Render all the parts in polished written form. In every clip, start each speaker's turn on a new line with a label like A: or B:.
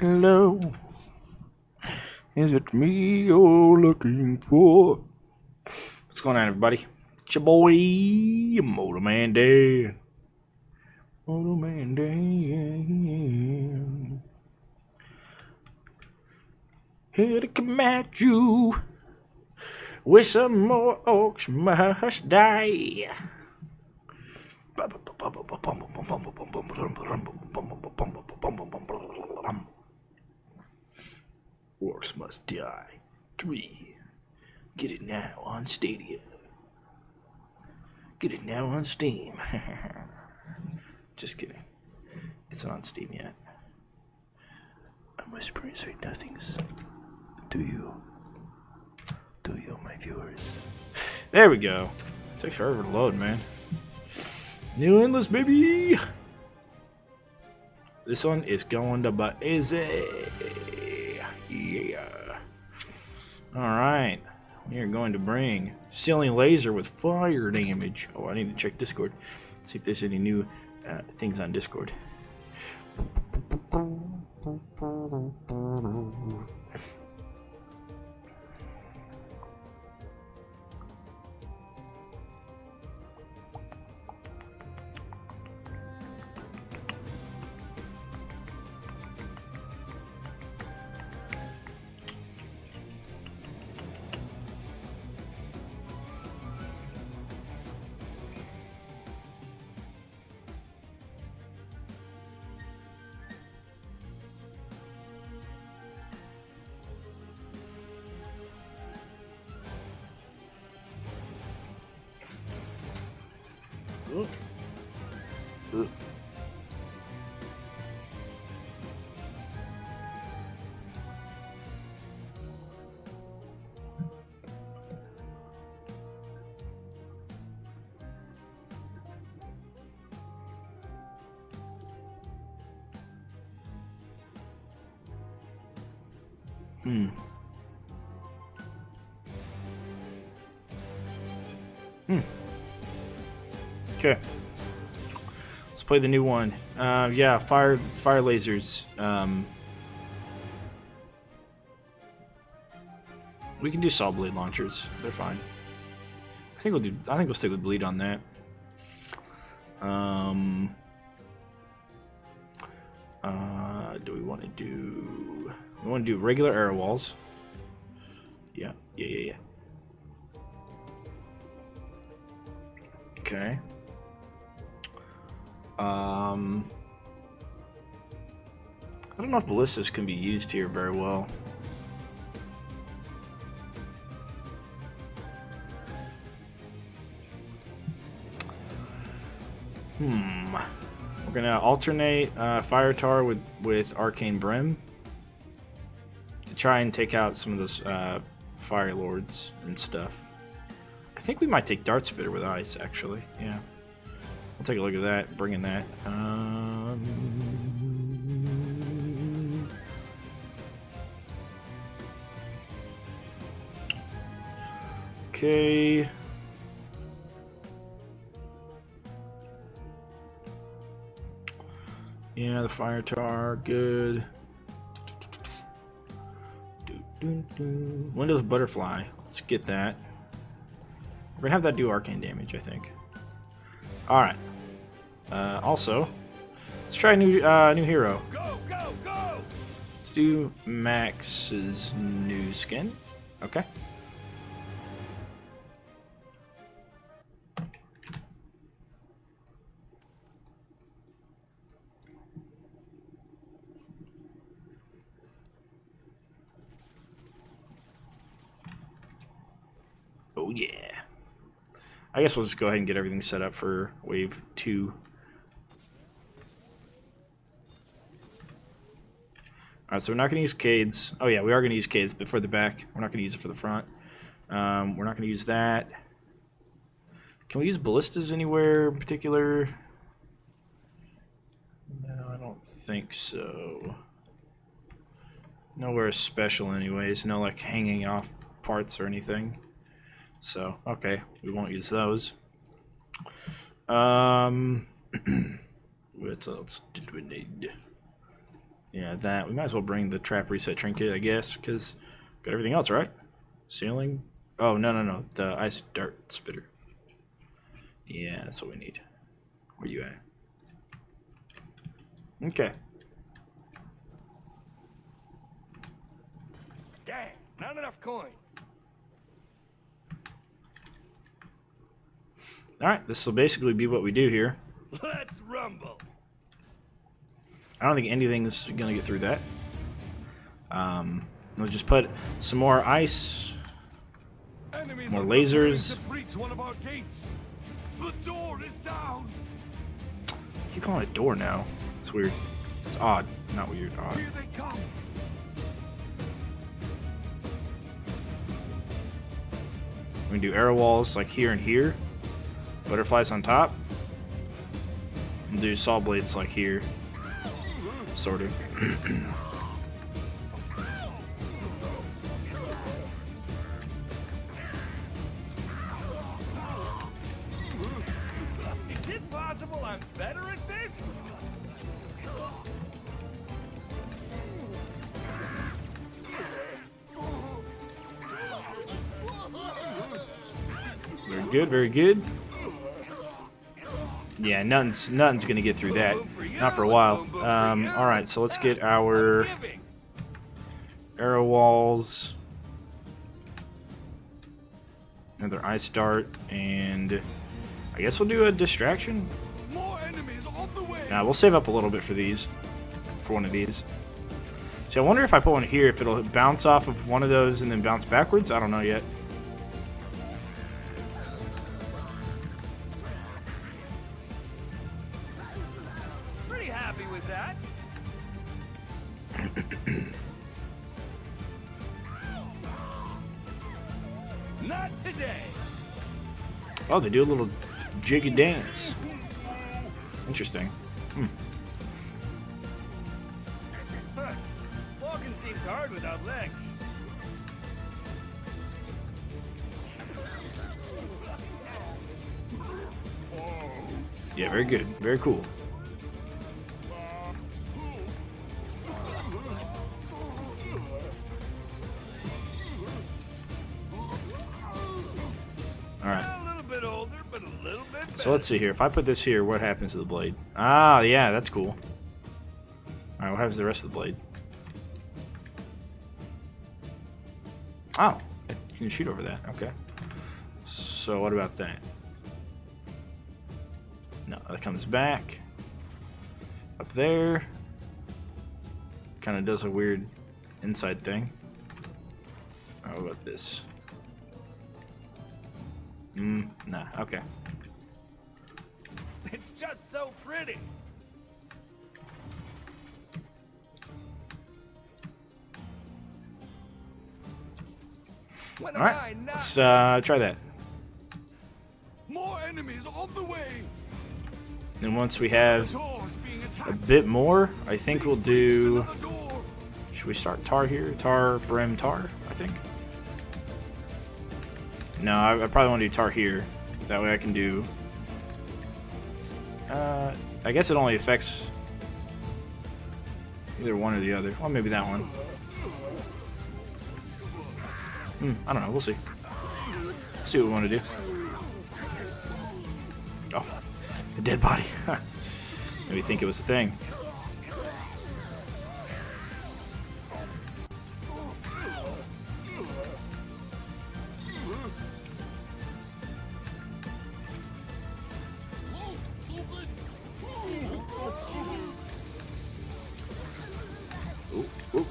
A: Hello, is it me you're looking for? What's going on, everybody? It's your boy, MotoManDan. MotoManDan. Here to come at you with some more Orcs Must Die. Orcs Must Die 3. Get it now on Stadia. Get it now on Steam. Just kidding. It's not on Steam yet. I'm whispering sweet nothings. Do you, my viewers? There we go. It takes forever to load, man. New endless, baby. This one is going to butt easy. Yeah. Alright. We are going to bring Stealing Laser with fire damage. Oh, I need to check Discord. See if there's any new things on Discord. Ooh. Okay. Let's play the new one. Yeah, fire lasers. We can do saw blade launchers. They're fine. I think we'll stick with bleed on that. Do we want to do? We want to do regular arrow walls. Yeah. Okay. I don't know if ballistas can be used here very well. We're gonna alternate Fire Tar with Arcane Brim to try and take out some of those Fire Lords and stuff. I think we might take Dart Spitter with Ice, actually. Yeah. We'll take a look at that, bring in that. Okay. Yeah, the Fire Tar, good. Windows Butterfly, let's get that. We're gonna have that do arcane damage, I think. Alright. Also, let's try a new hero.
B: Go, go, go!
A: Let's do Max's new skin. Okay. Oh yeah. I guess we'll just go ahead and get everything set up for wave 2. Alright, so we're not going to use Cades. Oh yeah, we are going to use Cades, but for the back. We're not going to use it for the front. We're not going to use that. Can we use ballistas anywhere in particular? No, I don't think so. Nowhere special anyways. No like hanging off parts or anything. So, okay, we won't use those. What else did we need? Yeah, that. We might as well bring the trap reset trinket, I guess, because got everything else, right? Ceiling. Oh, no. The ice dart spitter. Yeah, that's what we need. Where you at? Okay.
B: Dang, not enough coin.
A: Alright, this will basically be what we do here.
B: Let's rumble.
A: I don't think anything's going to get through that. We'll just put some more ice,
B: Enemies
A: more
B: are
A: lasers.
B: preparing to breach one of our gates. The door is down.
A: I keep calling it door now. It's weird. It's odd. Not weird, odd.
B: Here they come.
A: We can do arrow walls like here and here. Butterflies on top. We'll do saw blades like here. Sort of.
B: Is it possible I'm better at this?
A: Very good, very good. Yeah, nothing's gonna get through that. Not for a while. Alright, so let's get our arrow walls. Another ice dart, and I guess we'll do a distraction.
B: More enemies on the way.
A: Nah, we'll save up a little bit for these. For one of these. See, I wonder if I put one here, if it'll bounce off of one of those and then bounce backwards. I don't know yet.
B: Pretty happy with that. Not today.
A: Oh, they do a little jiggy dance. Interesting.
B: Huh. Walking seems hard without legs.
A: Yeah, very good. Very cool. Alright.
B: A little bit older, but a little bit better.
A: So let's see here. If I put this here, what happens to the blade? Ah, yeah, that's cool. Alright, what happens to the rest of the blade? Oh, you can shoot over that. Okay. So what about that? No, that comes back. Up there. Kind of does a weird inside thing. Oh, what about this? Nah, okay.
B: It's just so pretty. When am I
A: Alright,
B: not?
A: let's try that.
B: More enemies on the way.
A: And once we have
B: Doors being
A: a
B: attacked.
A: bit more, I think we'll do...
B: Another door.
A: Should we start tar here? Tar, brim, tar, I think. No, I probably want to do tar here. That way I can do... I guess it only affects either one or the other. Well, maybe that one. I don't know. We'll see. See what we want to do. Oh, the dead body. Maybe think it was the thing. Ooh, ooh.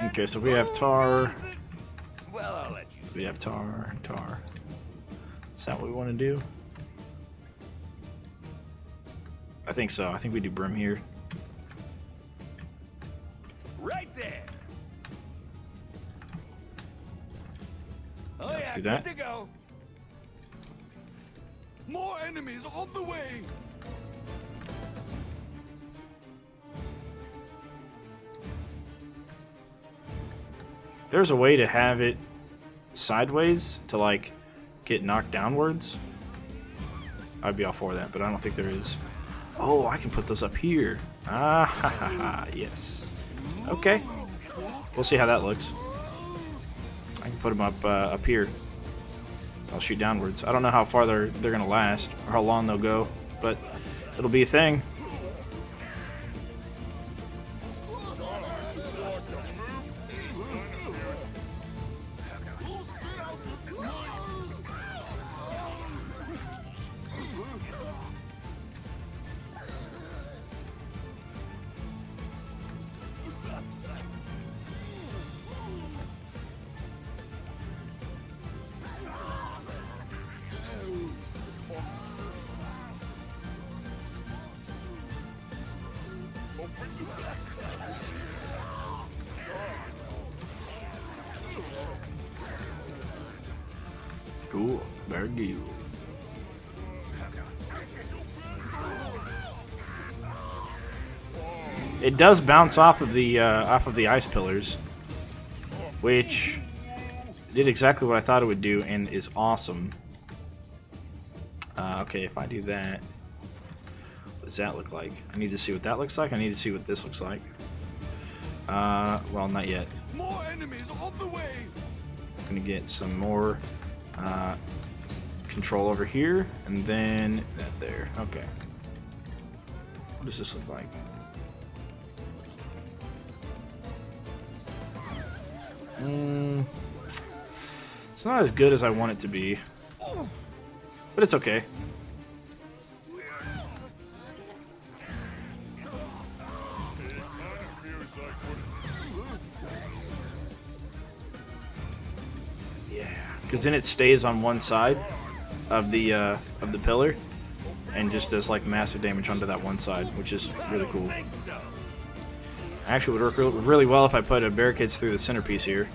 A: Okay, so we have tar.
B: Well, I'll let you see.
A: We have tar, tar. Is that what we want to do? I think so. I think we do brim here.
B: Right there. Oh,
A: Yeah, let's
B: yeah,
A: do that.
B: good to go. More enemies on the way.
A: there's a way to have it sideways to like get knocked downwards, I'd be all for that, but I don't think there is. Oh, I can put those up here. Ah, ha, ha, ha. Yes. Okay. We'll see how that looks. I can put them up here. I'll shoot downwards. I don't know how far they're gonna last or how long they'll go, but it'll be a thing. Cool. Very good. It does bounce off of the ice pillars, which did exactly what I thought it would do and is awesome. Okay, if I do that, what does that look like? I need to see what that looks like. I need to see what this looks like. Well, not yet.
B: More enemies on the way.
A: I'm gonna get some more control over here, and then that there. Okay. What does this look like? It's not as good as I want it to be, but it's okay. Because then it stays on one side of the pillar and just does like massive damage onto that one side, which is really cool. Actually, would work really well if I put a barricades through the centerpiece here.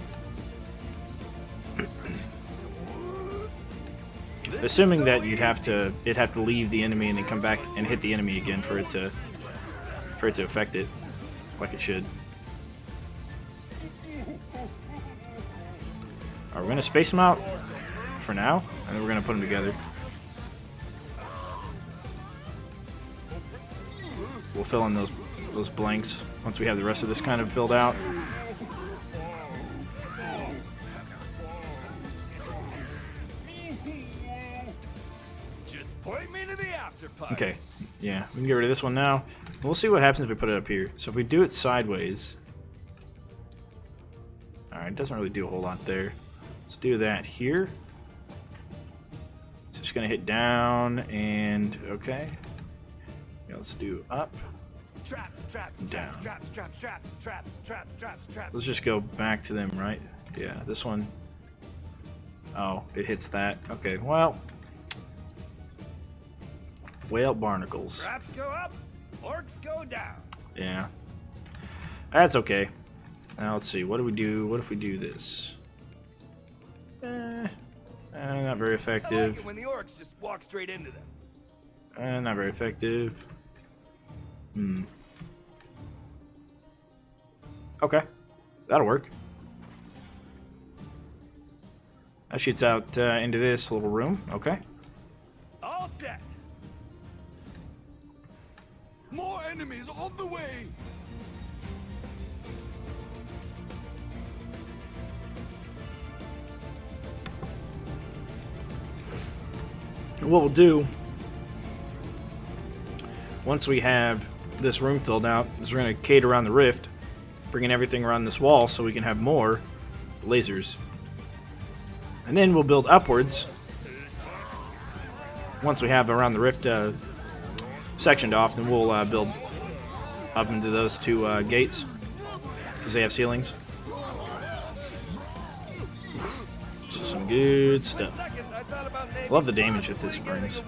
A: Assuming that it'd have to leave the enemy and then come back and hit the enemy again for it to affect it, like it should. Alright, we're gonna space them out for now, and then we're gonna put them together. We'll fill in those blanks once we have the rest of this kind of filled out.
B: Just point me to the after party.
A: Okay, yeah, we can get rid of this one now. We'll see what happens if we put it up here. So if we do it sideways, alright, it doesn't really do a whole lot there. Let's do that here. It's just gonna hit down and okay. Yeah, let's do up.
B: Traps, traps,
A: Down.
B: traps, traps, traps, traps, traps, traps, traps.
A: Let's just go back to them, right? Yeah, this one. Oh, it hits that. Okay, well, whale barnacles.
B: Traps go up, orcs go down.
A: Yeah, that's okay. Now let's see. What do we do? What if we do this? Not very
B: I
A: effective.
B: like it when the orcs just walk straight into them.
A: Not very effective. Okay, that'll work. That shoots out into this little room. Okay.
B: All set. More enemies on the way.
A: What we'll do once we have this room filled out is we're going to cade around the rift, bringing everything around this wall so we can have more lasers. And then we'll build upwards once we have around the rift sectioned off. Then we'll build up into those two gates because they have ceilings. This is some good stuff. Love the damage that this brings.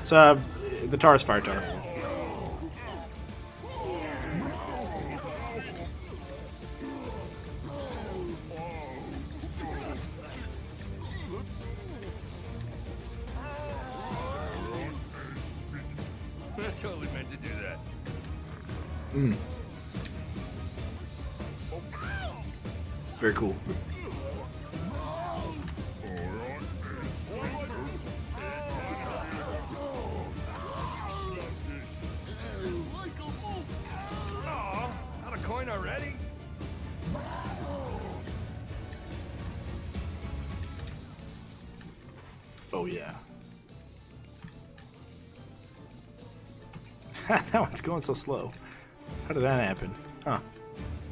A: It's the Tar's Fire Tar.
B: I totally meant to do that.
A: very cool.
B: Oh, not a coin already?
A: Oh yeah. That one's going so slow. How did that happen? Huh.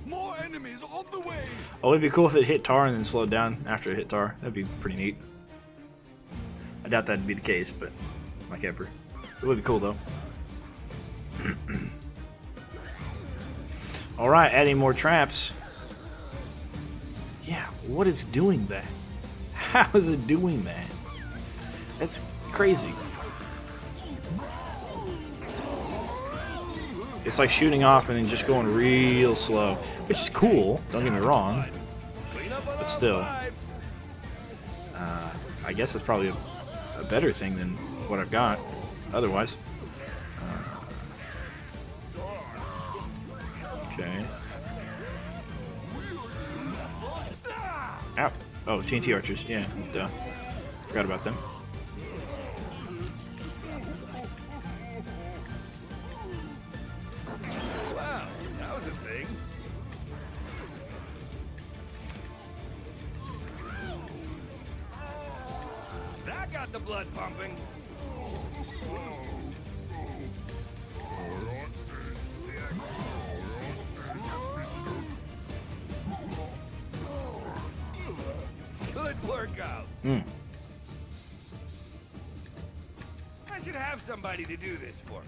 B: More enemies on the way.
A: Oh, it'd be cool if it hit tar and then slowed down after it hit tar. That'd be pretty neat. I doubt that'd be the case, but like ever. It would be cool though. Alright, adding more traps. Yeah, what is doing that? How is it doing that? That's crazy. It's like shooting off and then just going real slow, which is cool, don't get me wrong, but still, I guess it's probably a better thing than what I've got otherwise. Okay. Ow. Oh, TNT archers, yeah, duh. Forgot about them.
B: Wow, that was a thing. That got the blood pumping. Good workout.
A: Mm.
B: I should have somebody to do this for me.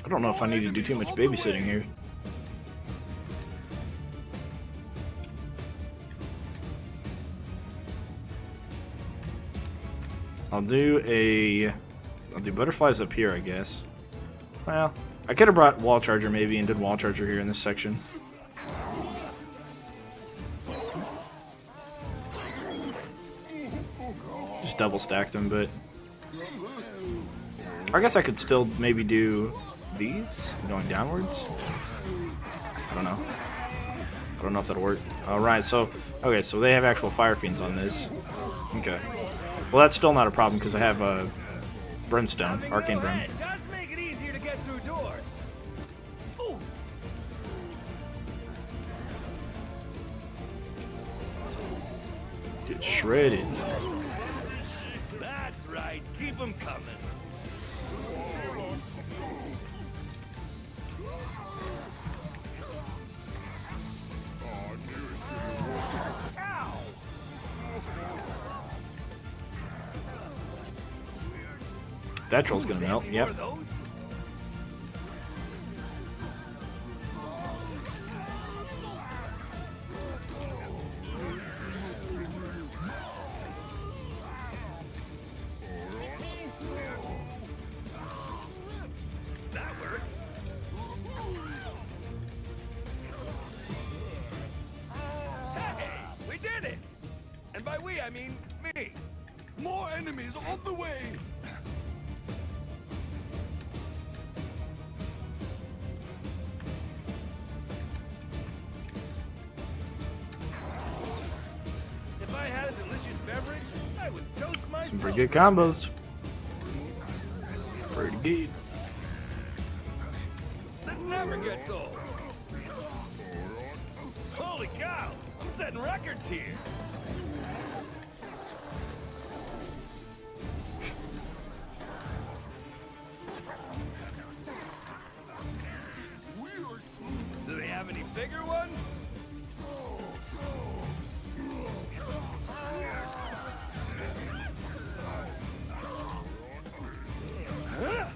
A: I don't know if I need to do too much babysitting here. I'll do butterflies up here, I guess. Well, I could have brought wall charger maybe and did wall charger here in this section. Just double stacked them, but I guess I could still maybe do these going downwards. I don't know. I don't know if that'll work. Alright, so okay, so they have actual fire fiends on this. Okay. Well, that's still not a problem because I have brimstone, arcane brim.
B: It does make it easier to get through doors. Ooh.
A: Get shredded.
B: That's right. Keep them coming. Ow!
A: That troll's gonna melt.
B: More
A: Yep.
B: of those? That works. Hey, we did it! And by we, I mean me. More enemies on the way! If I had a delicious beverage, I would toast myself.
A: Some pretty good combos. Pretty good.
B: This never gets old. Holy cow! I'm setting records here. Do they have any bigger ones? Huh?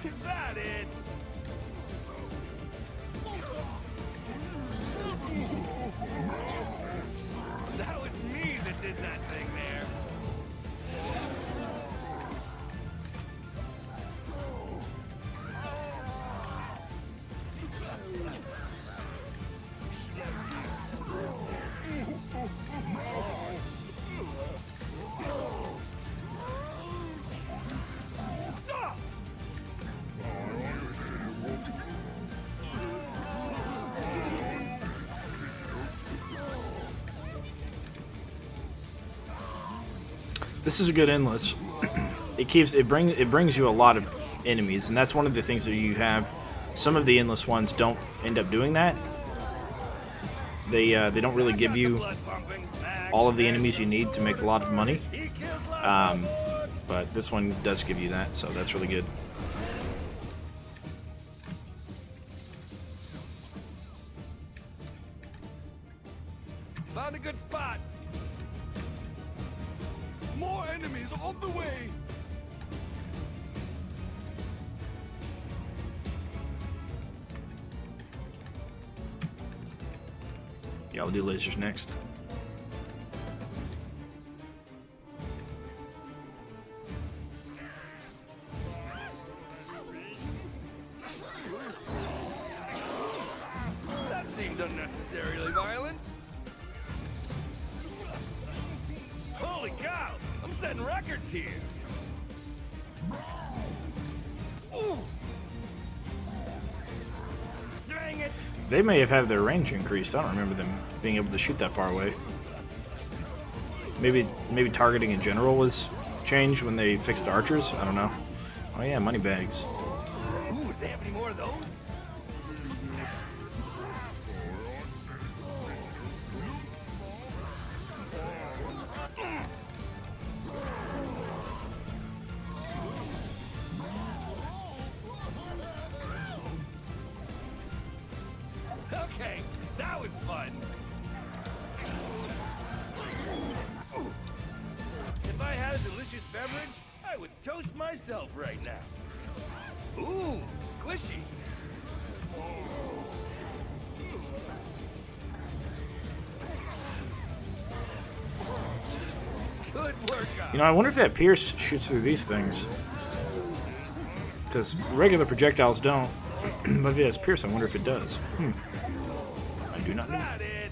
B: Is that it? That was me that did that thing there. Ah!
A: This is a good endless. It brings you a lot of enemies, and that's one of the things that you have. Some of the endless ones don't end up doing that. They don't really give you all of the enemies you need to make a lot of money. But this one does give you that, so that's really good.
B: Found a good spot. More enemies on the way.
A: Yeah, we'll do lasers next.
B: That seemed unnecessarily violent. Holy cow! I'm setting records here. Ooh. Dang it!
A: They may have had their range increased. I don't remember them being able to shoot that far away. Maybe targeting in general was changed when they fixed the archers. I don't know. Oh yeah, money bags.
B: Ooh, do they have any more of those? Okay, that was fun. If I had a delicious beverage, I would toast myself right now. Ooh, squishy. Good workout.
A: You know, I wonder if that Pierce shoots through these things. Because regular projectiles don't. But if it has Pierce, I wonder if it does. I do not
B: Is
A: know.
B: that it?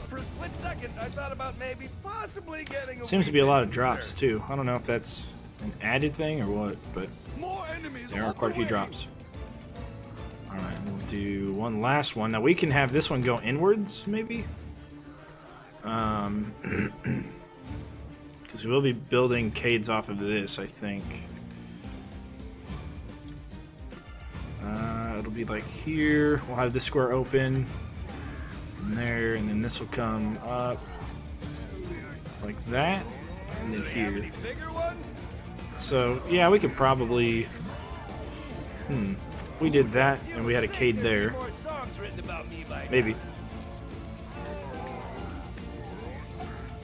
B: For a split second, I thought about maybe possibly getting.
A: Seems to be a lot of drops too. I don't know if that's an added thing or what, but
B: More enemies.
A: there are
B: on
A: quite a
B: the
A: few
B: way.
A: drops. Alright, we'll do one last one. Now we can have this one go inwards, maybe? Because we'll be building Cades off of this, I think. It'll be like here. We'll have this square open. And there, and then this will come up. Like that. And then
B: Do they have
A: here.
B: any bigger ones?
A: So, yeah, we could probably... If we did that, and we had a Cade there,
B: More songs written about me by now.
A: maybe.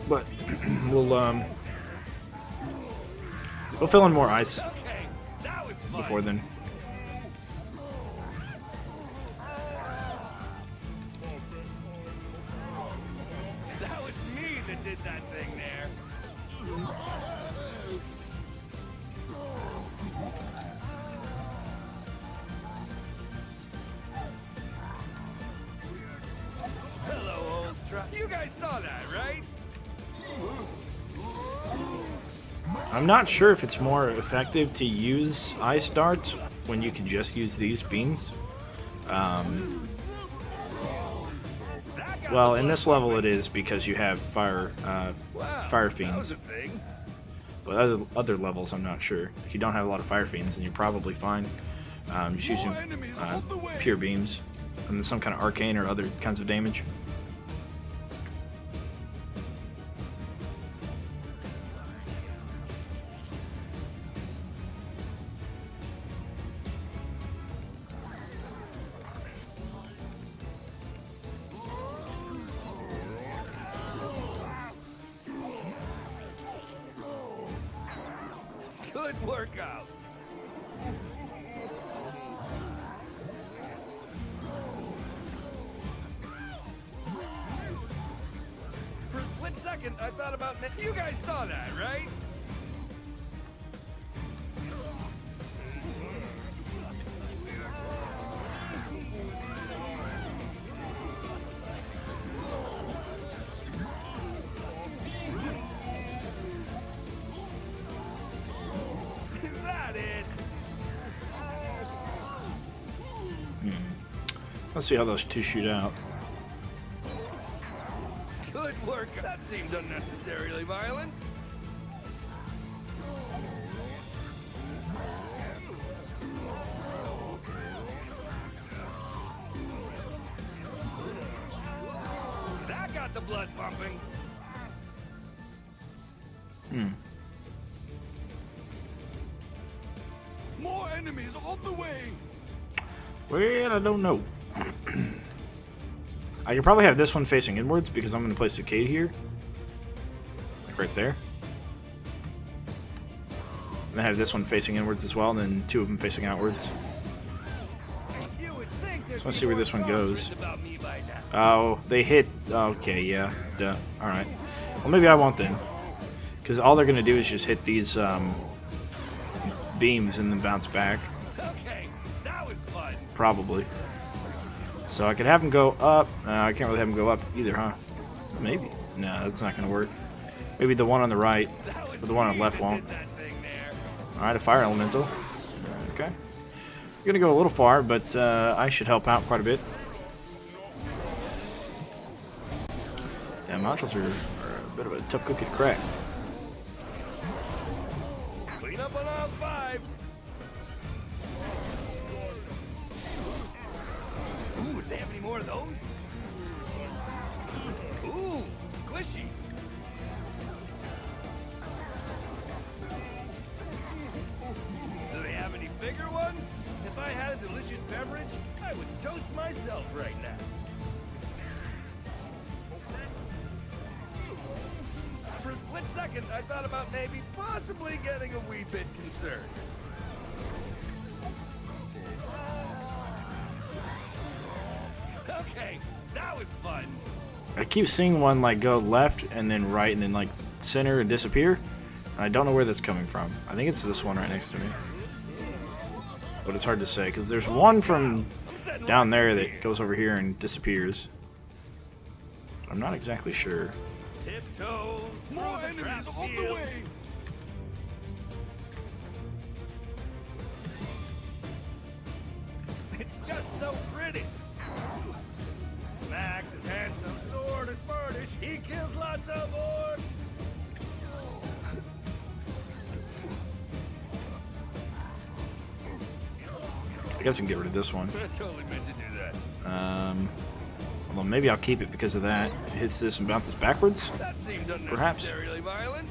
A: But we'll fill in more ice
B: Okay, that was fun.
A: before then.
B: That was me that did that thing there. Hello, old truck. You guys saw that, right?
A: I'm not sure if it's more effective to use ice darts when you can just use these beams. Well, in this level it is because you have fire
B: Wow,
A: fiends.
B: That was a thing.
A: But other levels, I'm not sure. If you don't have a lot of fire fiends, then you're probably fine. Just using
B: More enemies on the way.
A: pure beams and some kind of arcane or other kinds of damage.
B: Good workout. For a split second, I thought about... You guys saw that, right? Is that it?
A: Let's see how those two shoot out.
B: Good work. That seemed unnecessarily violent. That got the blood pumping. More enemies on the way.
A: Well, I don't know. I could probably have this one facing inwards because I'm going to place a Cade here. Like right there. And then have this one facing inwards as well, and then two of them facing outwards. Just want to see where this one goes. Oh, they hit. Okay, yeah. Duh. Alright. Well, maybe I won't then. Because all they're going to do is just hit these beams and then bounce back.
B: Okay, that was fun.
A: Probably. So I could have them go up. I can't really have them go up either, huh? Maybe. No, that's not going to work. Maybe the one on the right, but the one on the left won't. Alright, a fire elemental. Okay. You're going to go a little far, but I should help out quite a bit. Yeah, modules are a bit of a tough cookie to crack.
B: Clean up on aisle 5. Ooh, do they have any more of those? Ooh, squishy. Do they have any bigger ones? If I had a delicious beverage, I would toast myself right now. For a split second, I thought about maybe possibly getting a wee bit concerned. Okay, that was fun.
A: I keep seeing one like go left and then right and then like center and disappear. I don't know where that's coming from. I think it's this one right next to me. But it's hard to say because there's one from down there that goes over here and disappears. I'm not exactly sure.
B: Tiptoe, more enemies on the way. It's just so pretty. Max's handsome sword is Spanish. He kills lots of orcs.
A: I guess I can get rid of this one.
B: I totally meant to do that.
A: Well, maybe I'll keep it because of that. It hits this and bounces backwards.
B: That seemed
A: Perhaps.
B: unnecessarily violent.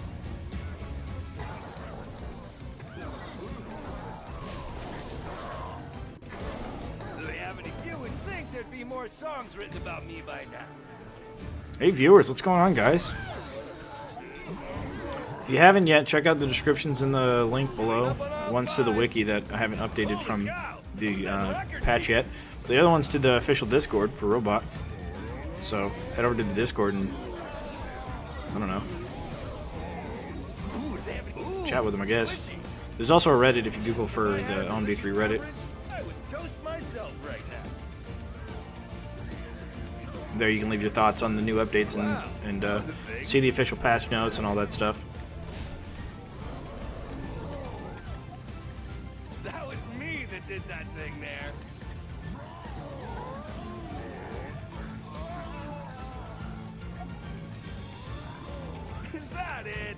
B: Do they have any? You would think there'd be more songs written about me by now.
A: Hey viewers, what's going on, guys? If you haven't yet, check out the descriptions in the link below. One's to the wiki that I haven't updated from the patch yet. The other one's to the official Discord for Robot. So head over to the Discord and I don't know, chat with them, I guess. There's also a Reddit if you Google for the OMD3 Reddit.
B: I would toast myself right now.
A: There you can leave your thoughts on the new updates and see the official patch notes and all that stuff.
B: That was me that did that thing there. Is that it?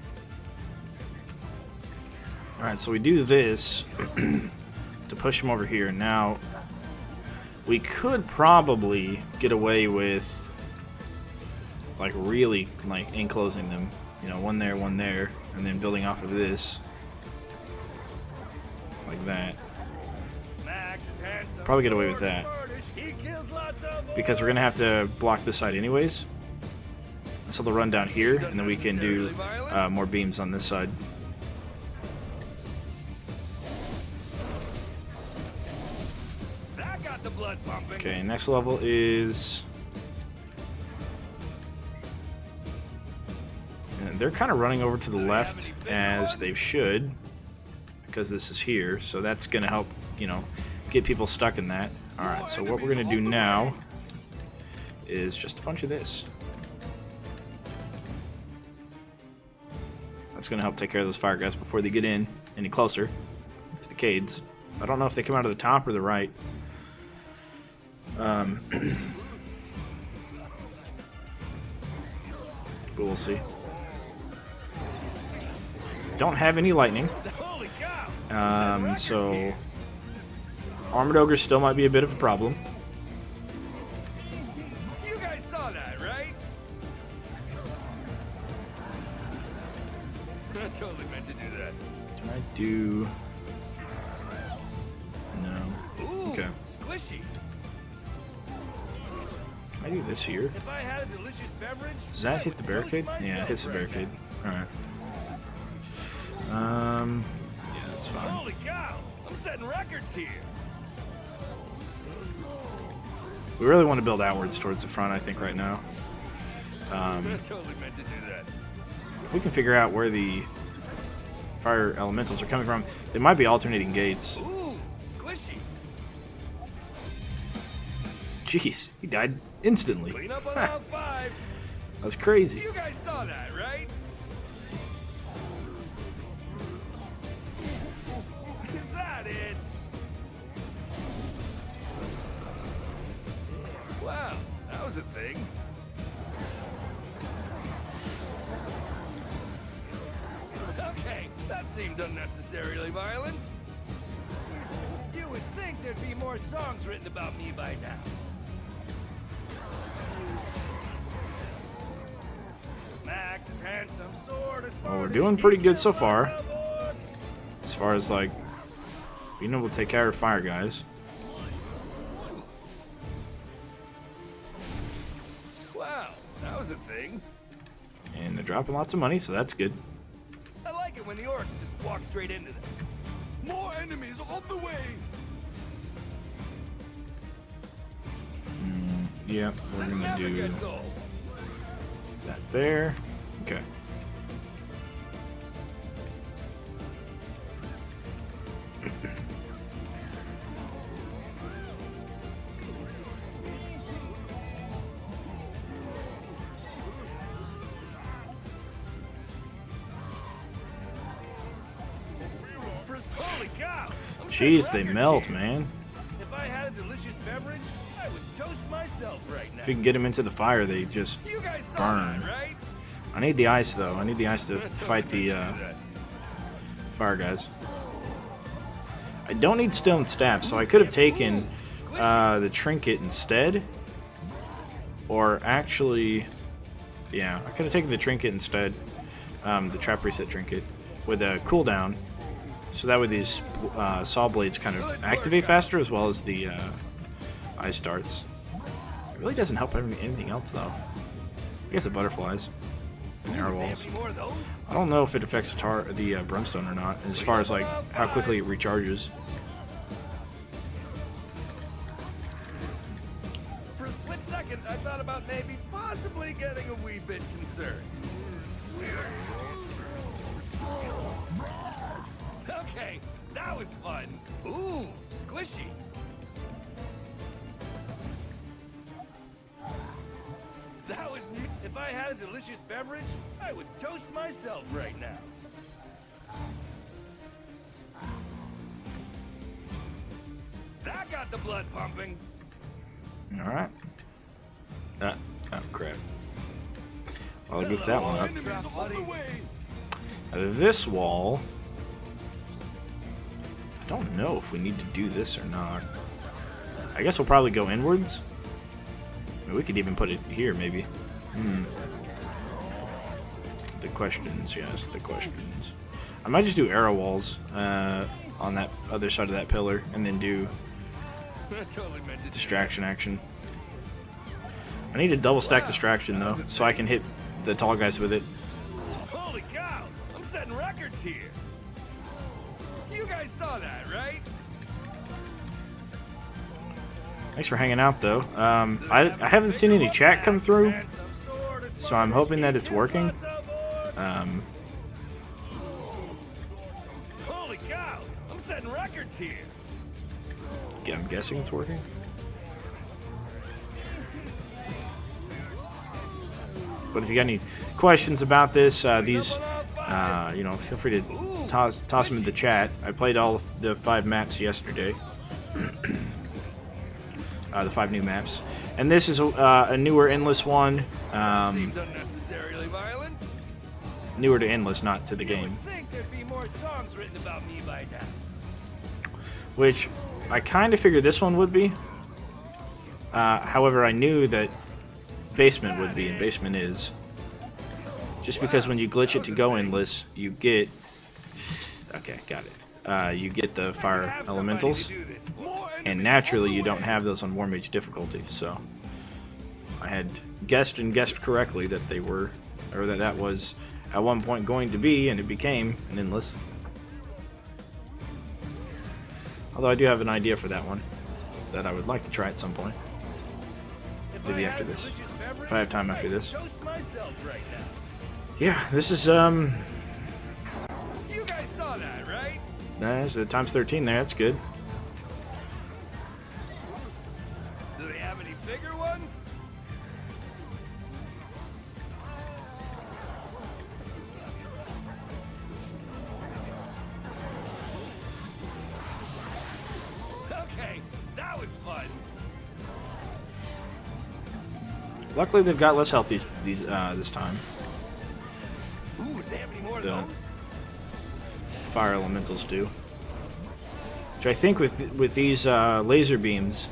A: Alright, so we do this to push him over here. Now, we could probably get away with like really like enclosing them. You know, one there, and then building off of this. Like that. Probably get away with that. Because we're going to have to block this side anyways. So they'll run down here, and then we can do more beams on this side.
B: That got the blood pumping.
A: Okay, next level is... And they're kind of running over to the left, as they should, because this is here. So that's going to help, you know, get people stuck in that. Alright, so what we're going to do now is just a bunch of this. That's going to help take care of those fire guys before they get in any closer to the Cades. I don't know if they come out of the top or the right. But we'll see. Don't have any lightning.
B: Holy cow!
A: So Armored Ogre still might be a bit of a problem.
B: You guys saw that, right? I totally meant to do that.
A: Can I do... No.
B: Ooh,
A: Okay.
B: squishy.
A: Can I do this here?
B: If I had a delicious beverage,
A: Does that
B: I
A: hit the
B: would toast
A: barricade? Yeah, it hits the
B: myself right
A: barricade. Alright. Yeah, that's
B: now.
A: fine.
B: Holy cow! I'm setting records here.
A: We really want to build outwards towards the front, I think, right now.
B: I totally meant to do that.
A: If we can figure out where the fire elementals are coming from, they might be alternating gates.
B: Ooh, squishy.
A: Jeez, he died instantly.
B: Clean up on aisle 5.
A: That's crazy.
B: You guys saw that, right? Is that it? Wow, that was a thing. Okay, that seemed unnecessarily violent. You would think there'd be more songs written about me by now. Max's handsome sword is
A: Well, we're doing pretty good so far. As far as, like, being able to take care of fire guys.
B: Wow, that was a thing.
A: And they're dropping lots of money, so that's good.
B: I like it when the orcs just walk straight into them. More enemies on the way.
A: Yeah, we're
B: This
A: gonna
B: never
A: do
B: gets old.
A: that there. Okay.
B: Holy cow! I'm
A: Jeez,
B: setting
A: they
B: records
A: melt,
B: here.
A: man.
B: If I had a delicious beverage, I would toast myself right now.
A: If you can get them into the fire, they just
B: You guys saw
A: burn.
B: that, right?
A: I need the ice, though. I need the ice to fight the fire guys. I don't need stone staff, so I could have taken the trinket instead. Or actually, yeah, I could have taken the trinket instead. The trap reset trinket with a cooldown. So that way these saw blades kind of activate faster, as well as the ice darts. It really doesn't help anything else, though. I guess it butterflies. And arrow walls.
B: Any more of those?
A: I don't know if it affects the brimstone or not, as far as like how quickly it recharges.
B: For a split second, I thought about maybe possibly getting a wee bit concerned. Okay, that was fun. Ooh, squishy. That was me. If I had a delicious beverage, I would toast myself right now. That got the blood pumping.
A: All right. Oh crap. I'll goof that one up.
B: Enemies on the way.
A: This wall. I don't know if we need to do this or not. I guess we'll probably go inwards. I mean, we could even put it here, maybe. The questions, yes, the questions. I might just do arrow walls on that other side of that pillar, and then do
B: Totally meant to
A: distraction action. I need a double stack distraction though, so I can hit the tall guys with it.
B: Holy cow! I'm setting records here. You guys saw that, right?
A: Thanks for hanging out though. I haven't seen any chat come through, so I'm hoping that it's working.
B: Holy cow! I'm setting records here.
A: I'm guessing it's working. But if you got any questions about this, these, you know, feel free to toss them in the chat. I played all of the 5 maps yesterday. the 5 new maps. And this is a newer endless one.
B: Seemed unnecessarily violent.
A: Newer to endless, not to the game.
B: I think there'd be more songs written about me by now.
A: Which I kind of figured this one would be. However, I knew that Basement would be, and Basement is. Just because when you glitch it to go endless, you get... Okay, got it. You get the fire elementals, and naturally you don't have those on War Mage difficulty, so... I had guessed correctly that they were, or that was at one point going to be, and it became an endless. Although I do have an idea for that one that I would like to try at some point. Maybe after this. If I have time after this. Yeah, this is
B: You guys saw that, right?
A: That's the times 13 there, that's good.
B: Do they have any bigger ones? Okay, that was fun.
A: Luckily they've got less health this time.
B: Ooh, do they have any more of
A: The
B: those?
A: fire elementals do. Which I think with these laser beams,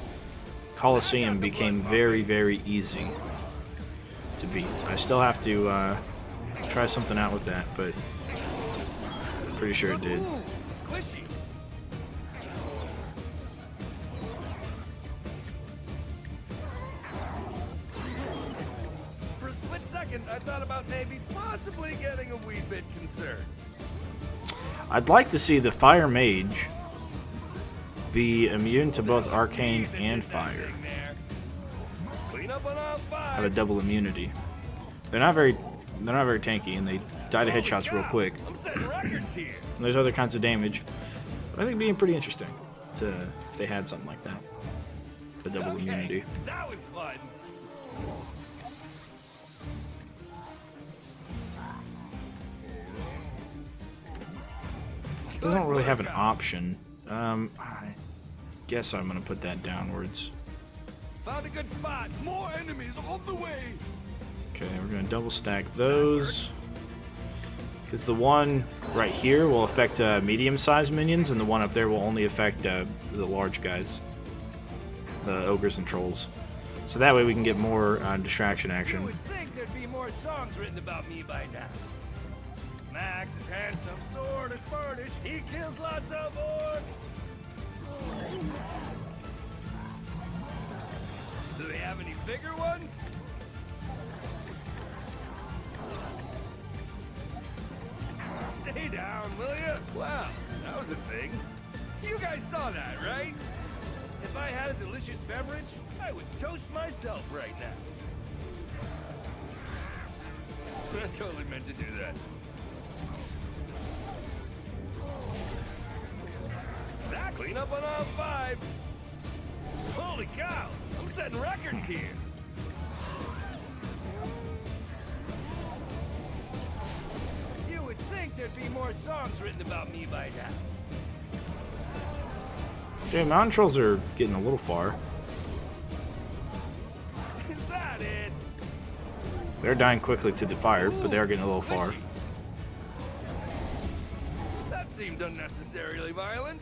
A: Colosseum became very, very easy to beat. I still have to try something out with that, but I'm pretty sure it did.
B: Ooh, squishy. For a split second, I thought about maybe possibly getting a wee bit concerned.
A: I'd like to see the Fire Mage be immune to both Arcane and Fire.
B: Clean up on all five.
A: Have a double immunity. They're not very tanky, and they die to headshots real quick.
B: I'm setting records here.
A: And there's other kinds of damage. But I think it'd be pretty interesting if they had something like that. A double immunity.
B: That was fun.
A: They don't really have an option. I guess I'm gonna put that downwards.
B: Found a good spot. More enemies on the way.
A: Okay, we're gonna double stack those. Because the one right here will affect medium-sized minions, and the one up there will only affect the large guys. The ogres and trolls. So that way we can get more distraction
B: You
A: action.
B: would think there'd be more songs written about me by now. Max is handsome, sword is furnished, he kills lots of orcs. Do they have any bigger ones? Stay down, will ya? Wow, that was a thing. You guys saw that, right? If I had a delicious beverage, I would toast myself right now. I totally meant to do that. That clean up on all five. Holy cow! I'm setting records here. You would think there'd be more songs written about me by now.
A: Okay, mountain trolls are getting a little far.
B: Is that it?
A: They're dying quickly to the fire, but they are getting a little far.
B: Squishy. That seemed unnecessarily violent.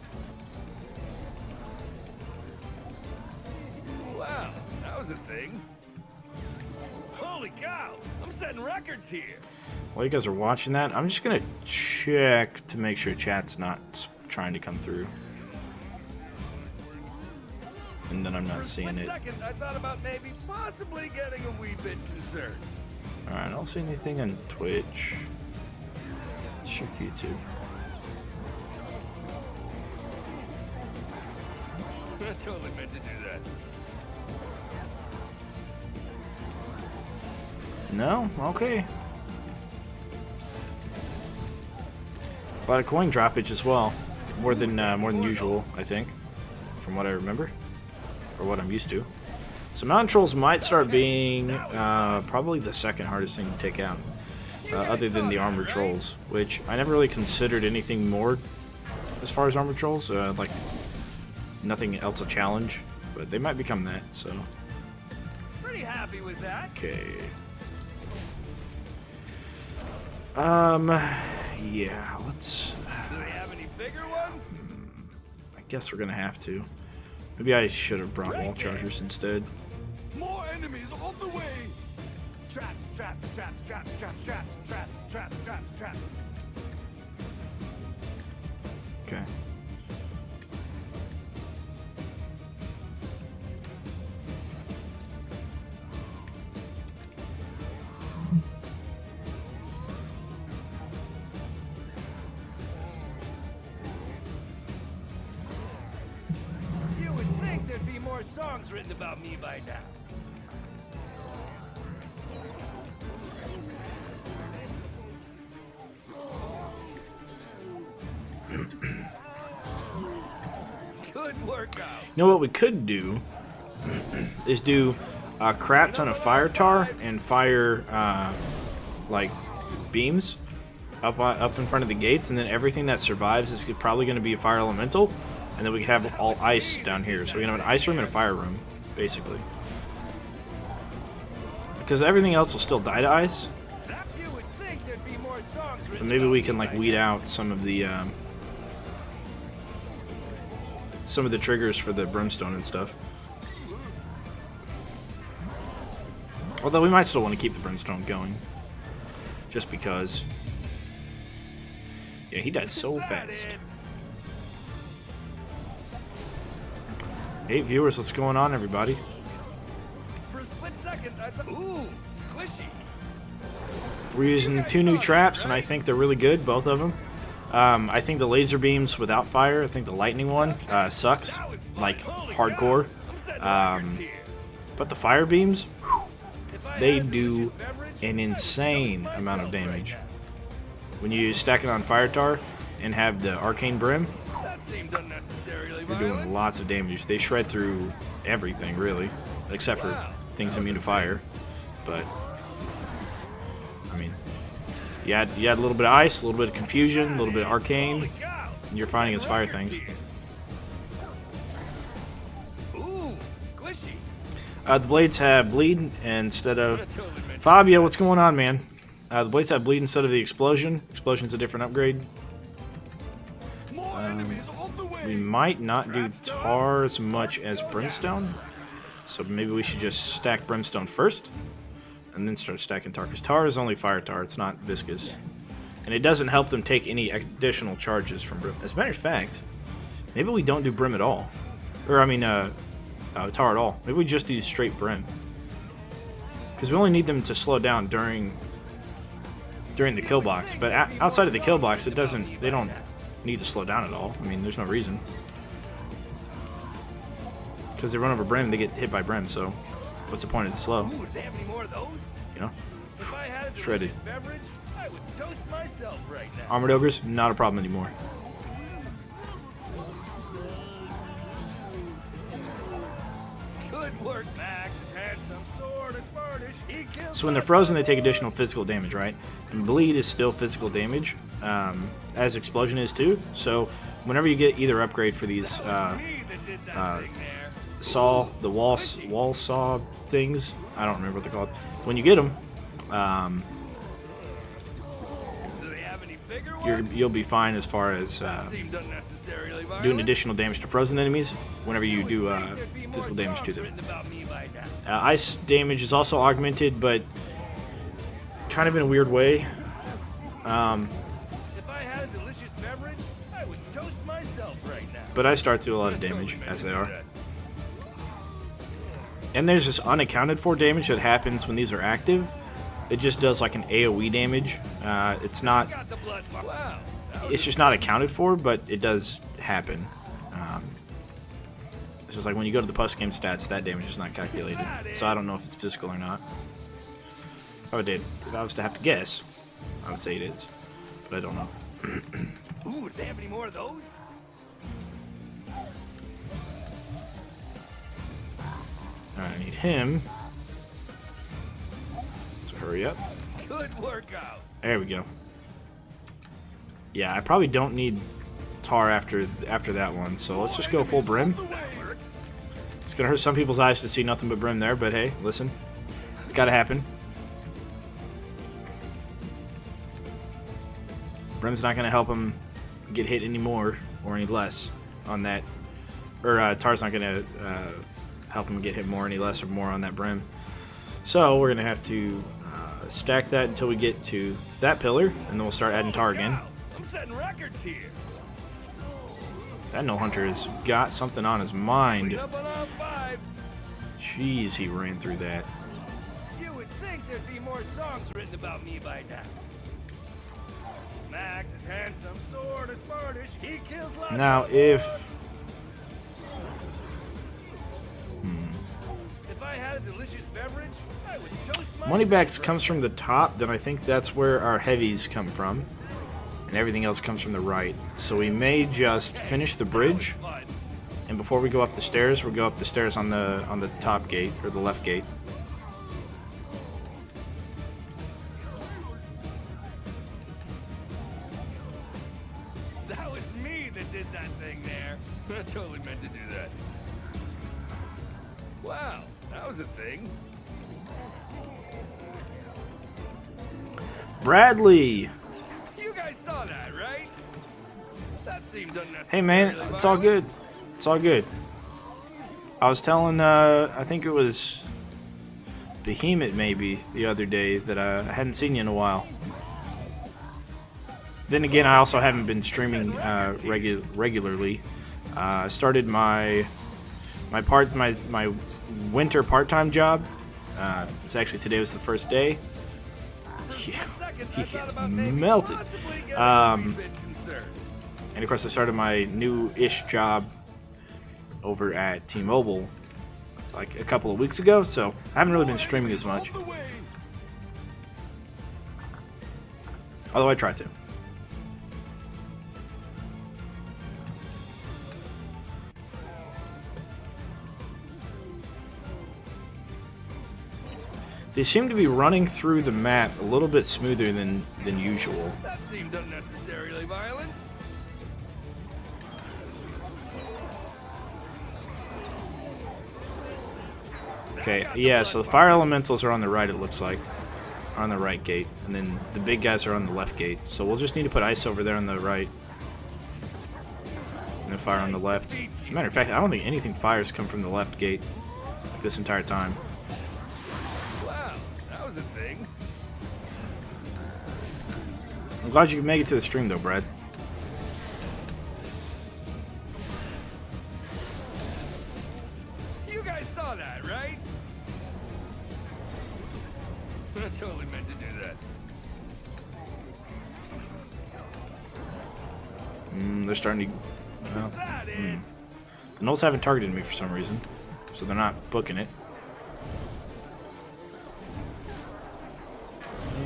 B: Wow, that was a thing. Holy cow! I'm setting records here.
A: While you guys are watching that, I'm just gonna check to make sure chat's not trying to come through. And then I'm not seeing it.
B: Second, I thought about maybe possibly getting a wee bit concerned.
A: Alright, I don't see anything on Twitch. Let's check YouTube.
B: I totally meant to do that.
A: No? Okay. A lot of coin droppage as well. More than usual, I think. From what I remember. Or what I'm used to. So mountain trolls might start being probably the second hardest thing to take out. Other than the armored trolls. Which I never really considered anything more as far as armored trolls. Like nothing else a challenge. but they might become that, so.
B: Pretty happy with that.
A: Okay. Yeah, let's...
B: Do they have any bigger ones?
A: I guess we're gonna have to. Maybe I should have brought wall chargers instead.
B: More enemies on the way! Traps, traps, traps, traps, traps, traps, traps, traps, traps, traps.
A: Okay.
B: You would think there'd be more songs written about me by now. Good workout.
A: You know what we could do is do a crap ton of fire tar and fire like beams up in front of the gates, and then everything that survives is probably going to be a fire elemental, and then we could have all ice down here. So we can have an ice room and a fire room, basically, because everything else will still die to ice.
B: You would think there'd be more songs
A: So
B: written
A: maybe
B: about
A: we
B: me
A: can like
B: by
A: weed
B: now.
A: out some of the triggers for the brimstone and stuff. Although we might still want to keep the brimstone going, just because. Yeah, he died so
B: Is that
A: fast.
B: it?
A: Hey viewers, what's going on, everybody?
B: For a split second, I thought, ooh, squishy.
A: We're using 2 new traps, and I think they're really good, both of them. I think the laser beams without fire, I think the lightning one sucks,
B: That was fun.
A: like
B: Holy
A: hardcore.
B: cow. I'm setting
A: Um,
B: records here.
A: But the fire beams,
B: If I
A: they
B: had a
A: do
B: delicious beverage,
A: an
B: I would
A: insane
B: toast
A: amount of
B: myself right
A: damage.
B: now.
A: When you stack it on fire tar and have the arcane brim,
B: That seemed unnecessarily
A: you're
B: violent.
A: doing lots of damage. They shred through everything, really, except for
B: Wow,
A: things
B: that was
A: immune to
B: a
A: fire. But I mean, you add a little bit of ice, a little bit of confusion, a little bit of arcane,
B: Holy cow.
A: and you're fighting as fire
B: Records
A: things.
B: here. Ooh, squishy.
A: The blades have bleed instead of...
B: Would've totally mentioned
A: Fabio, what's going on, man? The blades have bleed instead of the explosion. Explosion's a different upgrade.
B: more enemies on the way.
A: We might not do tar as much as brimstone, so maybe we should just stack brimstone first, and then start stacking tar, because tar is only fire tar, it's not viscous. And it doesn't help them take any additional charges from brim. As a matter of fact, maybe we don't do brim at all. Or, I mean, tar at all. Maybe we just do straight brim. Because we only need them to slow down during the kill box. But outside of the kill box, they don't need to slow down at all. I mean, there's no reason. Because they run over brim, they get hit by brim, so what's the point of the slow?
B: Ooh, do they have any more of those?
A: You know?
B: If I had a
A: Shredded.
B: delicious beverage, I would toast myself right now.
A: Armored ogres, not a problem anymore.
B: Good work, Max. His handsome sword is smartish. He kills
A: So when they're frozen, they take additional physical damage, right? And bleed is still physical damage, as explosion is too. So whenever you get either upgrade for these
B: me that did that thing there.
A: saw, the wall saw things, I don't remember what they're called. When you get them,
B: Do they have any bigger ones?
A: you'll be fine as far as
B: Seemed unnecessarily violent.
A: doing additional damage to frozen enemies whenever you do
B: There'd be more
A: physical damage to
B: songs
A: them.
B: written about me by now.
A: Ice damage is also augmented, but kind of in a weird way.
B: If I had a delicious beverage, I would toast myself right now.
A: But I start to do a lot of damage, as they are. And there's this unaccounted for damage that happens when these are active. It just does like an AoE damage. It's not...
B: Got the blood. Wow. that was
A: It's just not accounted for, but it does happen. It's just like when you go to the post-game stats, that damage is not calculated. So I don't know if it's physical or not. If I was to have to guess, I would say it is. But I don't know.
B: Ooh, do they have any more of those?
A: Alright, I need him. So hurry up.
B: Good workout.
A: There we go. Yeah, I probably don't need tar after that one, so let's just go full brim.
B: That works.
A: It's gonna hurt some people's eyes to see nothing but brim there, but hey, listen, it's gotta happen. Brim's not gonna help him get hit any more or any less on that, or Tar's not gonna help him get hit more, any less or more on that brim. So we're gonna have to stack that until we get to that pillar, and then we'll start adding Tar again.
B: I'm setting records here.
A: That no hunter has got something on his mind.
B: Clean up on all 5.
A: Jeez, he ran through that.
B: You would think there'd be more songs written about me by now. Max is handsome, sort of smartish. He kills lots
A: Now,
B: of
A: if
B: I had a delicious beverage, I would toast my
A: Moneybacks comes from the top, then I think that's where our heavies come from, and everything else comes from the right. So we may just finish the bridge, and before we go up the stairs, we'll go up the stairs on the top gate, or the left gate.
B: That was me that did that thing there. I totally meant to do that. Wow, that was a thing.
A: Bradley!
B: You guys saw that, right? That seemed unnecessary.
A: Hey man, it's all good. It's all good. I was telling, I think it was Behemoth maybe the other day that I hadn't seen you in a while. Then again, I also haven't been streaming regularly. I started my winter part-time job. It's actually today was the first day. Yeah, he gets melted. And of course, I started my new-ish job over at T-Mobile like a couple of weeks ago, so I haven't really been streaming as much. Although I try to. They seem to be running through the map a little bit smoother than usual.
B: That seemed unnecessarily violent.
A: Okay, yeah, so the fire elementals are on the right, it looks like. On the right gate. And then the big guys are on the left gate. So we'll just need to put ice over there on the right. And then fire on the left. As a matter of fact, I don't think anything fires come from the left gate like this entire time.
B: Wow, that was a thing.
A: I'm glad you could make it to the stream though, Brad.
B: You guys saw that, right? I totally meant to do that.
A: They're starting to...
B: Is that it?
A: The Knolls haven't targeted me for some reason, so they're not booking it.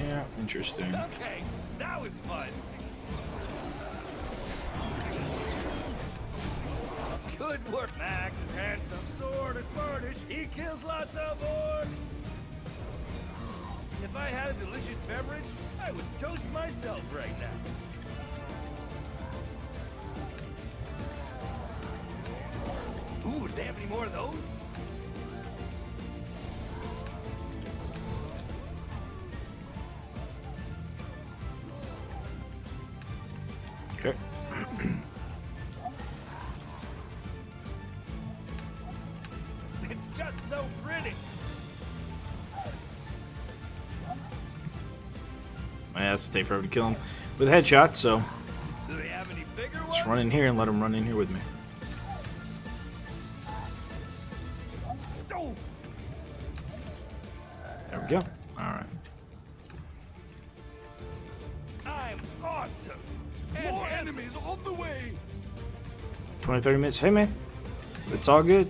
A: Yeah, interesting.
B: Okay, that was fun. Good work. Max is handsome, sort of smartish. He kills lots of orcs. If I had a delicious beverage, I would toast myself right now. Ooh, do they have any more of those?
A: Okay.
B: It's just so pretty.
A: My ass to take forever to kill him with a headshot, so
B: Do they have any bigger ones?
A: just run in here and let him run in here with me.
B: Oh,
A: There we go. Alright.
B: I'm awesome. And
C: More
B: handsome.
C: enemies on the way!
A: 20, 30 minutes. Hey, man. It's all good.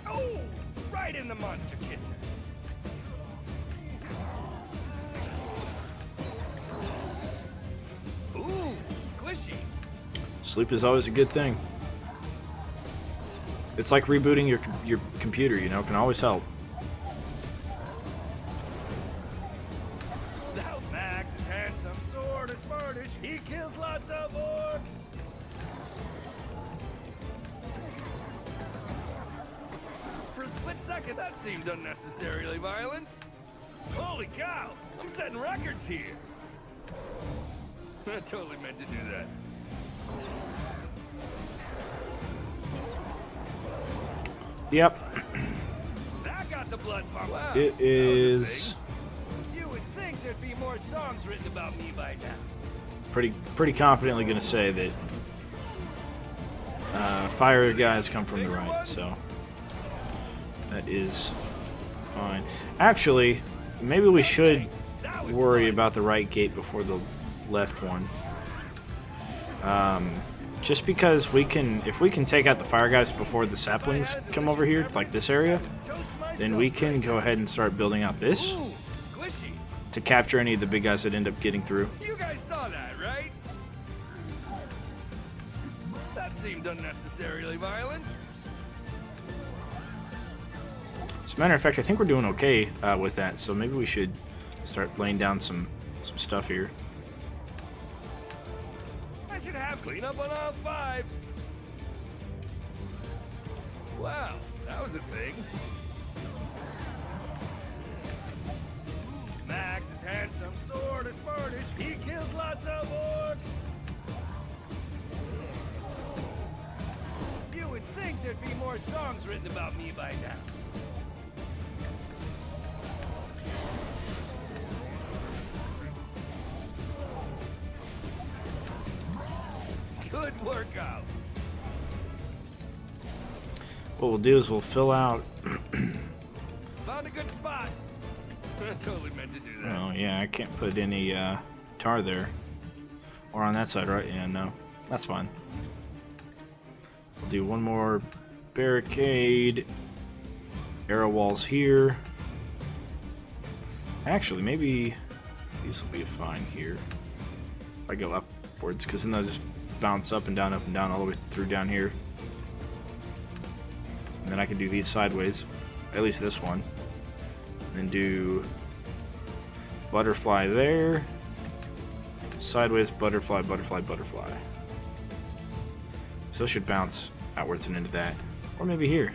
B: Oh, right in the monster kisser. Ooh, squishy.
A: Sleep is always a good thing. It's like rebooting your computer, you know, it can always help.
B: Now Max is handsome, sort of smartish. He kills lots of orcs. second, that seemed unnecessarily violent. Holy cow! I'm setting records here. I totally meant to do that.
A: Yep.
B: That got the blood pumping. Wow,
A: It is
B: you would think there'd be more songs written about me by now.
A: pretty confidently going to say that fire guys come from the right, so that is fine. Actually, maybe we should worry about the right gate before the left one. Just because if we can take out the fire guys before the saplings come over here, like this area, then we can go ahead and start building out this
B: Ooh, squishy.
A: to capture any of the big guys that end up getting through.
B: You guys saw that, right? That seemed unnecessarily violent.
A: As a matter of fact, I think we're doing okay with that, so maybe we should start laying down some stuff here.
B: I should have clean up on all 5. Wow, that was a thing. Max is handsome, sword is smartish, he kills lots of orcs. You would think there'd be more songs written about me by now. Good workout.
A: What we'll do is we'll fill out.
B: Found a good spot. I totally meant to do that.
A: Oh yeah, I can't put any tar there, or on that side, right? Yeah, no, that's fine. We'll do one more barricade. Arrow walls here. Actually, maybe these will be fine here if I go upwards, because then they'll just bounce up and down, all the way through down here. And then I can do these sideways, at least this one. And then do butterfly there, sideways, butterfly, butterfly, butterfly. So it should bounce outwards and into that. Or maybe here.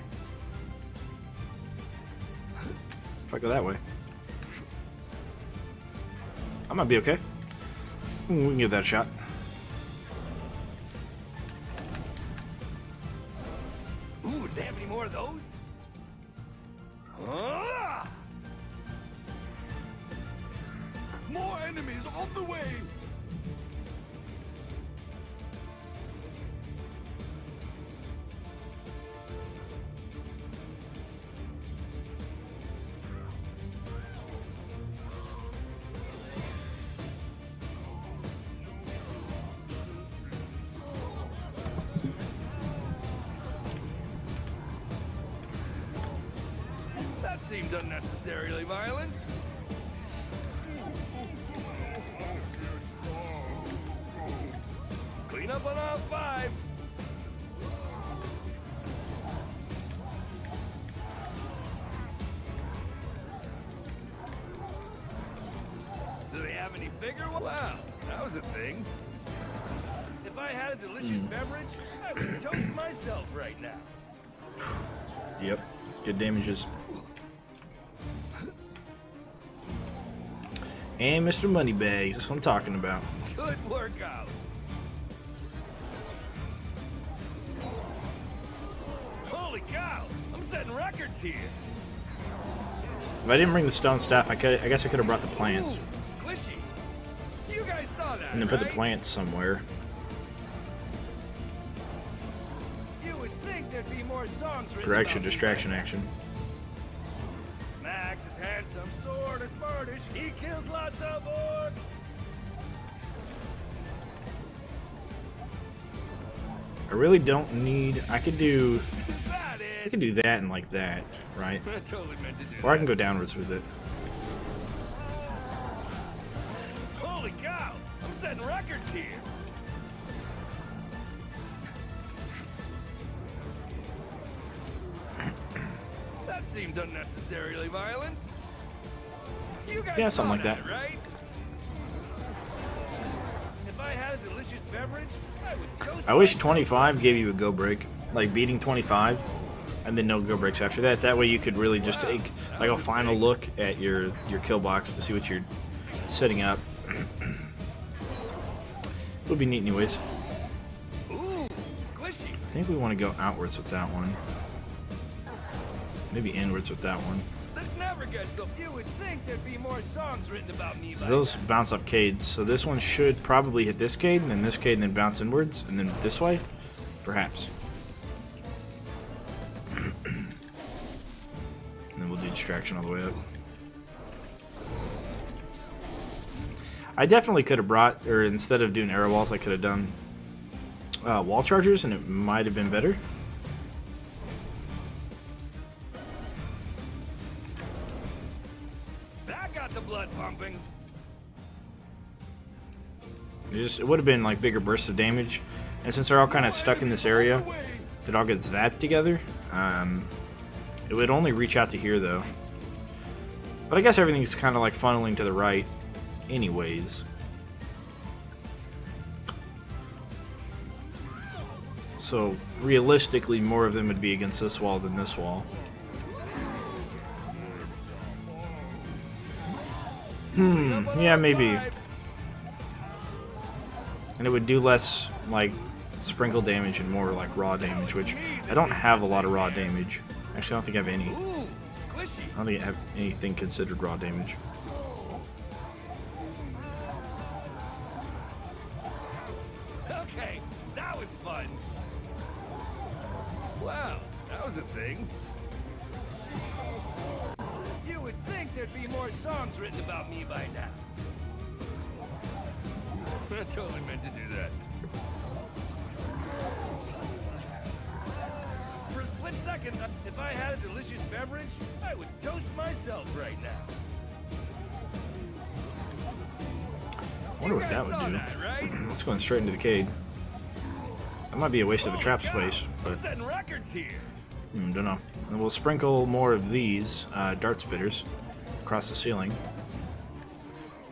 A: If I go that way. I might be okay. We can give that a shot.
B: Ooh, do they have any more of those? Ah! More enemies on the way! That seemed unnecessarily violent. Clean up on all 5. Do they have any bigger ones? Wow, that was a thing. If I had a delicious beverage, I would toast myself right now.
A: Yep, good damages. And Mr. Moneybags, that's what I'm talking about.
B: Good workout. Holy cow! I'm setting records here.
A: If I didn't bring the stone staff, I guess I could have brought the plants.
B: Ooh, squishy. You guys saw that,
A: And then put the
B: right?
A: plants somewhere.
B: You would think there'd be more songs written
A: Correction,
B: about me
A: distraction
B: by now.
A: action.
B: Max is handsome, sword is smartish, he kills lots of orcs.
A: I really don't need. I could do.
B: Is that
A: I
B: it?
A: can do that and like that, right?
B: I totally meant to do
A: Or I
B: that.
A: can go downwards with it.
B: Holy cow! I'm setting records here. That seemed unnecessarily violent. You guys
A: Yeah,
B: saw
A: something like that.
B: right? If I had a delicious beverage, I would toast
A: I wish
B: myself.
A: 25 gave you a go break. Like beating 25 and then no go breaks after that. That way you could really just take like a final look at your kill box to see what you're setting up. Would be neat anyways.
B: Ooh, squishy.
A: I think we want to go outwards with that one. Maybe inwards with that one.
B: This never gets up. You would think there'd be more songs written about me.
A: So those bounce off cades. So this one should probably hit this cade, and then this cade, and then bounce inwards, and then this way, perhaps. And then we'll do distraction all the way up. I definitely could have brought, or instead of doing arrow walls, I could have done wall chargers, and it might have been better.
B: That got the blood pumping.
A: It would have been like bigger bursts of damage, and since they're all kind of stuck in this area, if it all gets that together, it would only reach out to here though. But I guess everything's kind of like funneling to the right anyways. So realistically, more of them would be against this wall than this wall. Yeah, maybe. And it would do less like sprinkle damage and more like raw damage, which I don't have a lot of raw damage. Actually, I don't think I have any.
B: Ooh, squishy.
A: I don't think I have anything considered raw damage.
B: Okay, that was fun. Wow, that was a thing. You would think there'd be more songs written about me by now. I totally meant to do that. For a split second, if I had a delicious beverage, I would toast myself right now.
A: I wonder what that would do.
B: That, right?
A: Let's go straight into the cave. That might be a waste of a trap space, but
B: I'm setting records here.
A: Don't know. And we'll sprinkle more of these dart spitters across the ceiling.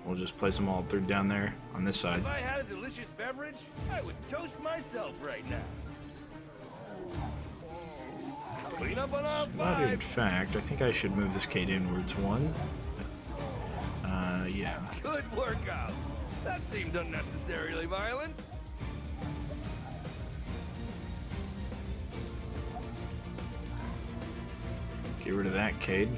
A: We'll just place them all through down there on this side.
B: If I had a delicious beverage, I would toast myself right now. Clean up on aisle
A: But in
B: 5.
A: fact, I think I should move this cade inwards one. Yeah.
B: Good workout. That seemed unnecessarily violent.
A: Get rid of that cade.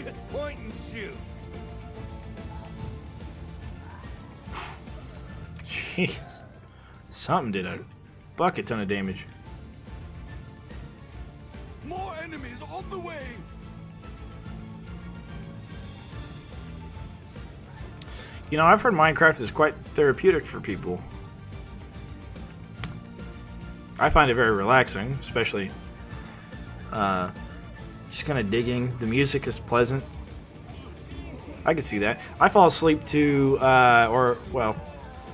B: Just point and shoot.
A: Jeez. Something did a bucket ton of damage.
B: More enemies on the way.
A: You know, I've heard Minecraft is quite therapeutic for people. I find it very relaxing, especially just kind of digging. The music is pleasant. I can see that. I fall asleep to, well,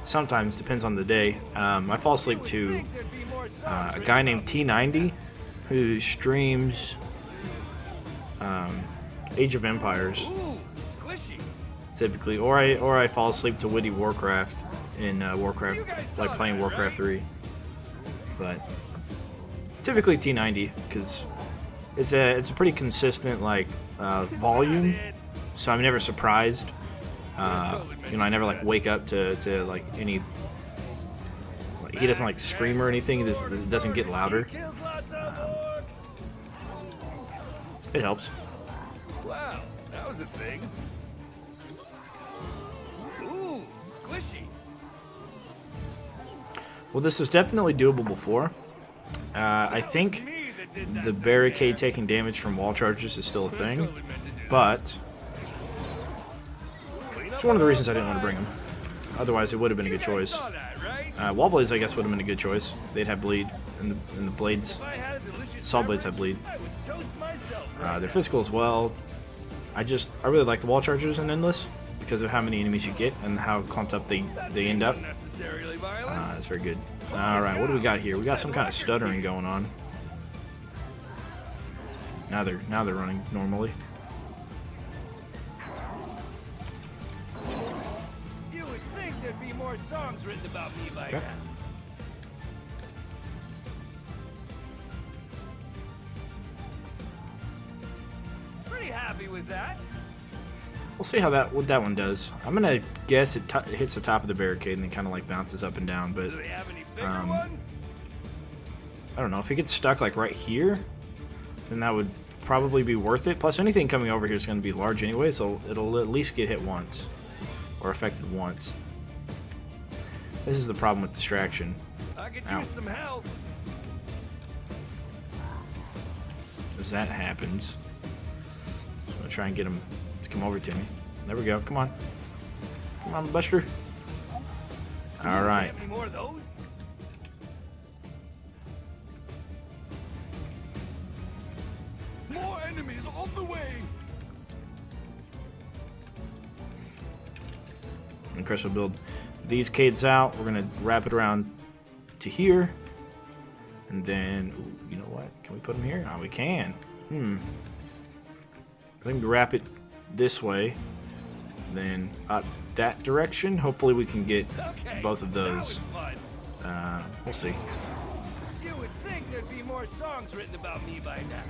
A: sometimes, depends on the day. I fall asleep to a guy named T90 who streams Age of Empires.
B: Ooh, squishy.
A: Typically, or I fall asleep to Witty Warcraft in Warcraft, like playing Warcraft 3. But typically T90, because it's a pretty consistent like volume, so I'm never surprised. You know, I never like wake up to like any. Like, he doesn't like scream or anything. It doesn't get louder. It helps.
B: Wow, that was a thing. Ooh, squishy.
A: Well, this is definitely doable before. I think the barricade taking damage from wall charges is still a thing, but it's one of the reasons I didn't want to bring them. Otherwise, it would have been a good choice. Wall blades, I guess, would have been a good choice. They'd have bleed, and the blades, saw blades have bleed. They're physical as well. I really like the wall chargers in Endless because of how many enemies you get and how clumped up they end up. That's very good. Alright, what do we got here? We got some kind of stuttering going on. Now they're running normally.
B: You would think there'd be more songs written about me by
A: Okay.
B: now. Pretty happy with that.
A: We'll see how what that one does. I'm gonna guess it hits the top of the barricade and then kind of like bounces up and down. But
B: Do they have any bigger
A: Um,
B: ones?
A: I don't know if it gets stuck like right here, then that would probably be worth it. Plus, anything coming over here is going to be large anyway, so it'll at least get hit once or affected once. This is the problem with distraction.
B: I could
A: Ow.
B: use some help.
A: As that happens, I'm gonna try and get him to come over to me. There we go. Come on, come on, Buster. All right.
B: Have any more of those? More enemies on the way.
A: And Chris will build these kids out. We're gonna wrap it around to here, and then ooh, you know what? Can we put them here? Oh, we can. I think we wrap it this way, then up that direction. Hopefully, we can get
B: Okay,
A: both of
B: that was
A: those.
B: fun.
A: We'll see.
B: You would think there'd be more songs written about me by now.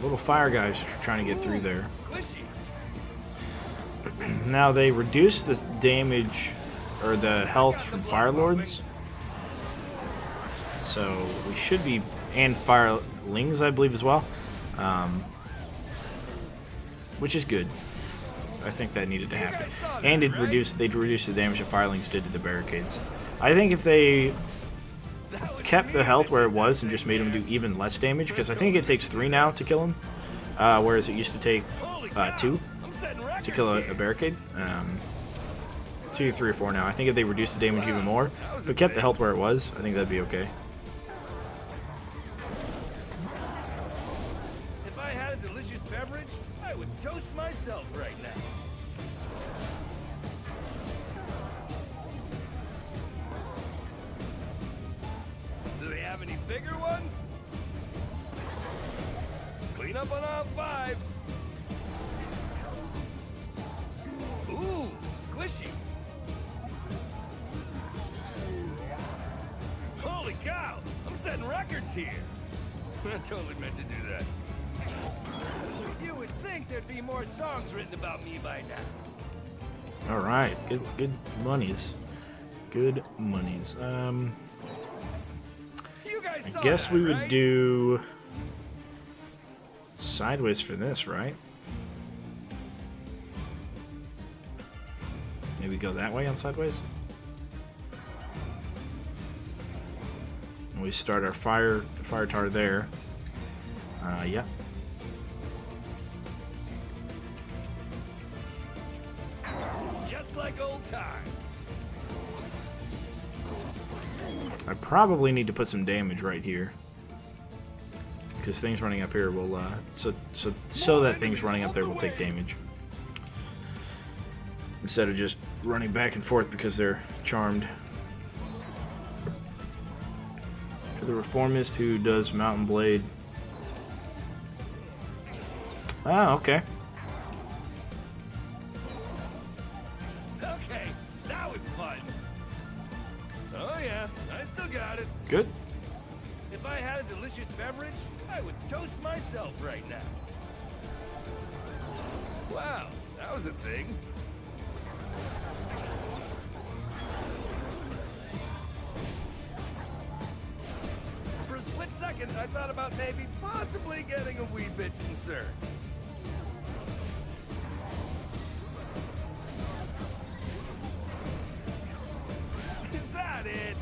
A: Little fire guys trying to get through there.
B: Squishy.
A: Now they reduce the damage or the health from fire lords, so we should be, and firelings I believe as well, which is good. I think that needed to happen, and they'd reduce the damage that firelings did to the barricades. I think if they kept the health where it was and just made them do even less damage, because I think it takes 3 now to kill him, whereas it used to take 2 to kill a barricade. 2, 3, or 4 now. I think if they reduced the damage even more, but kept the health where it was, I think that'd be okay.
B: If I had a delicious beverage, I would toast myself right now. Do they have any bigger ones? Clean up on aisle 5. Ooh, squishy. Holy cow! I'm setting records here. I totally meant to do that. You would think there'd be more songs written about me by now.
A: All right, good monies, good monies.
B: You guys
A: I
B: saw
A: guess
B: that,
A: we would
B: right?
A: do sideways for this, right? Maybe go that way on sideways. And we start our fire tar there. Yeah.
B: Just like old times.
A: I probably need to put some damage right here, because things running up here will so that things running up there will take damage instead of just running back and forth because they're charmed. To the reformist who does Mountain Blade. Oh, okay.
B: Okay, that was fun. Oh yeah, I still got it.
A: Good.
B: If I had a delicious beverage, I would toast myself right now. Wow, that was a thing. For a split second, I thought about maybe possibly getting a wee bit concerned. Is that it?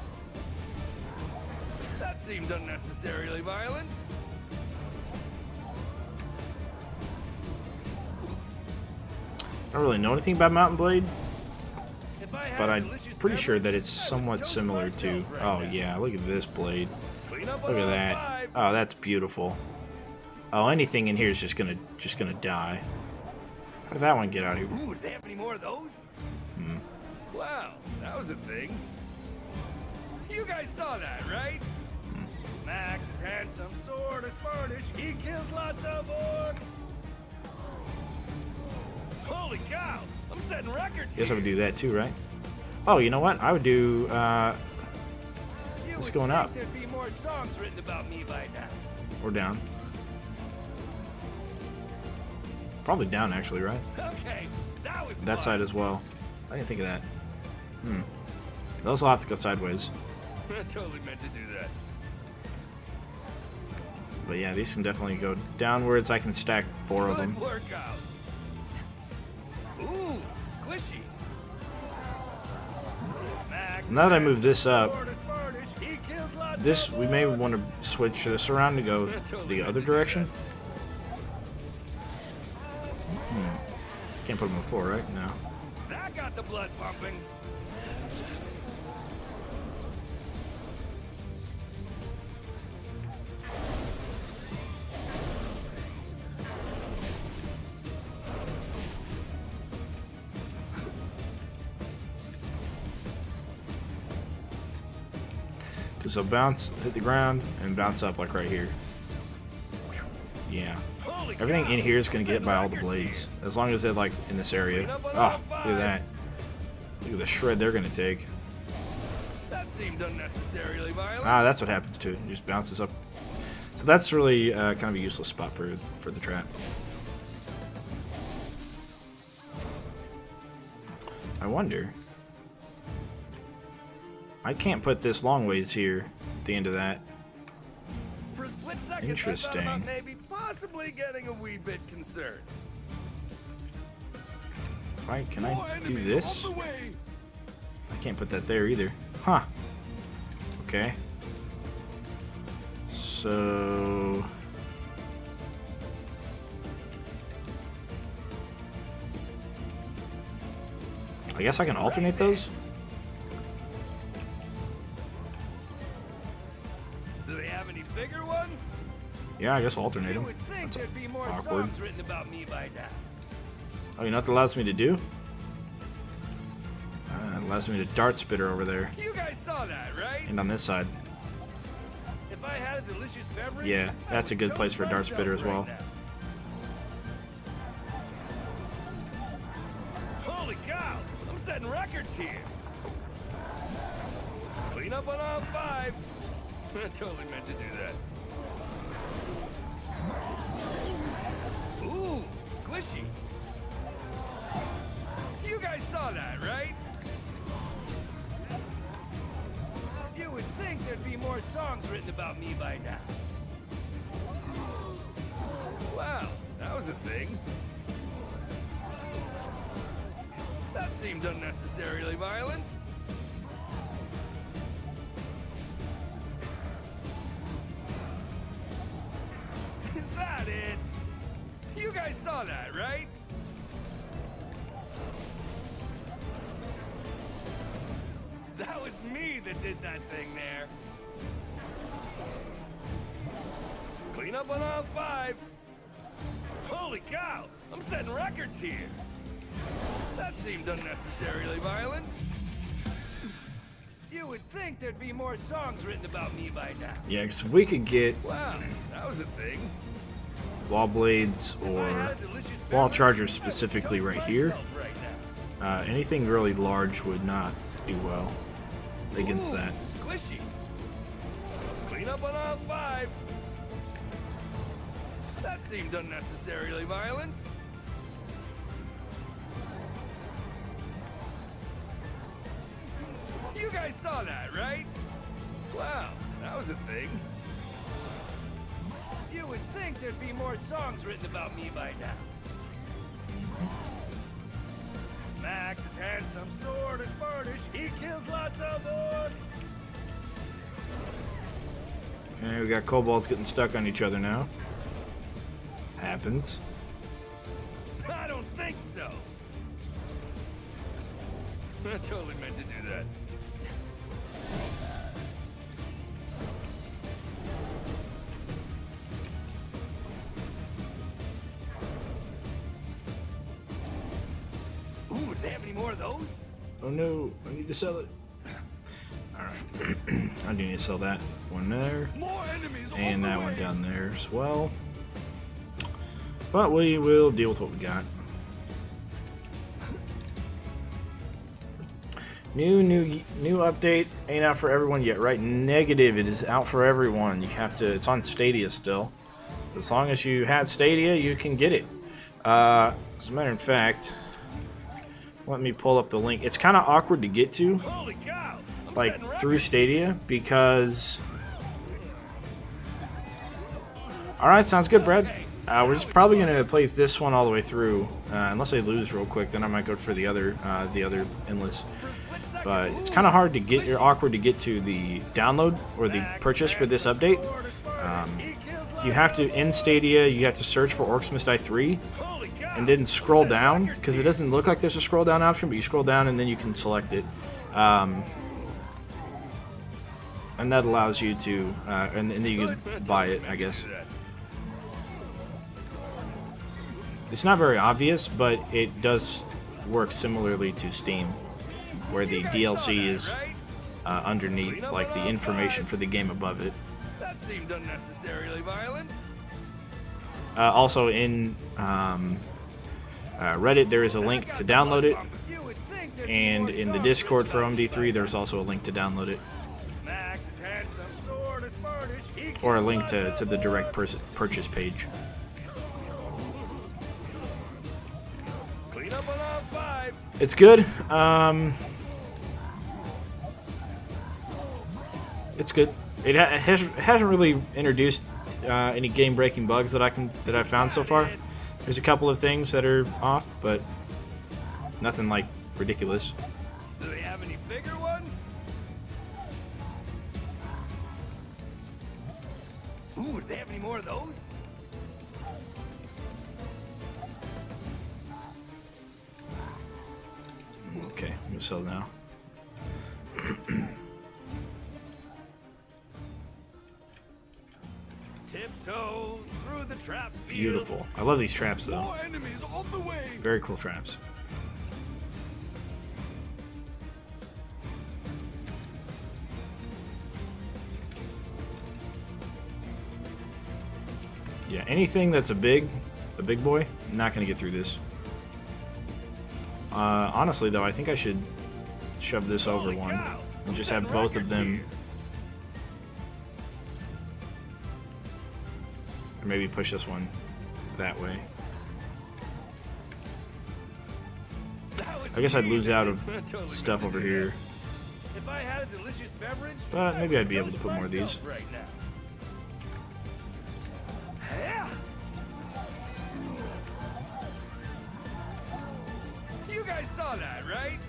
B: That seemed unnecessarily violent.
A: I don't really know anything about Mountain Blade,
B: If I had
A: but
B: a
A: I'm
B: delicious
A: pretty sure that
B: beverage,
A: it's
B: I would
A: somewhat
B: toast
A: similar to.
B: myself right
A: Oh
B: now.
A: yeah, look at this blade.
B: Clean up
A: Look
B: on
A: at
B: aisle
A: that.
B: 5.
A: Oh, that's beautiful. Oh, anything in here is just gonna die. How did that one get out of here?
B: Ooh, do they have any more of those? Wow, that was a thing. You guys saw that, right? Max is handsome, sort of smartish. He kills lots of orcs. Holy cow! I'm setting records.
A: Guess I would
B: here.
A: do that too, right? Oh, you know what? I would do.
B: You
A: It's
B: would
A: going
B: think
A: up.
B: There'd be more songs written about me by now.
A: Or down. Probably down, actually, right?
B: Okay, that was
A: That
B: fun.
A: side as well. I didn't think of that. Those will have to go sideways.
B: I totally meant to do that.
A: But yeah, these can definitely go downwards. I can stack 4 of them.
B: Good workout. Ooh, squishy. Max,
A: Now that I move this up,
B: he kills lots
A: this
B: of
A: we may
B: orcs.
A: want to switch this around to go to the other direction. Can't put them before, right? No.
B: That got the blood pumping.
A: Because they'll bounce, hit the ground, and bounce up like right here. Yeah.
B: Holy
A: Everything
B: cow,
A: in here is going
B: I'm
A: to get
B: setting
A: by all the
B: records
A: blades.
B: here.
A: As long as they're like in this area.
B: Clean up on
A: Oh,
B: all
A: look at
B: 5.
A: that. Look at the shred they're going to take.
B: That seemed unnecessarily violent.
A: Ah, that's what happens to it. It just bounces up. So that's really kind of a useless spot for the trap. I wonder. I can't put this long ways here at the end of that.
B: For a split second, I
A: Interesting.
B: thought about maybe possibly getting a wee bit concerned.
A: Can
B: More
A: I do
B: enemies
A: this?
B: on the way.
A: I can't put that there either. Huh. Okay. So... I guess I can alternate those?
B: Do they have any bigger ones?
A: Yeah, I guess I'll alternate
B: You
A: them.
B: would think
A: That's
B: there'd be more
A: awkward.
B: songs written about me by now.
A: Oh, you know what that allows me to do? It allows me to dart spitter over there.
B: You guys saw that, right?
A: And on this side.
B: If I had a delicious beverage,
A: Yeah,
B: I
A: that's a
B: would
A: good
B: toast
A: place for a dart
B: myself
A: spitter as
B: right
A: well.
B: now. Holy cow! I'm setting records here. Clean up on all 5. I totally meant to do that. Ooh, squishy. You guys saw that, right? You would think there'd be more songs written about me by now. Wow, that was a thing. That seemed unnecessarily violent. Is that it? You guys saw that, right? That was me that did that thing there. Clean up on all 5. Holy cow! I'm setting records here. That seemed unnecessarily violent. You would think there'd be more songs written about me by now.
A: Yeah, because if we could get
B: Wow, that was a thing.
A: wall blades
B: If I
A: or
B: had a delicious
A: wall
B: beverage,
A: chargers
B: I would
A: specifically
B: toast
A: right here,
B: myself right now.
A: anything really large would not do well against
B: Ooh,
A: that.
B: Squishy. Clean up on all 5. That seemed unnecessarily violent. You guys saw that, right? Wow, that was a thing. You would think there'd be more songs written about me by now. Max is handsome, sort of Spartish. He kills lots of orcs.
A: Okay, we got kobolds getting stuck on each other now. Happens.
B: I don't think so. I totally meant to do that. Ooh, do they have any more of those?
A: Oh no, I need to sell it. Alright. I do need to sell that one there.
B: More enemies
A: And
B: on the
A: that
B: way.
A: one down there as well. But we will deal with what we got. New update ain't out for everyone yet, right? Negative. It is out for everyone. You have to. It's on Stadia still. As long as you had Stadia, you can get it. As a matter of fact, let me pull up the link. It's kind of awkward to get to,
B: Holy cow!
A: like through Stadia, because. All right, sounds good, Brad. We're just probably gonna play this one all the way through, unless I lose real quick. Then I might go for the other endless. But it's kind of hard to get, or awkward to get to the download or the purchase for this update. You have to, in Stadia, you have to search for Orcs Must Die 3, and then scroll down, because it doesn't look like there's a scroll down option, but you scroll down and then you can select it. And that allows you to, and then you can buy it, I guess. It's not very obvious, but it does work similarly to Steam, where the DLC is underneath, like the information for the game above it.
B: That seemed unnecessarily violent.
A: Also in Reddit, there is a link to download it, and in the Discord for OMD3, there's also a link to download it, or a link to the direct purchase page.
B: Clean up on all 5.
A: It's good. It's good. It hasn't really introduced any game-breaking bugs that I've found so far. There's a couple of things that are off, but nothing like ridiculous.
B: Do they have any bigger ones? Ooh, do they have any more of those?
A: Okay, I'm gonna sell now.
B: Tiptoe through the trap field.
A: Beautiful. I love these traps though.
B: More enemies on the way.
A: Very cool traps. Yeah, anything that's a big boy, I'm not gonna get through this. Honestly though, I think I should shove this over one and just have both of them. Or maybe push this one that way. I guess I'd lose out of stuff over here.
B: If I had a delicious beverage,
A: But maybe I'd be able to put more of these.
B: Right now. Yeah. You guys saw that, right?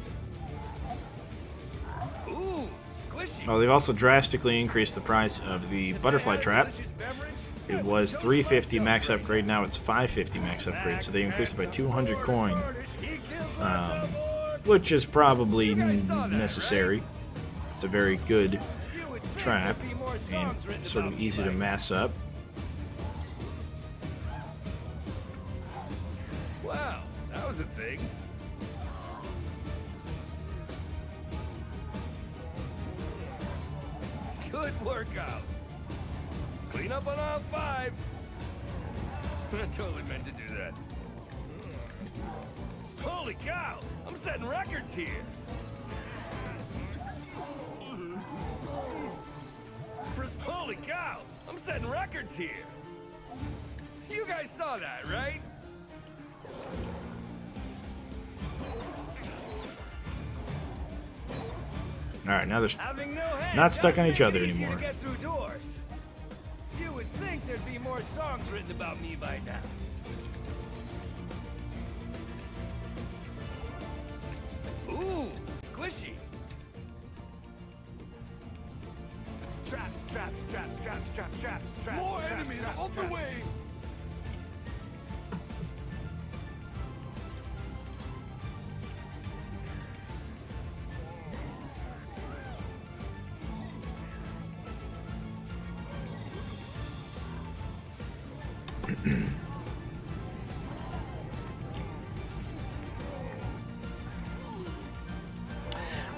B: Ooh, squishy.
A: Oh, they've also drastically increased the price of the butterfly trap. It was $350 max upgrade, now it's $550 max upgrade, so they increased it by 200 coin, which is probably necessary. It's a very good trap and sort of easy to mass up.
B: Wow, that was a thing. Good workout. Clean up on aisle 5. I totally meant to do that. Holy cow! I'm setting records here. Holy cow! I'm setting records here. You guys saw that, right?
A: Alright, now they're not stuck on each other
B: Easier
A: anymore.
B: to get through doors. You would think there'd be more songs written about me by now. Ooh, squishy. Traps, traps, traps, traps, traps, traps, traps. More enemies on the way.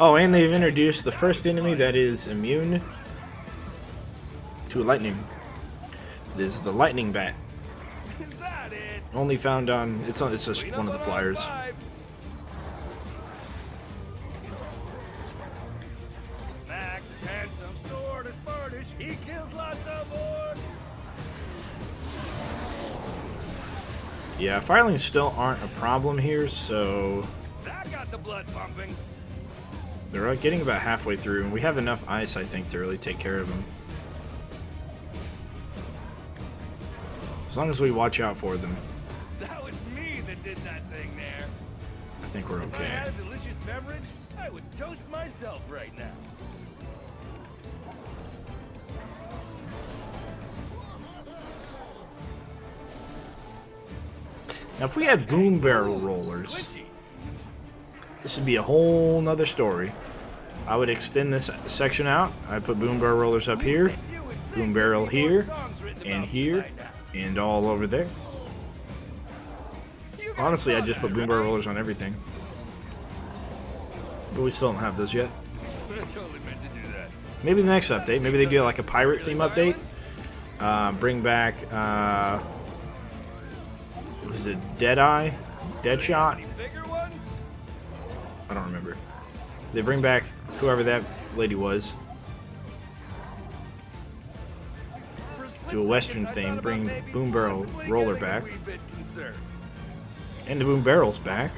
A: Oh, and they've introduced the first enemy that is immune to lightning. It is the lightning bat.
B: Is that it?
A: Only found on it's just one of the flyers.
B: British, he kills lots of orcs.
A: Yeah, firelings still aren't a problem here, so
B: That got the blood pumping.
A: they're getting about halfway through, and we have enough ice, I think, to really take care of them. As long as we watch out for them,
B: That was me that did that thing there.
A: I think we're
B: If I
A: okay.
B: had a delicious beverage, I would toast myself right now.
A: Now, if we had boom barrel rollers,
B: Squishy.
A: this would be a whole nother story. I would extend this section out. I'd put boom barrel rollers up here,
B: You would think
A: boom
B: there'd
A: barrel
B: be more
A: here,
B: songs written
A: and
B: about me
A: here,
B: by now.
A: and all over there.
B: You guys
A: Honestly,
B: saw
A: I just
B: that,
A: put boom barrel
B: right?
A: rollers on everything. But we still don't have those yet.
B: I totally meant to do that.
A: Maybe the next update. Maybe they do like a pirate theme update. Bring back, was it Deadeye? Deadshot?
B: Any bigger ones?
A: I don't remember. They bring back whoever that lady was.
B: For a split
A: Do a Western
B: second, I
A: thing,
B: thought about
A: bring
B: maybe
A: boom barrel
B: possibly
A: roller
B: getting a
A: back.
B: wee bit concerned.
A: And the boom barrel's back.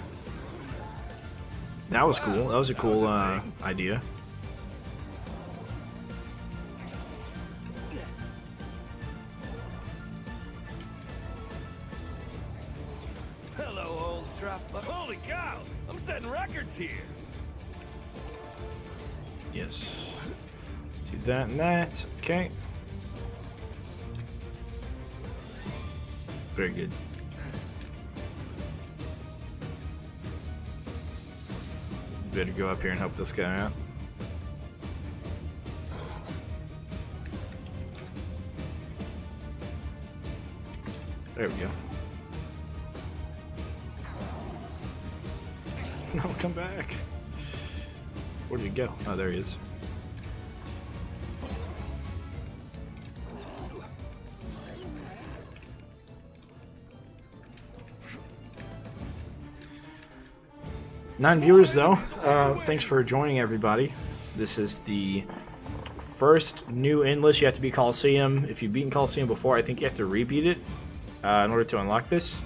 A: That was cool. That was a cool idea.
B: Hello, old trap. Holy cow! I'm setting records here.
A: Yes. Do that and that. Okay. Very good. Better go up here and help this guy out. There we go. No, come back. Where did he go? Oh, there he is. Nine viewers though. Thanks for joining, everybody. This is the first new endless. You have to be Coliseum. If you've beaten Coliseum before, I think you have to rebeat it in order to unlock this.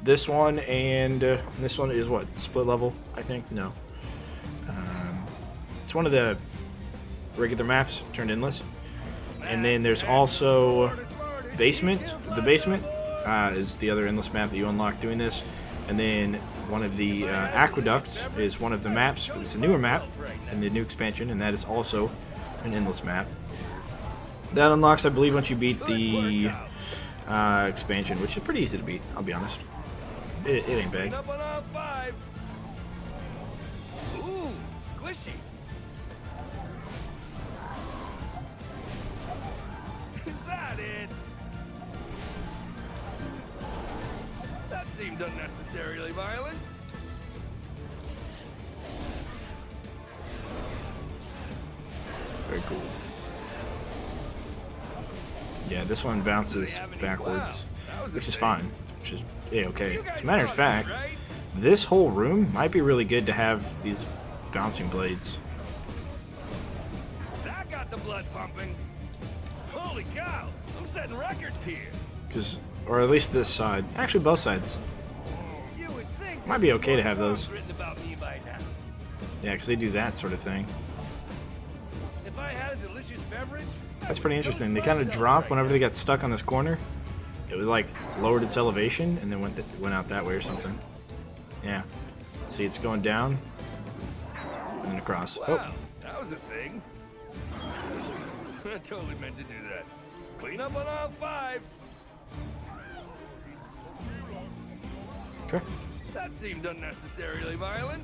A: This one and this one is what? Split level, I think? No. It's one of the regular maps turned endless. And then there's also Basement. The Basement is the other endless map that you unlock doing this. And then one of the Aqueducts is one of the maps. It's a newer map in the new expansion, and that is also an endless map. That unlocks, I believe, once you beat the expansion, which is pretty easy to beat, I'll be honest. It ain't bad.
B: Up on all five. Ooh, squishy. Is that it? That seemed unnecessarily violent.
A: Very cool. Yeah, this one bounces backwards, which is fine. Which is okay. As a matter of fact, this whole room might be really good to have these bouncing blades.
B: That got the blood pumping. Holy cow! I'm setting records here.
A: Because, or at least this side. Actually, both sides.
B: You would think
A: Might be
B: there'd
A: okay to
B: more
A: have those.
B: songs written about me by now.
A: Yeah, because they do that sort of thing.
B: If I had a delicious beverage,
A: That's pretty interesting. They kind of drop whenever they get stuck on this corner. It was like lowered its elevation and then went out that way or something. Yeah. See, it's going down and then across.
B: Wow,
A: Oh,
B: that was a thing. I totally meant to do that. Clean up on all five.
A: okay.
B: That seemed unnecessarily violent.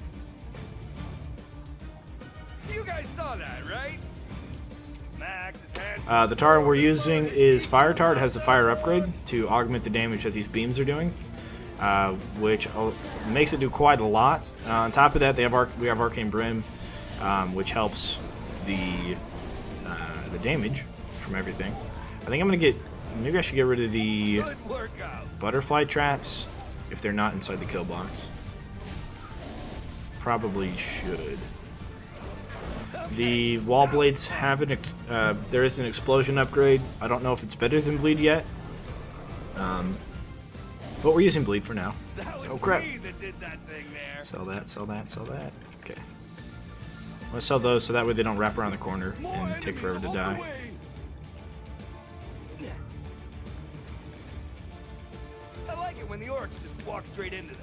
B: You guys saw that, right? Max is handsome.
A: The tar we're using is Fire Tar. It has the fire upgrade to augment the damage that these beams are doing, which makes it do quite a lot. On top of that, we have Arcane Brim, which helps the damage from everything. I think I'm gonna maybe I should get rid of the
B: Good workout.
A: butterfly traps if they're not inside the kill box. Probably should. The wall blades have there is an explosion upgrade. I don't know if it's better than bleed yet. But we're using bleed for now. Oh crap.
B: That did that thing there.
A: Sell that, sell that, sell that. Okay. Let's sell those so that way they don't wrap around the corner and take forever to die.
B: I like it when the orcs just walk straight into them.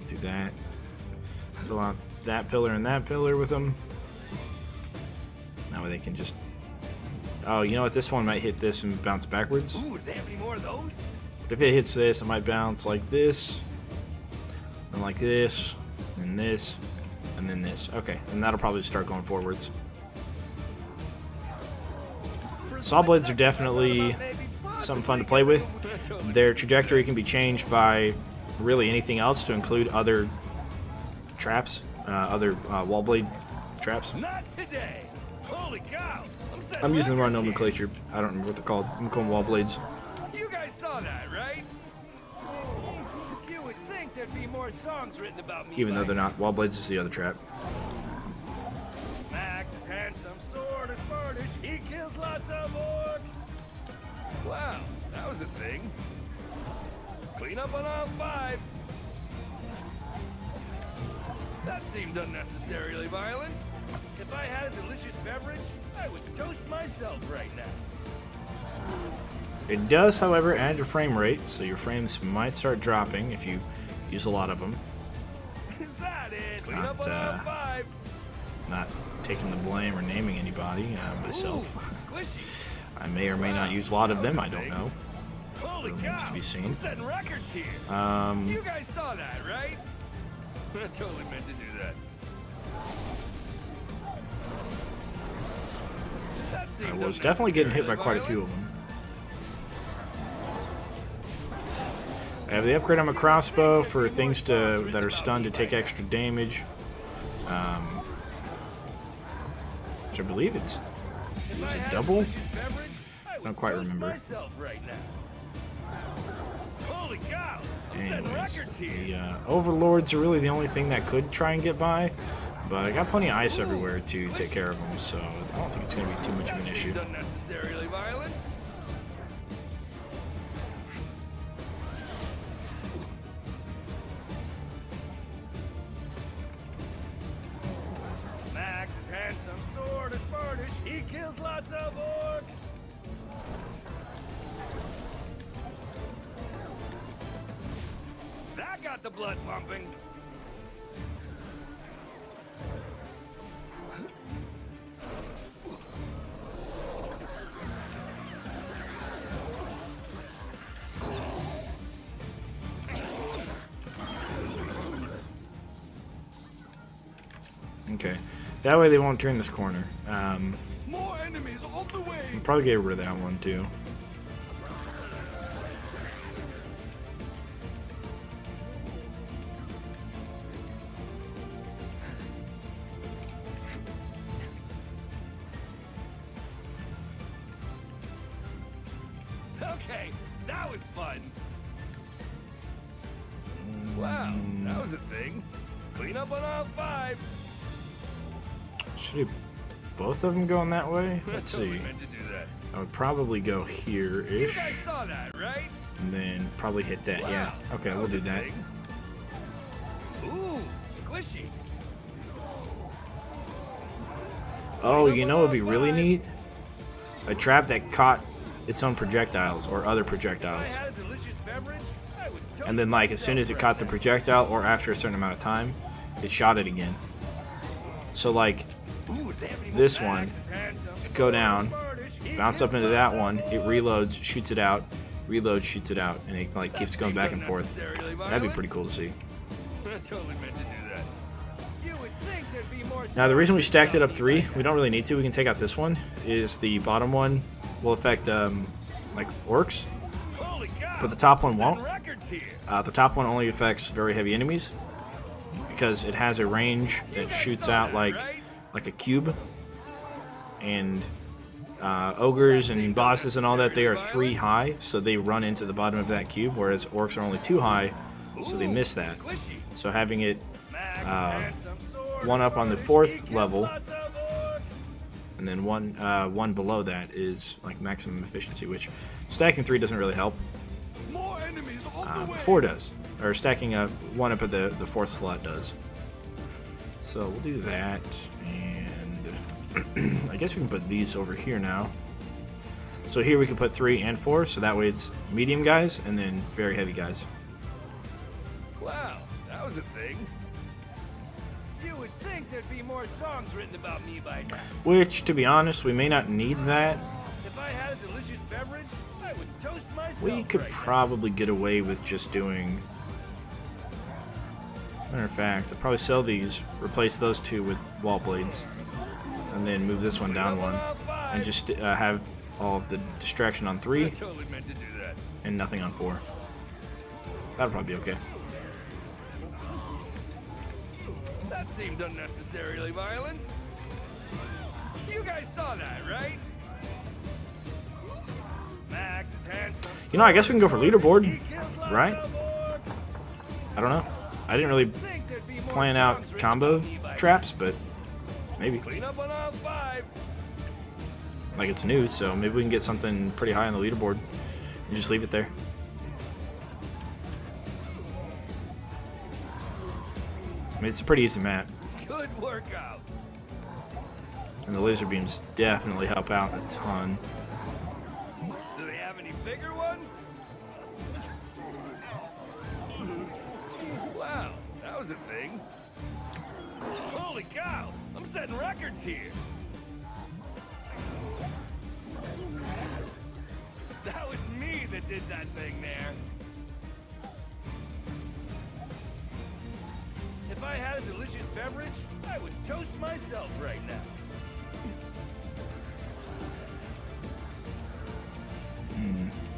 A: Do that. Fill out that pillar and that pillar with them. That way they can just... Oh, you know what? This one might hit this and bounce backwards.
B: Ooh, do they have any more of those?
A: But if it hits this, it might bounce like this, and like this, and this, and then this. Okay, and that'll probably start going forwards. Saw blades are definitely something fun to play with. Their trajectory can be changed by really anything else to include other traps, other wall blade traps.
B: Not today. Holy cow!
A: I'm using the wrong nomenclature. I don't remember what they're called. I'm calling wall blades.
B: You guys saw that, right? You would think there'd be more songs written about me.
A: Even though they're not. Wall blades is the other trap.
B: Max is handsome, sword is varnish, he kills lots of orcs. Wow, that was a thing. Clean up on all 5. That seemed unnecessarily violent. If I had a delicious beverage, I would toast myself right now.
A: It does, however, add your frame rate, so your frames might start dropping if you use a lot of them.
B: Is that it? Clean up on all 5.
A: Not taking the blame or naming anybody, myself.
B: Ooh, squishy.
A: I may or may not use a lot of them, I don't know.
B: Holy
A: Remains
B: cow,
A: to be seen.
B: I'm setting records here. You guys saw that, right? I totally meant to do that.
A: I was definitely getting hit by quite a few of them. I have the upgrade on my crossbow for things that are stunned to take extra damage. Which I believe it's a double? I don't quite remember. Anyways, the overlords are really the only thing that could try and get by, but I got plenty of ice everywhere to take care of them, so I don't think it's going to be too much of an issue.
B: Unnecessarily violent. Max is handsome, sword is varnish, he kills lots of orcs. That got the blood pumping.
A: Okay, that way they won't turn this corner.
B: More enemies on the way.
A: I'll probably get rid of that one too.
B: Okay, that was fun. Wow, that was a thing. Clean up on all 5.
A: Should both of them going that way? Let's see.
B: Meant to do that.
A: I would probably go
B: You
A: here-ish,
B: guys saw that, right?
A: and then probably hit that.
B: Wow,
A: Yeah, okay, we'll
B: was
A: do
B: a
A: that.
B: thing. Ooh, squishy.
A: Oh, you know what would be really neat? A trap that caught its own projectiles or other
B: If I
A: projectiles.
B: had a delicious beverage, I would toast
A: And then, like, as soon as it
B: myself
A: caught the
B: right
A: projectile or after a certain amount of time, it shot it again. So, like,
B: now. Ooh, they have any more
A: this
B: Max
A: one,
B: is handsome,
A: go
B: sword
A: down,
B: is varnish, he
A: bounce up
B: kills
A: into that
B: lots of
A: one, it
B: orcs.
A: reloads, shoots it out, reloads, shoots it out, and it, like, keeps going back and forth.
B: Unnecessarily
A: That'd be
B: violent.
A: pretty cool to see.
B: I totally meant to do that. You would think there'd be more
A: Now, the reason we
B: songs
A: stacked it up
B: about me
A: 3,
B: like
A: we don't really need to, we can take out this one, is the bottom one will affect, like, orcs,
B: that. Holy cow,
A: but the top one
B: I'm
A: won't.
B: setting records here.
A: The top one only affects very heavy enemies, because it has a range that shoots out like a cube, and ogres and bosses and all that, they are 3 high, so they run into the bottom of that cube, whereas orcs are only 2 high, so they miss that.
B: Squishy.
A: So having it
B: Max is
A: uh,
B: handsome, sword
A: one
B: is
A: up on the
B: varnish,
A: 4th
B: he kills
A: level
B: lots of orcs.
A: and then one below that is like maximum efficiency, which stacking 3 doesn't really help.
B: More enemies on the way.
A: 4 does, or stacking one up at the 4th slot does. So we'll do that, and I guess we can put these over here now. So here we can put 3 and 4, so that way it's medium guys and then very heavy guys.
B: Wow, that was a thing. You would think there'd be more songs written about me by now.
A: Which, to be honest, we may not need that.
B: If I had a delicious beverage, I would toast myself.
A: We could
B: right
A: probably get away with just doing... Matter of fact, I'll probably sell these, replace those 2 with wall blades, and then move this one down 1, and just have all of the distraction on 3
B: I totally meant to do that.
A: and nothing on 4. That'll probably be okay.
B: That seemed unnecessarily violent. You guys saw that, right? Max is handsome.
A: You know, I guess we can go for leaderboard,
B: He kills lots
A: right?
B: of orcs.
A: I don't know. I didn't really
B: Think there'd be more
A: plan out
B: songs written
A: combo
B: about me by
A: traps, but maybe.
B: now. Clean up on aisle 5.
A: Like, it's new, so maybe we can get something pretty high on the leaderboard and just leave it there. I mean, it's a pretty easy map,
B: Good workout.
A: and the laser beams definitely help out a ton.
B: Do they have any bigger ones? Wow, that was a thing. Holy cow, I'm setting records here. That was me that did that thing there. If I had a delicious beverage, I would toast myself right now.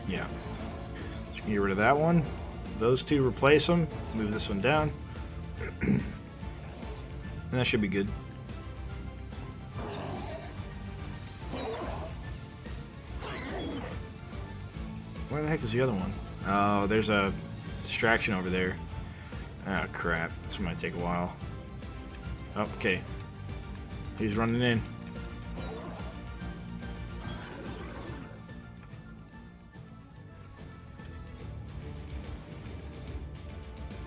A: Yeah. Just get rid of that one. Those 2, replace them. Move this one down. And that should be good. Where the heck is the other one? Oh, there's a distraction over there. Oh, crap. This might take a while. Oh, okay. He's running in.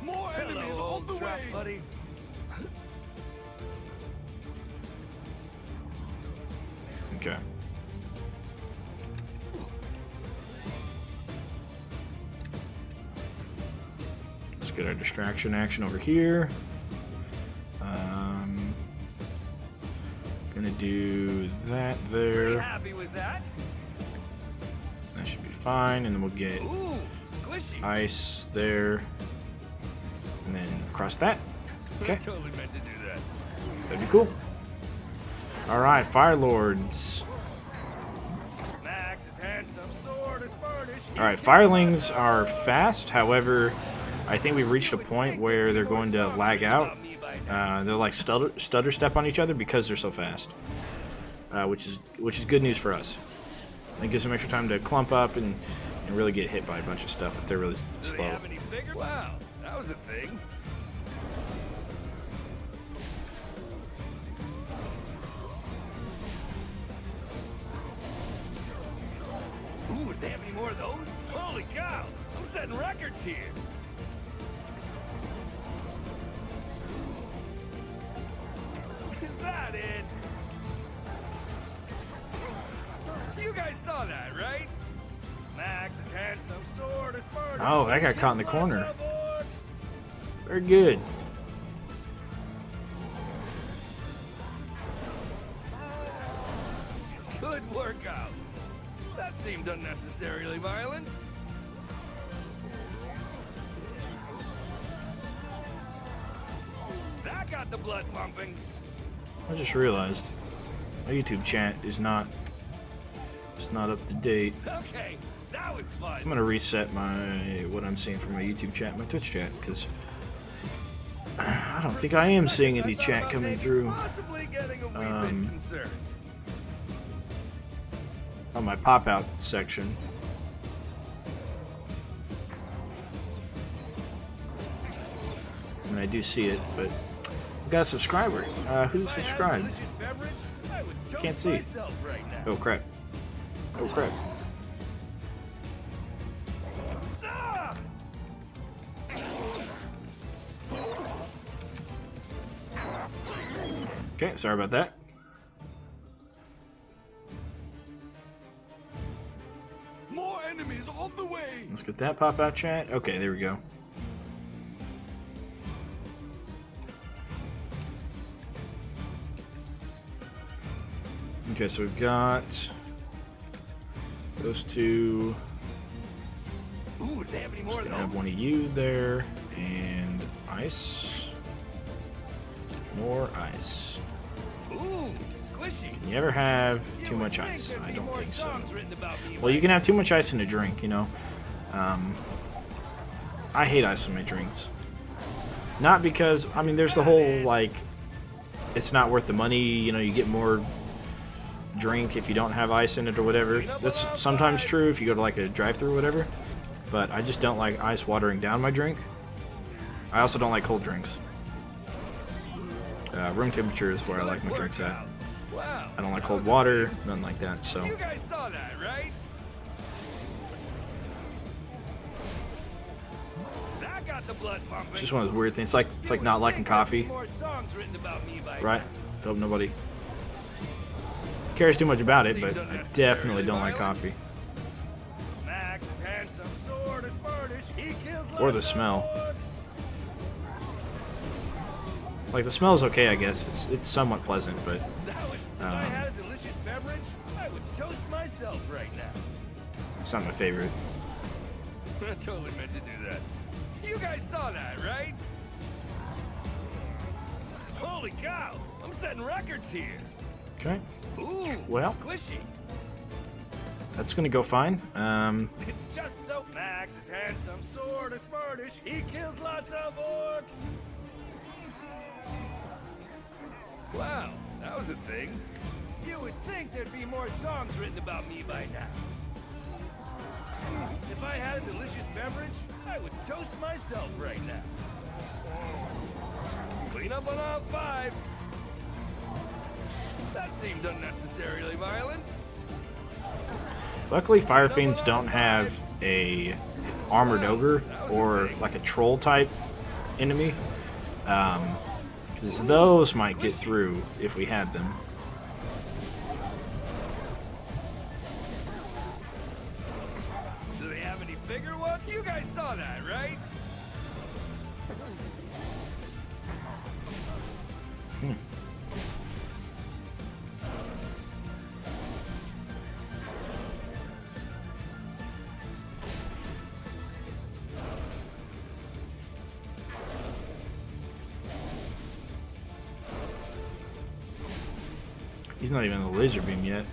B: More enemies on the way, buddy.
A: Okay. Let's get our distraction action over here. Gonna do that
B: Pretty
A: there.
B: happy with that.
A: That should be fine, and then we'll get
B: Ooh, squishy.
A: ice there, and then across that. Okay,
B: Totally meant to do that.
A: that'd be cool. All right, Fire Lords.
B: Max is handsome, sword is furnished.
A: All right, Firelings are fast. However, I think we've reached a point where they're going to lag out. They'll like stutter step on each other because they're so fast, which is good news for us. It gives them extra time to clump up and really get hit by a bunch of stuff if they're really
B: Do they
A: slow.
B: have any bigger? Wow, that was a thing. Ooh, do they have any more of those? Holy cow, I'm setting records here. Is that it? You guys saw that, right? Max is handsome, sword is furnished.
A: Oh, that got caught in the
B: Lots
A: corner.
B: of orcs.
A: Very good.
B: Good workout. That seemed unnecessarily violent. That got the blood pumping.
A: I just realized my YouTube chat is not up to date.
B: Okay, that was fun.
A: I'm gonna reset what I'm seeing from my YouTube chat, my Twitch chat, because I don't think I am seeing any chat coming through
B: Possibly getting a wee bit concerned.
A: on my pop out section. And I do see it, but we got a subscriber. Who
B: If I had a
A: subscribed?
B: delicious beverage, I I would toast
A: Can't see.
B: myself right now.
A: Oh crap. Oh crap.
B: Ah!
A: Okay, sorry about that.
B: More enemies on the way.
A: Let's get that pop out, chat. Okay, there we go. Okay, so we've got those two.
B: Ooh, do they have any more of
A: Gonna have
B: those?
A: one of you there, and ice. More ice.
B: Ooh, squishy.
A: You ever have too
B: You would
A: much
B: think
A: ice?
B: there'd
A: I
B: be
A: don't
B: more
A: think so.
B: songs written about me
A: Well, you
B: by
A: can have too much ice in a drink, you know. I hate ice in my drinks. Not because, I mean, there's the whole, like, it's not worth the money, you know, you get more drink if you don't have ice in it or whatever. That's sometimes true if you go to, like, a drive-thru or whatever. But I just don't like ice watering down my drink. I also don't like cold drinks. Room temperature is where I like my drinks at.
B: Wow.
A: I don't like cold water, nothing like that, so.
B: You guys saw that, right? That got the blood pumping.
A: It's just one of those weird things. It's like not liking coffee,
B: More songs written about me by
A: right?
B: now.
A: Hope nobody cares too much about it, but I definitely don't like coffee.
B: Max is handsome, sword is smartish, he kills
A: Or
B: lots
A: the
B: of
A: smell.
B: orcs.
A: Like, the smell is okay, I guess. It's somewhat pleasant, but
B: If I had a delicious beverage, I would toast myself right now.
A: it's not my favorite.
B: I totally meant to do that. You guys saw that, right? Holy cow! I'm setting records here.
A: Okay,
B: Ooh,
A: Well.
B: squishy.
A: that's gonna go fine.
B: It's just so. Max is handsome, sword is smartish, he kills lots of orcs. Wow, that was a thing. You would think there'd be more songs written about me by now. If I had a delicious beverage, I would toast myself right now. Clean up on aisle 5. That seemed unnecessarily violent.
A: Luckily, fire fiends don't have a armored ogre or like a troll type enemy, because those might get through if we had them.
B: Do they have any bigger ones? You guys saw that, right?
A: He's not even in the laser beam yet.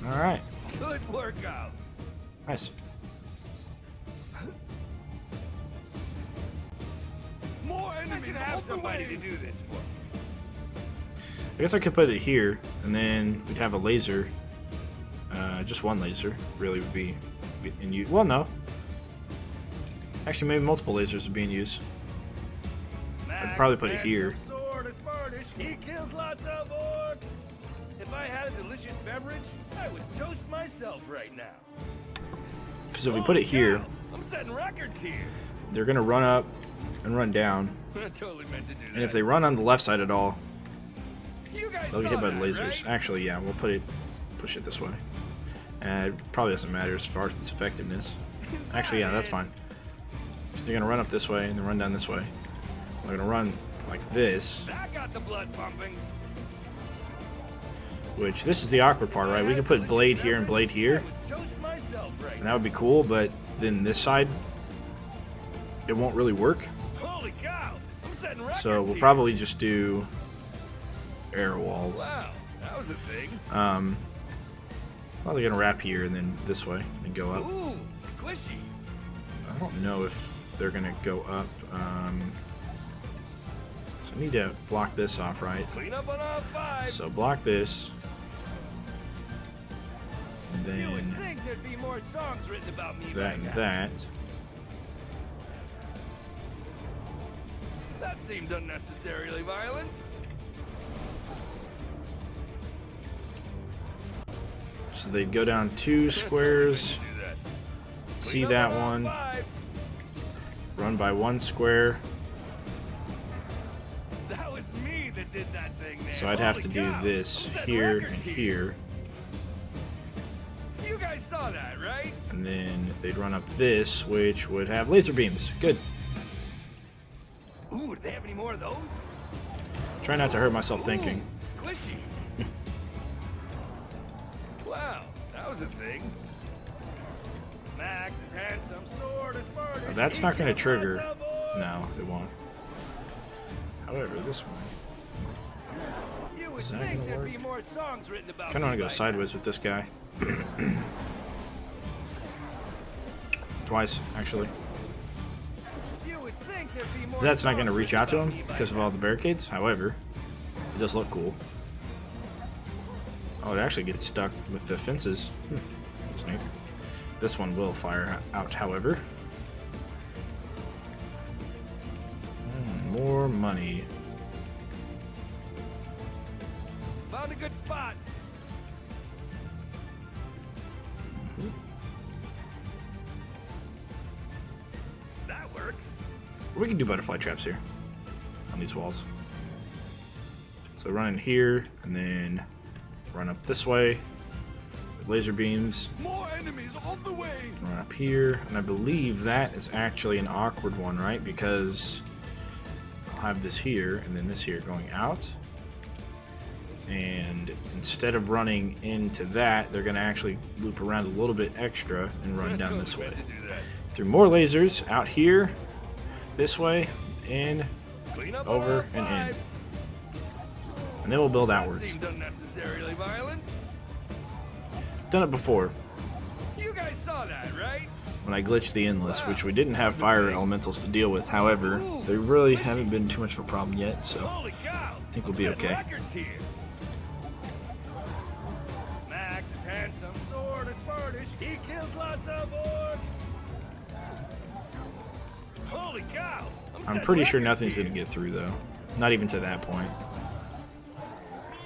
A: All right,
B: Good workout.
A: nice.
B: More enemies. I should have somebody to do this for.
A: I guess I could put it here, and then we'd have a laser. Just one laser, really, would be in use. Well, no. Actually, maybe multiple lasers would be in use. I'd probably put it here.
B: Sword is smartish. He kills lots of orcs. If I had a delicious beverage, I would toast myself right now.
A: Because if we put it here,
B: I'm setting records here.
A: they're going to run up and run down.
B: I totally meant to do that.
A: And if they run on the left side at all,
B: You guys
A: they'll get hit
B: saw
A: by the
B: that,
A: lasers.
B: right?
A: Actually, yeah, we'll push it this way. And it probably doesn't matter as far as its effectiveness.
B: Is
A: Actually, yeah,
B: that
A: that's
B: it?
A: fine. Because they're going to run up this way and then run down this way. They're going to run like this,
B: That got the blood pumping.
A: which this is the awkward part, right? We can put blade here and blade here,
B: I would toast myself right
A: and that would be cool, but then this side, it won't really work.
B: Holy cow! I'm setting records
A: So we'll
B: here.
A: probably just do arrow walls.
B: Wow, that was a thing.
A: Probably gonna wrap here and then this way and go up.
B: Ooh, squishy.
A: I don't know if they're gonna go up. So I need to block this off, right?
B: Clean up on aisle 5.
A: So block this. And
B: You would
A: then
B: think there'd be more songs written about me
A: that
B: by
A: and
B: now.
A: that.
B: That seemed unnecessarily violent.
A: So they'd go down 2 squares, see that one, run by 1 square.
B: That was me that did that thing there.
A: So I'd have to do this here and here.
B: You guys saw that, right?
A: And then they'd run up this, which would have laser beams. Good.
B: Ooh, do they have any more of those?
A: Try not to hurt myself thinking.
B: Squishy. Wow, that was a thing. Max's handsome sword is furnished.
A: That's not going to trigger. No, it won't. However, this one.
B: You would
A: Is that
B: think
A: gonna
B: there'd
A: work?
B: be more songs written about.
A: Kind of want to
B: me
A: go
B: by
A: sideways with this guy. Twice, actually.
B: now. You would think there'd be more
A: So that's not going to
B: songs
A: reach
B: written
A: out to
B: about
A: him
B: me by
A: because of
B: now.
A: all the barricades. However, it does look cool. Oh, it actually gets stuck with the fences. That's neat. This one will fire out, however. More money.
B: Found a good spot. That works.
A: We can do butterfly traps here on these walls. So run in here and then run up this way with laser beams.
B: More enemies on the way.
A: Run up here, and I believe that is actually an awkward one, right? Because I'll have this here and then this here going out. And instead of running into that, they're going to actually loop around a little bit extra and run down this way. Through more lasers, out here, this way, in, over, and in. And then we'll build outwards.
B: Seemed unnecessarily violent.
A: Done it before,
B: You guys saw that, right?
A: when I glitched the Endless, which we didn't have fire elementals to deal with. However, they really haven't been too much of a problem yet, so
B: Holy cow!
A: I think we'll be okay.
B: Records here. Max's handsome sword is furnished. He kills lots of orcs. Holy cow!
A: I'm pretty sure nothing's going to get through, though. Not even to that point.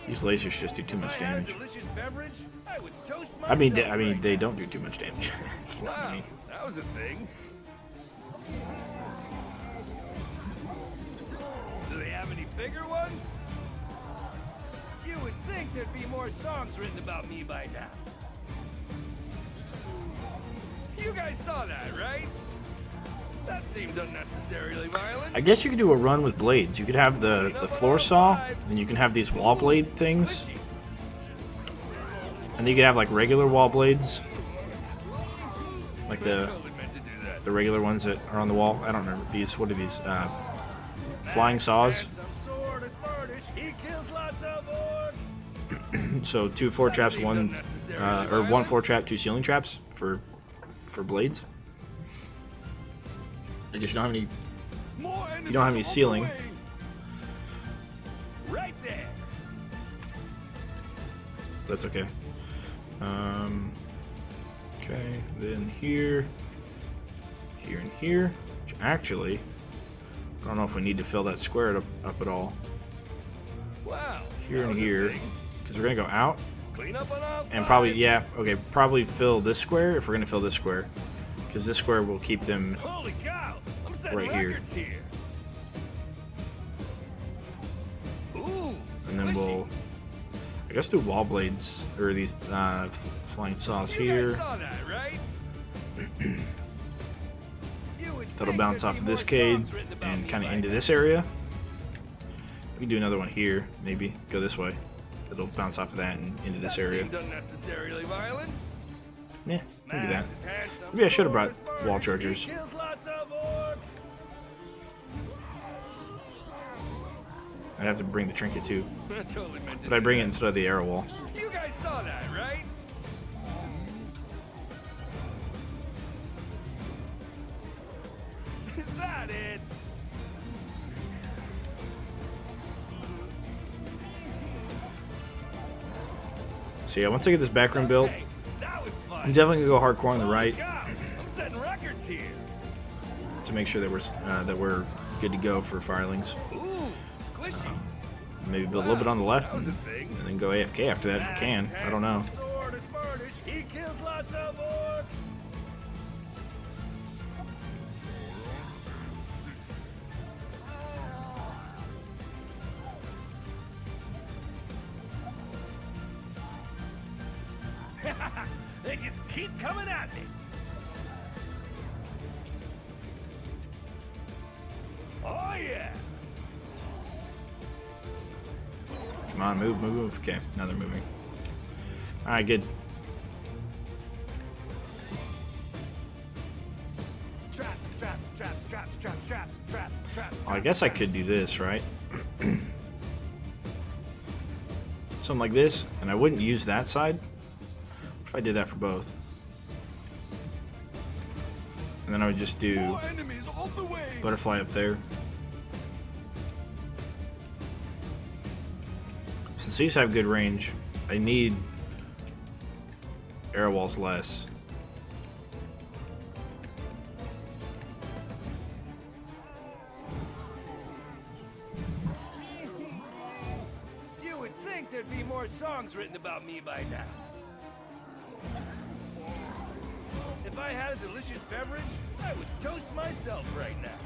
A: These lasers just do too much damage. I mean, they don't do too much damage. You know what I
B: Wow,
A: mean?
B: that was a thing. Do they have any bigger ones? You would think there'd be more songs written about me by now. You guys saw that, right? That seemed unnecessarily violent.
A: I guess you could do a run with blades. You could have the floor saw, and you can have these wall blade things. And then you could have like regular wall blades. Like the regular ones that are on the wall. I don't remember these. What are these? Flying saws. So 2 floor traps, 1 or 1 floor trap, 2 ceiling traps for blades. I guess you don't have any. You don't have any ceiling.
B: Right there.
A: That's okay. Okay, then here, here, and here. Which actually, I don't know if we need to fill that square up at all.
B: Wow.
A: Here and here, because we're gonna go out
B: Clean up on all
A: and probably probably fill this square if we're gonna fill this square, because this square will keep them
B: Holy cow! I'm setting
A: right here.
B: records here. Ooh,
A: And then we'll, I guess, do wall blades or these flying saws
B: You
A: here.
B: guys saw that, right? You would
A: That'll
B: think
A: bounce
B: there'd
A: off
B: be
A: of this
B: more
A: cage
B: songs written about
A: and
B: me
A: kind of
B: by
A: into
B: now.
A: this area. We can do another one here, maybe. Go this way. It'll bounce off of that and into this
B: That
A: area.
B: seemed unnecessarily violent.
A: Yeah, we can do that.
B: Max is handsome,
A: Maybe I should have
B: sword
A: brought
B: is
A: wall
B: furnished,
A: chargers.
B: he kills lots of orcs.
A: I'd have to bring the trinket too.
B: Totally meant to
A: But I
B: do
A: bring it
B: that.
A: instead of the arrow wall.
B: You guys saw that, right? Is that it?
A: So yeah, once I get this back room built,
B: Hey, that was fun.
A: I'm definitely gonna go hardcore on the right
B: God, I'm setting records here.
A: to make sure that we're good to go for firelings.
B: Ooh, squishy.
A: Maybe build a little bit on the left
B: That was a
A: and
B: thing.
A: then go AFK after that if we can. I don't know.
B: Sword is Spanish. He kills lots of orcs. They just keep coming at me. Oh yeah.
A: Come on, move, move, move. Okay, now they're moving. Alright, good.
B: Traps, traps, traps, traps, traps, traps, traps, traps.
A: Well, I guess I could do this, right? Something like this, and I wouldn't use that side. What if I did that for both? And then I would just do
B: enemies on the way.
A: butterfly up there. Since these have good range, I need arrow walls less.
B: You would think there'd be more songs written about me by now. If I had a delicious beverage, I would toast myself right now.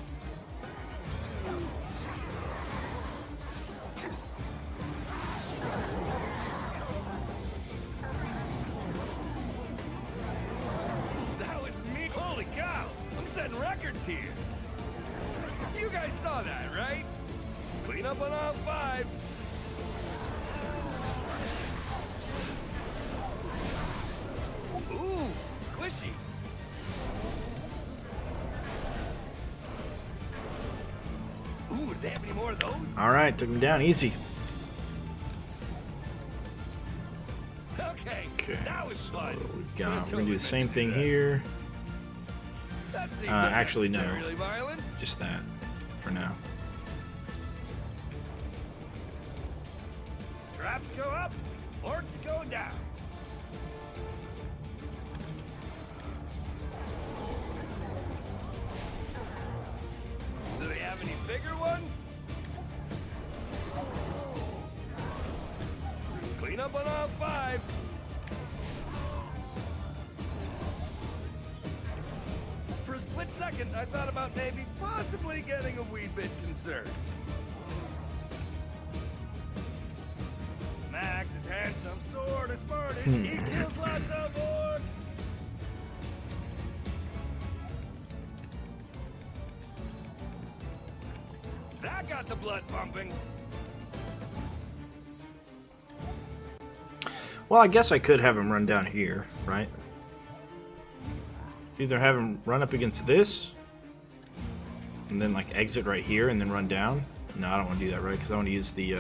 B: That was me. Holy cow! I'm setting records here. You guys saw that, right? Clean up on all 5. Ooh, squishy. Ooh, do they have any more of those?
A: Alright, took him down easy.
B: Okay,
A: Okay,
B: that was
A: so
B: fun.
A: we're gonna do the same thing here.
B: That seemed
A: Actually, no.
B: unnecessarily violent.
A: Just that for now.
B: Traps go up, orcs go down. Do they have any bigger ones? Clean up on all 5. For a split second, I thought about maybe possibly getting a wee bit concerned. Max's handsome sword is Spanish. He kills lots of orcs. That got the blood pumping.
A: Well, I guess I could have him run down here, right? Either have him run up against this, and then like exit right here, and then run down. No, I don't want to do that, right? Because I want to use the.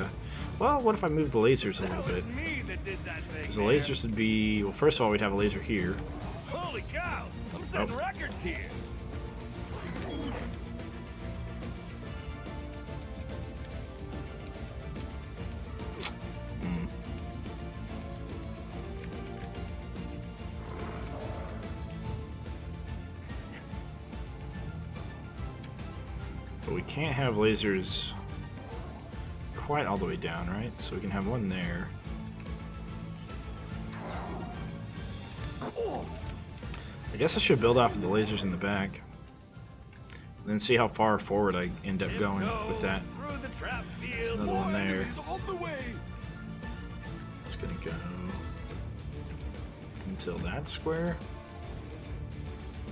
A: Well, what if I move the lasers a little
B: That was
A: bit?
B: me that did that thing.
A: Because the
B: man.
A: lasers would be. Well, first of all, we'd have a laser here.
B: Holy cow! I'm setting
A: Oh.
B: records here.
A: But we can't have lasers quite all the way down, right? So we can have one there. I guess I should build off of the lasers in the back. And then see how far forward I end up going with that.
B: Through the trap
A: There's
B: field.
A: another one there.
B: Enemies on the way.
A: It's gonna go until that square.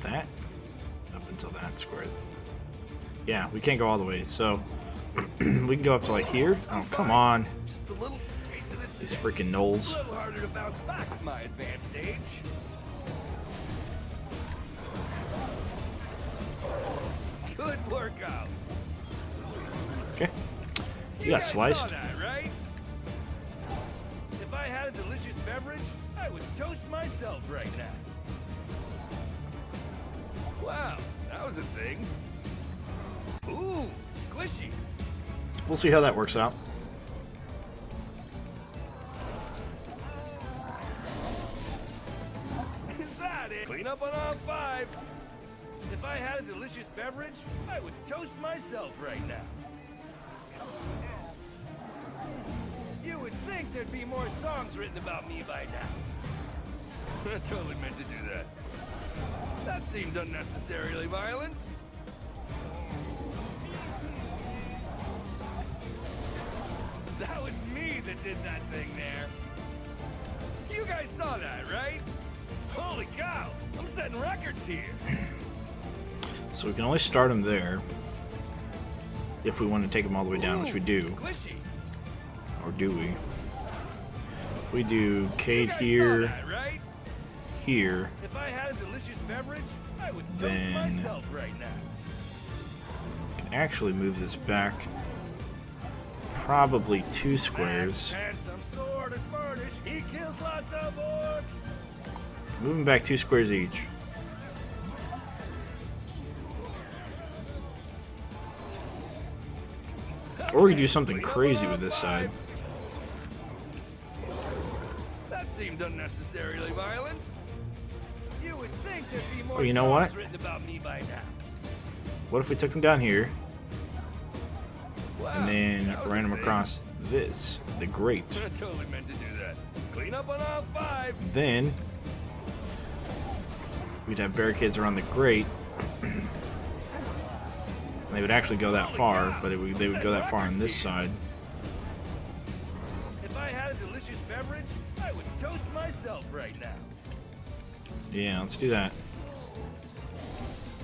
A: That up until that square. Yeah, we can't go all the way, so we can go up to like here. Oh, come on.
B: Just a little taste of it.
A: These freaking knolls.
B: A little harder to bounce back at my advanced stage. Good workout.
A: Okay. You got
B: guys
A: sliced.
B: Saw that, right? If I had a delicious beverage, I would toast myself right now. Wow, that was a thing. Ooh, squishy.
A: We'll see how that works out.
B: Is that it? Clean up on all 5. If I had a a delicious beverage, I would toast myself right now. You would think there'd be more songs written about me by now. I totally meant to do that. That seemed unnecessarily violent. That was me that did that thing there. You guys saw that, right? Holy cow! I'm setting records here.
A: So we can only start him there if we want to take him all the way down, which we do.
B: Squishy.
A: Or do we? If we do Cade here,
B: That, right?
A: here,
B: If I had a delicious beverage, I would toast
A: then
B: myself right now.
A: we can actually move this back probably 2 squares.
B: Handsome sword is furnished. He kills lots of orcs.
A: Moving back 2 squares each. Or we can do something crazy with this side.
B: That seemed unnecessarily violent. You would think there'd be more
A: Oh, you know what?
B: songs written about me by now.
A: What if we took him down here
B: Wow,
A: and then
B: that was
A: ran
B: a
A: him
B: thing.
A: across this, the grate?
B: I totally meant to do that. Clean up on all 5.
A: Then we'd have barricades around the grate. They would actually go that far, but they would go that far on this side.
B: If I had a delicious beverage, I would toast myself right now.
A: Yeah, let's do that.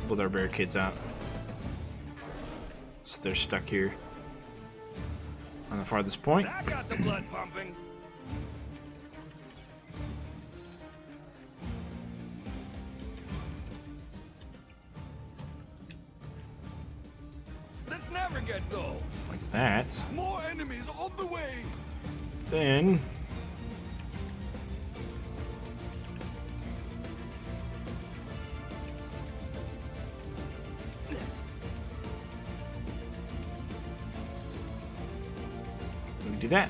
A: Build our barricades out. So they're stuck here on the farthest point.
B: That got the blood pumping. This never gets old.
A: Like that.
B: More enemies on the way.
A: Then we do that.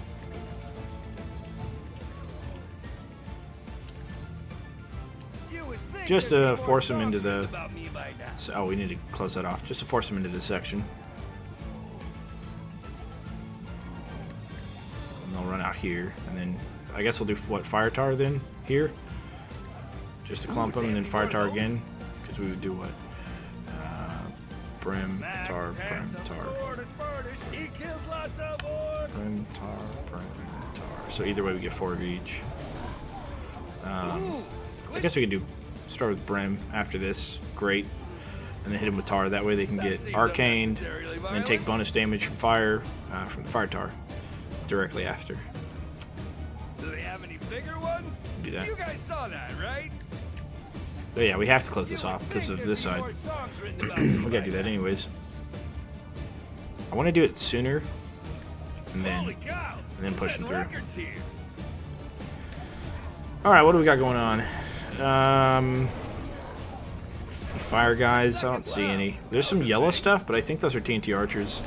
B: You would think
A: Just
B: there'd
A: to
B: be more
A: force them into
B: songs
A: the.
B: written about me by now.
A: So, oh, we need to close that off. Just to force them into this section. And they'll run out here, and then I guess we'll do what, fire tar then here, just to clump them, and then fire tar again, because we would do what, brim tar, brim tar,
B: He kills lots of orcs.
A: brim tar, brim tar. So either way, we get 4 of each.
B: Ooh,
A: I guess we could do start with brim after this, great, and then hit him with tar. That way they can get arcaned, and then take bonus damage from fire, from the fire tar, directly after.
B: Do they have any bigger ones?
A: Do that.
B: You guys saw that, right?
A: But yeah, we have to close this off because of this side. We gotta do that anyways. I want to do it sooner, and then push them through. All right, what do we got going on? Fire guys, I don't see any. There's some yellow stuff, but I think those are TNT archers.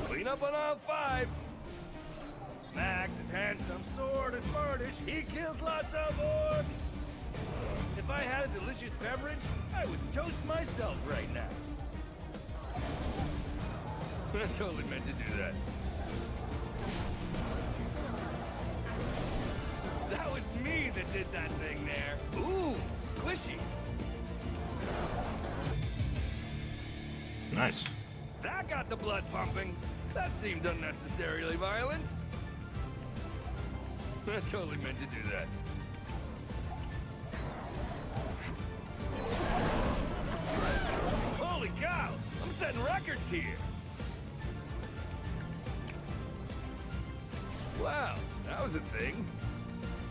B: Clean up on all 5. Max's handsome sword is furnished. He kills lots of orcs. If I had a delicious beverage, I would toast myself right now. I totally meant to do that. That was me that did that thing there. Ooh, squishy.
A: Nice.
B: That got the blood pumping. That seemed unnecessarily violent. I totally meant to do that. Holy cow! I'm setting records here. Wow, that was a thing.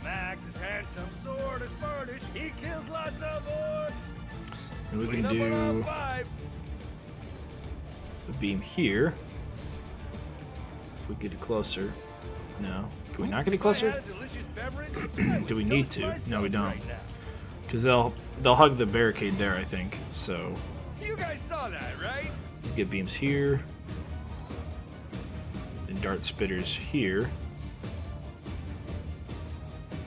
B: Max's handsome sword is furnished. He kills lots of orcs.
A: And we
B: Clean
A: can
B: up on all
A: do
B: 5.
A: the beam here. If we get it closer. No. Can we not get it closer?
B: If I had a delicious beverage,
A: Do we need
B: toast
A: to? No,
B: myself
A: we don't.
B: right now.
A: Because they'll hug the barricade there, I think. So
B: You guys saw that, right?
A: get beams here. and dart spitters here.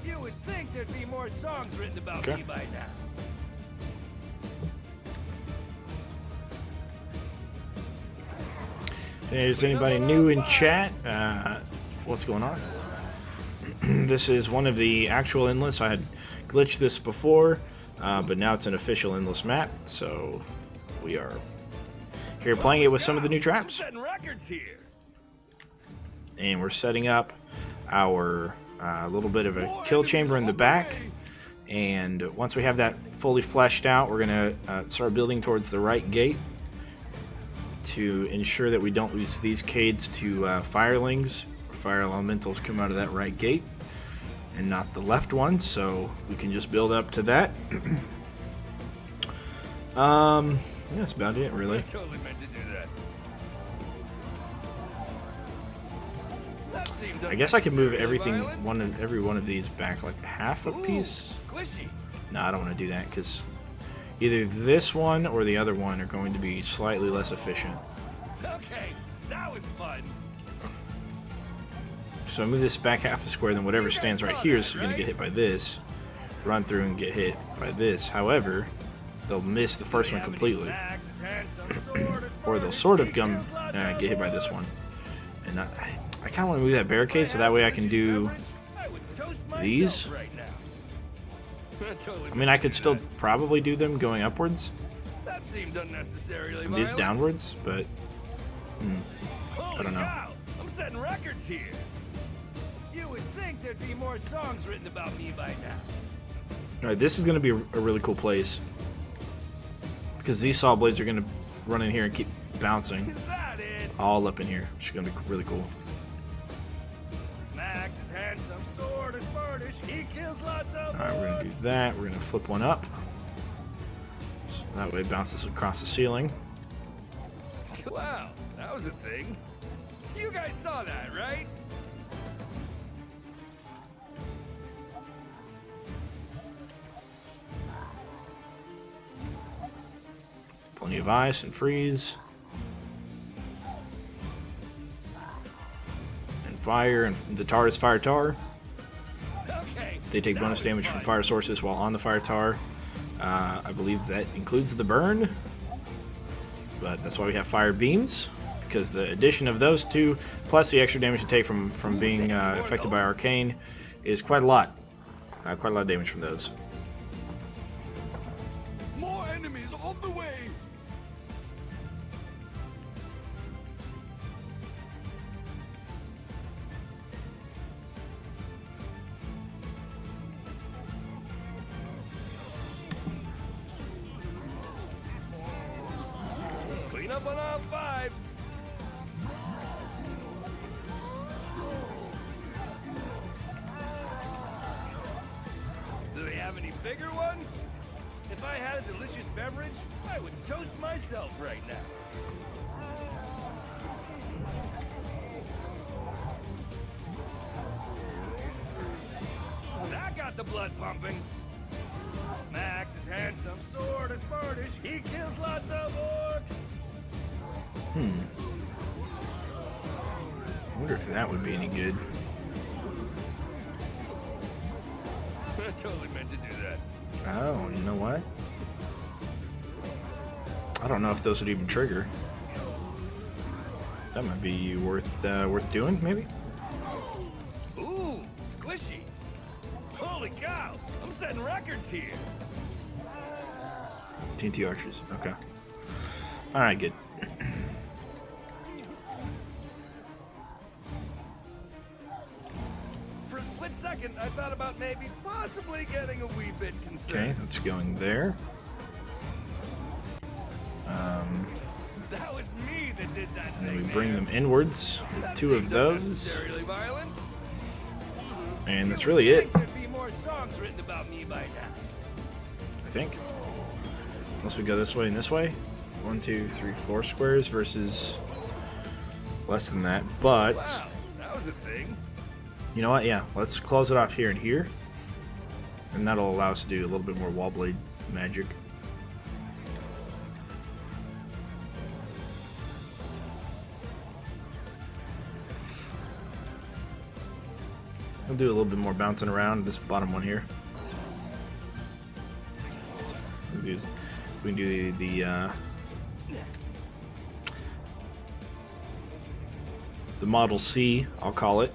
B: You would think there'd be more songs written about me by now.
A: If there's anybody new in chat, what's going on? This is one of the actual endless. I had glitched this before, but now it's an official endless map, so we are here playing it with some of the new traps.
B: I'm setting records here.
A: And we're setting up our little bit of a kill chamber in the back, and once we have that fully fleshed out, we're going to start building towards the right gate to ensure that we don't lose these cades to firelings. Fire elementals come out of that right gate and not the left one, so we can just build up to that. Yeah, that's about it, really.
B: I totally meant to do that.
A: I guess I could move everything, every one of these back like half a piece.
B: Squishy.
A: No, I don't want to do that because either this one or the other one are going to be slightly less efficient.
B: Okay, that was fun.
A: So I move this back half a square, then whatever stands right here is going to get hit by this. Run through and get hit by this. However, they'll miss the first one completely. Or they'll sort of get hit by this one. And I kind of want to move that barricade so that way I can do these. I mean, I could still probably do them going upwards.
B: That seemed unnecessarily
A: And these downwards, but I don't know.
B: I'm setting records here. You would think there'd be more songs written about me by now.
A: Alright, this is going to be a really cool place. Because these saw blades are going to run in here and keep bouncing.
B: Is that it?
A: All up in here. Which is going to be really cool.
B: Max is handsome, sword is furnish, he kills lots of
A: Alright, we're going to do that. We're going to flip one up. So that way it bounces across the ceiling.
B: Wow, that was a thing. You guys saw that, right?
A: Plenty of ice and freeze. And fire, and the tar is fire tar.
B: Okay.
A: They take bonus damage from fire sources while on the fire tar. I believe that includes the burn. But that's why we have fire beams. Because the addition of those two, plus the extra damage you take from being affected by arcane, is quite a lot. Quite a lot of damage from those.
B: More enemies on the way. Clean up on aisle 5. Do they have any bigger ones? If I had a delicious beverage, I would toast myself right now. That got the blood pumping. Max is handsome, sword is furnish, he kills lots of orcs.
A: I wonder if that would be any good.
B: I totally meant to do that.
A: Oh, you know what? I don't know if those would even trigger. That might be worth doing, maybe?
B: Ooh, squishy. Holy cow, I'm setting records here.
A: TNT archers, okay. Alright, good.
B: For a split second, I thought about maybe possibly getting a wee bit concerned.
A: Okay, that's going there.
B: That was me that did that
A: And
B: thing.
A: then we bring them inwards. Two of those.
B: Unnecessarily violent.
A: And that's really it,
B: There'd be more songs written about me by now.
A: I think. Unless we go this way and this way. 1, 2, 3, 4 squares versus less than that. But
B: Wow, that was a thing.
A: you know what? Yeah, let's close it off here and here. And that'll allow us to do a little bit more wall blade magic. We'll do a little bit more bouncing around this bottom one here. We can do the Model C, I'll call it,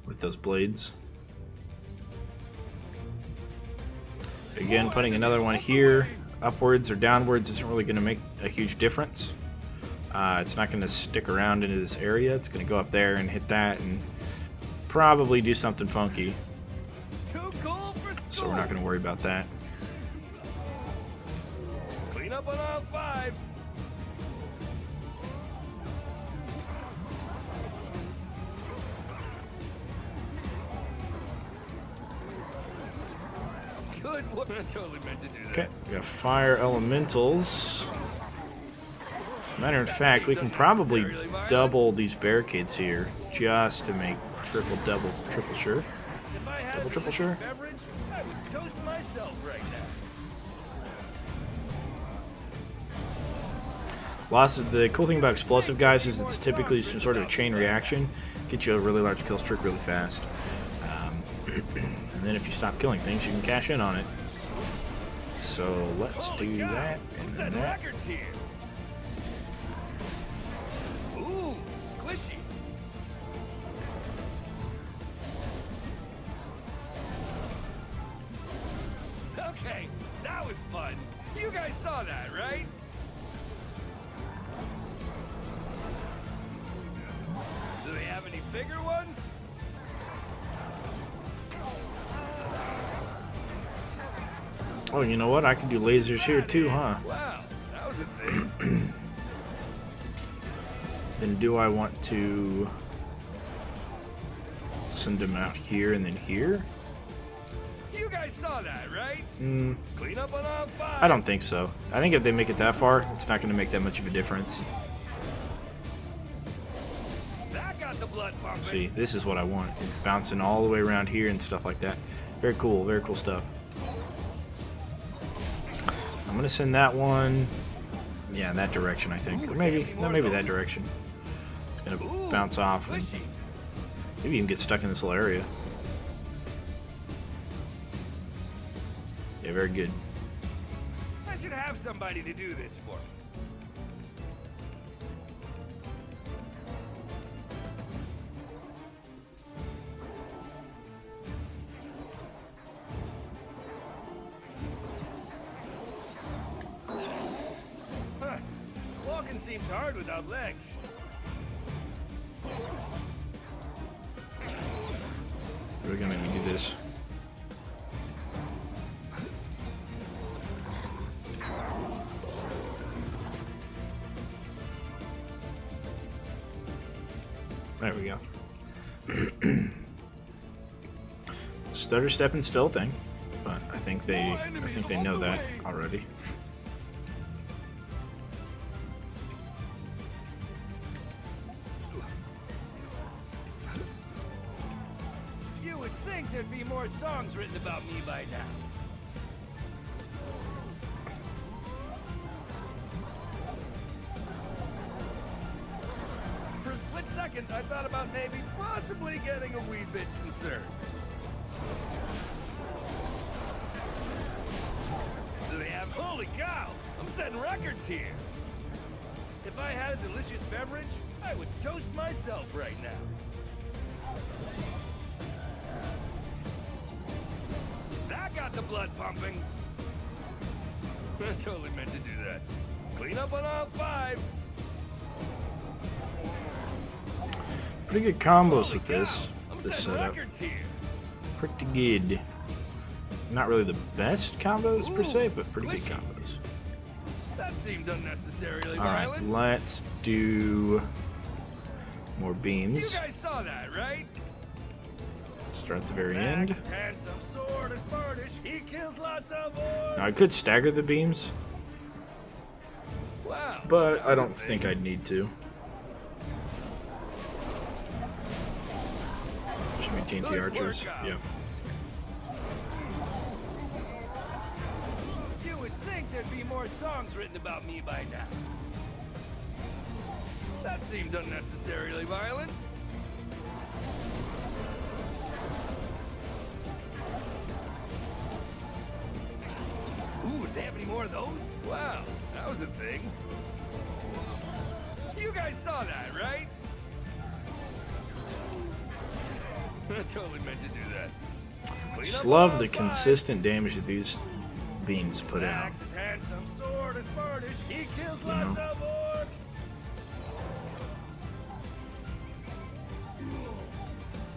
A: with those blades. Again, putting another one here, upwards or downwards, isn't really going to make a huge difference. It's not going to stick around into this area. It's going to go up there and hit that and probably do something funky.
B: Too cool for school.
A: So we're not going to worry about that.
B: Clean up on aisle 5. Good one. I totally meant to do that.
A: Okay, we got fire elementals. Matter of fact, we can probably double these barricades here just to make triple sure.
B: If I had
A: Double, triple sure.
B: beverage, I would toast myself right now.
A: Lots of the cool thing about explosive guys is it's typically some sort of a chain reaction. Get you a really large kill streak really fast. And then if you stop killing things, you can cash in on it. So let's do that
B: I'm
A: and
B: setting
A: that.
B: records here. Ooh, squishy. Okay, that was fun. You guys saw that, right? Do they have any bigger ones?
A: Oh, you know what? I can do lasers here too, huh?
B: Wow, that was a thing.
A: Then do I want to send them out here and then here?
B: You guys saw that, right? Clean up on aisle 5.
A: I don't think so. I think if they make it that far, it's not going to make that much of a difference.
B: That got the blood pumping.
A: See, this is what I want. Bouncing all the way around here and stuff like that. Very cool stuff. I'm going to send that one, yeah, in that direction, I think. Or maybe that direction. It's going to bounce off and
B: Squishy.
A: maybe even get stuck in this little area. Yeah, very good.
B: I should have somebody to do this for me. Huh. Walking seems hard without legs.
A: We're going to do this. There we go. Stutter step and still thing, but I think they know that already.
B: You would think there'd be more songs written about me by now. For a split second, I thought about maybe possibly getting a wee bit concerned. Do they have... Holy cow! I'm setting records here! If I had a delicious beverage, I would toast myself right now. That got the blood pumping. I totally meant to do that. Clean up on aisle 5.
A: Pretty good combos
B: Holy
A: with this
B: cow, I'm
A: this
B: setting
A: setup.
B: records here.
A: Pretty good. Not really the best combos per se, but pretty good
B: squishy.
A: combos.
B: That seemed unnecessarily
A: All right,
B: violent.
A: let's do more
B: You
A: beams.
B: guys saw that, right?
A: Start at the very end.
B: Max's handsome sword is Spartish. He kills lots of orcs.
A: Now I could stagger the beams,
B: Wow.
A: but
B: that
A: I
B: was
A: don't
B: a
A: think
B: thing.
A: I'd need to. Should be TNT
B: Good
A: archers.
B: workout.
A: Yep.
B: You would think there'd be more songs written about me by now. That seemed unnecessarily violent. more of those? Wow, that was a thing. You guys saw that, right? I totally meant to do that.
A: Just love the consistent damage that these beams put out.
B: Max is handsome, sword is Spanish. He kills lots of orcs.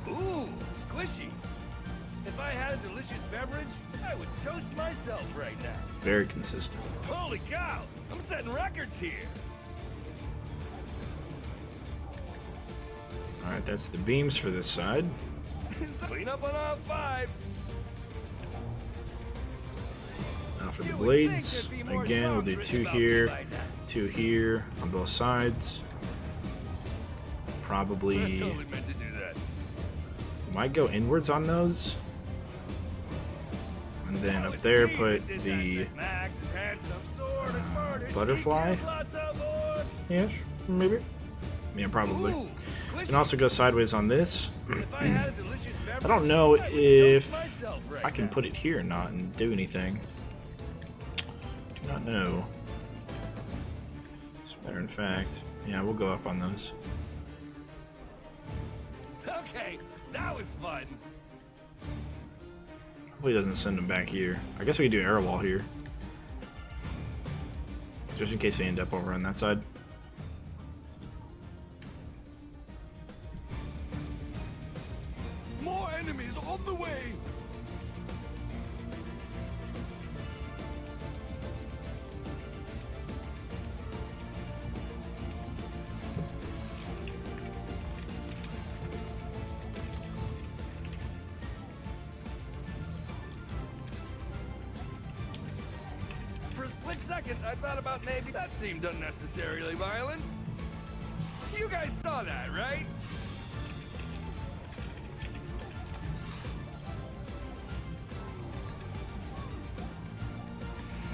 B: Ooh, squishy. If I had a delicious beverage, I would toast myself right now.
A: Very consistent.
B: Holy cow! I'm setting records here.
A: Alright, that's the beams for this side.
B: Clean up on all 5.
A: Now for the blades, again, we'll do 2 here, 2 here on both sides. Probably
B: I totally meant to do that.
A: might go inwards on those. And then up there, put the butterfly. Yes, maybe. Yeah, probably. And also go sideways on this. I don't know if I can put it here or not and do anything. Do not know. As a matter of fact, yeah, we'll go up on those.
B: Okay, that was fun.
A: Hopefully it doesn't send them back here. I guess we can do air wall here. Just in case they end up over on that side.
B: More enemies on the way. For a split second, I thought about maybe that seemed unnecessarily violent. You guys saw that, right?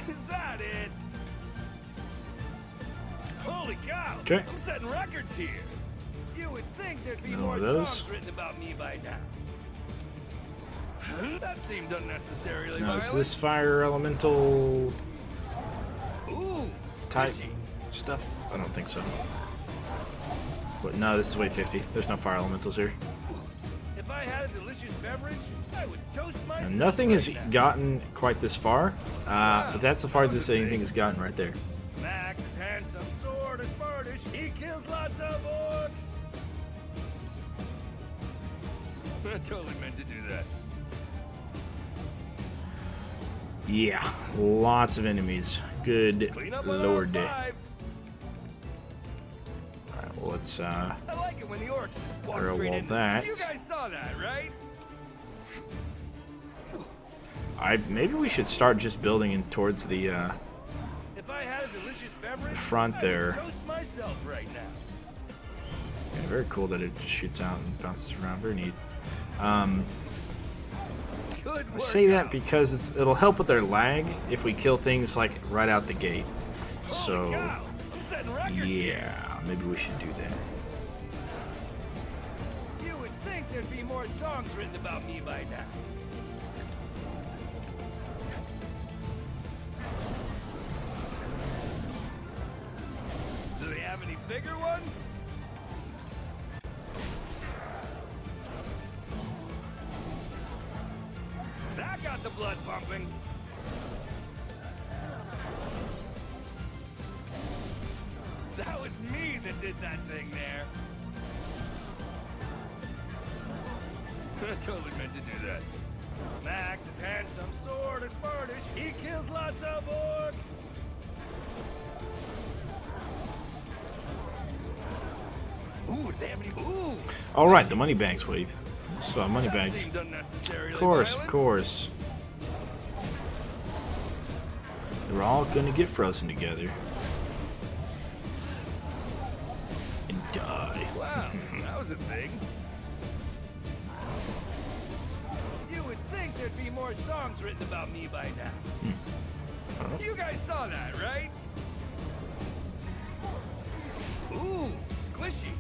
B: Is that it? Holy cow!
A: Okay.
B: I'm setting records here. You would think there'd be
A: No
B: more
A: of those.
B: songs written about me by now. That seemed unnecessarily
A: Now,
B: violent.
A: is this fire elemental
B: Ooh,
A: type
B: squishy.
A: stuff? I don't think so. But no, this is way 50. There's no fire elementals here.
B: If I had a delicious beverage, I would toast myself.
A: And nothing has
B: right now.
A: gotten quite this far, but that's the farthest anything has gotten right there.
B: Max is handsome, sword is Spanish. He kills lots of orcs. I totally meant to do that.
A: Yeah, lots of enemies. Good
B: Clean up on
A: lord.
B: all 5.
A: Alright, well, let's
B: I like it when the orcs just walk
A: Arrow
B: straight
A: wall
B: in.
A: that.
B: You guys saw that, right?
A: maybe we should start just building in towards the
B: If I had a delicious beverage,
A: front
B: I
A: there.
B: would toast myself right now.
A: yeah, very cool that it just shoots out and bounces around. Very neat.
B: Good
A: I
B: work
A: say that
B: out.
A: because it'll help with their lag if we kill things like right out the gate.
B: Holy
A: So
B: cow, I'm setting records.
A: yeah, maybe we should do that.
B: You would think there'd be more songs written about me by now. Do they have any bigger ones? That got the blood pumping. That was me that did that thing there. I totally meant to do that. Max is handsome, sword is Spanish. He kills lots of orcs. Ooh, they have any? Ooh.
A: All right, the money bags wave. So money
B: That
A: bags.
B: seemed unnecessarily
A: Of course,
B: violent.
A: of course. They're all gonna get frozen together and die.
B: Wow, that was a thing. You would think there'd be more songs written about me by now. You guys saw that, right? Ooh, squishy.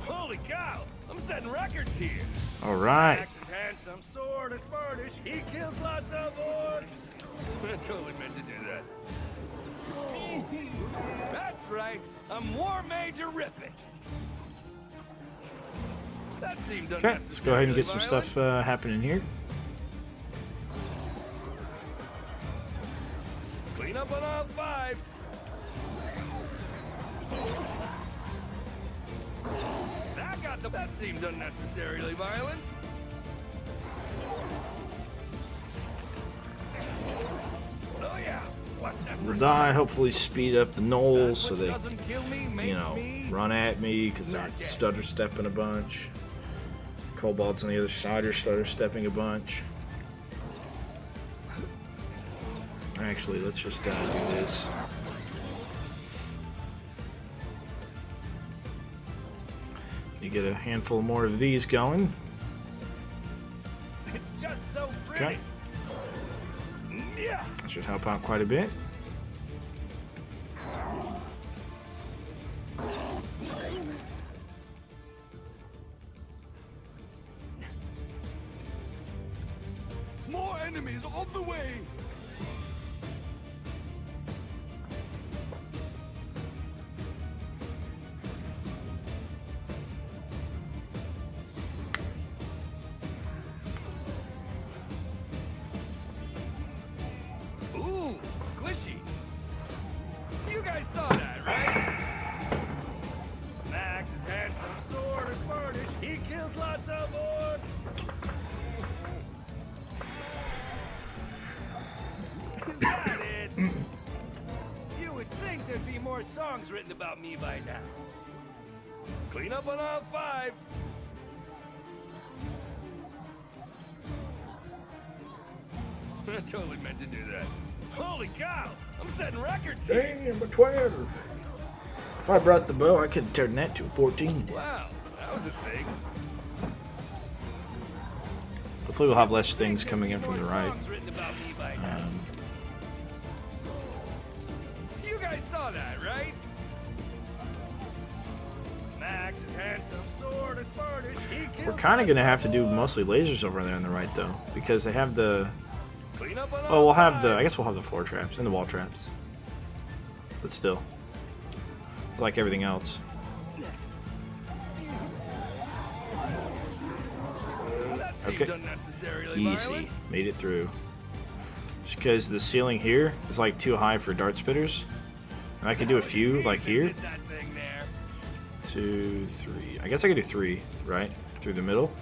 B: Holy cow, I'm I'm setting records here.
A: All right.
B: Max is handsome, sword is smartish. He kills lots of orcs. I totally meant to do that. That's right. I'm war made terrific. That seemed
A: Okay, let's go ahead and get some stuff happening here.
B: Clean up on aisle 5. That seemed unnecessarily violent. Oh yeah, watch that.
A: We'll die. Hopefully, speed up the gnolls so they,
B: doesn't kill me,
A: you
B: makes
A: know,
B: me
A: run at me because they're
B: not dead.
A: stutter stepping a bunch. Kobolds on the other side are stutter stepping a bunch. Actually, let's just do this. You get a handful more of these going.
B: It's just so pretty.
A: Okay.
B: Yeah.
A: That should help out quite a bit.
B: More enemies on the way. Ooh, squishy. You guys saw that, right? Max is handsome, sword is smartish. He kills lots of orcs. Is that it? You would think there'd be more songs written about me by now. Clean up on aisle 5. I totally meant to do that. Holy cow! I'm setting records here.
A: Damn, a 12. If I brought the bow, I could have turned that to a 14.
B: Wow, that was a thing.
A: Hopefully, we'll have less things coming in from the right.
B: Songs written about me by now. You guys saw that, right? Max is handsome, sword is smartish. He kills
A: We're kind of
B: lots
A: going to have
B: of
A: to do
B: orcs.
A: mostly lasers over there on the right, though, because they have the...
B: Clean up on
A: Well, we'll have
B: aisle
A: the... I
B: 5.
A: guess we'll have the floor traps and the wall traps. But still. Like everything else.
B: That seemed
A: Okay.
B: unnecessarily
A: Easy.
B: violent.
A: Made it through. Just because the ceiling here is like too high for dart spitters. And I could do a few like here.
B: Did that thing there.
A: 2, 3. I guess I could do 3, right? Through the middle.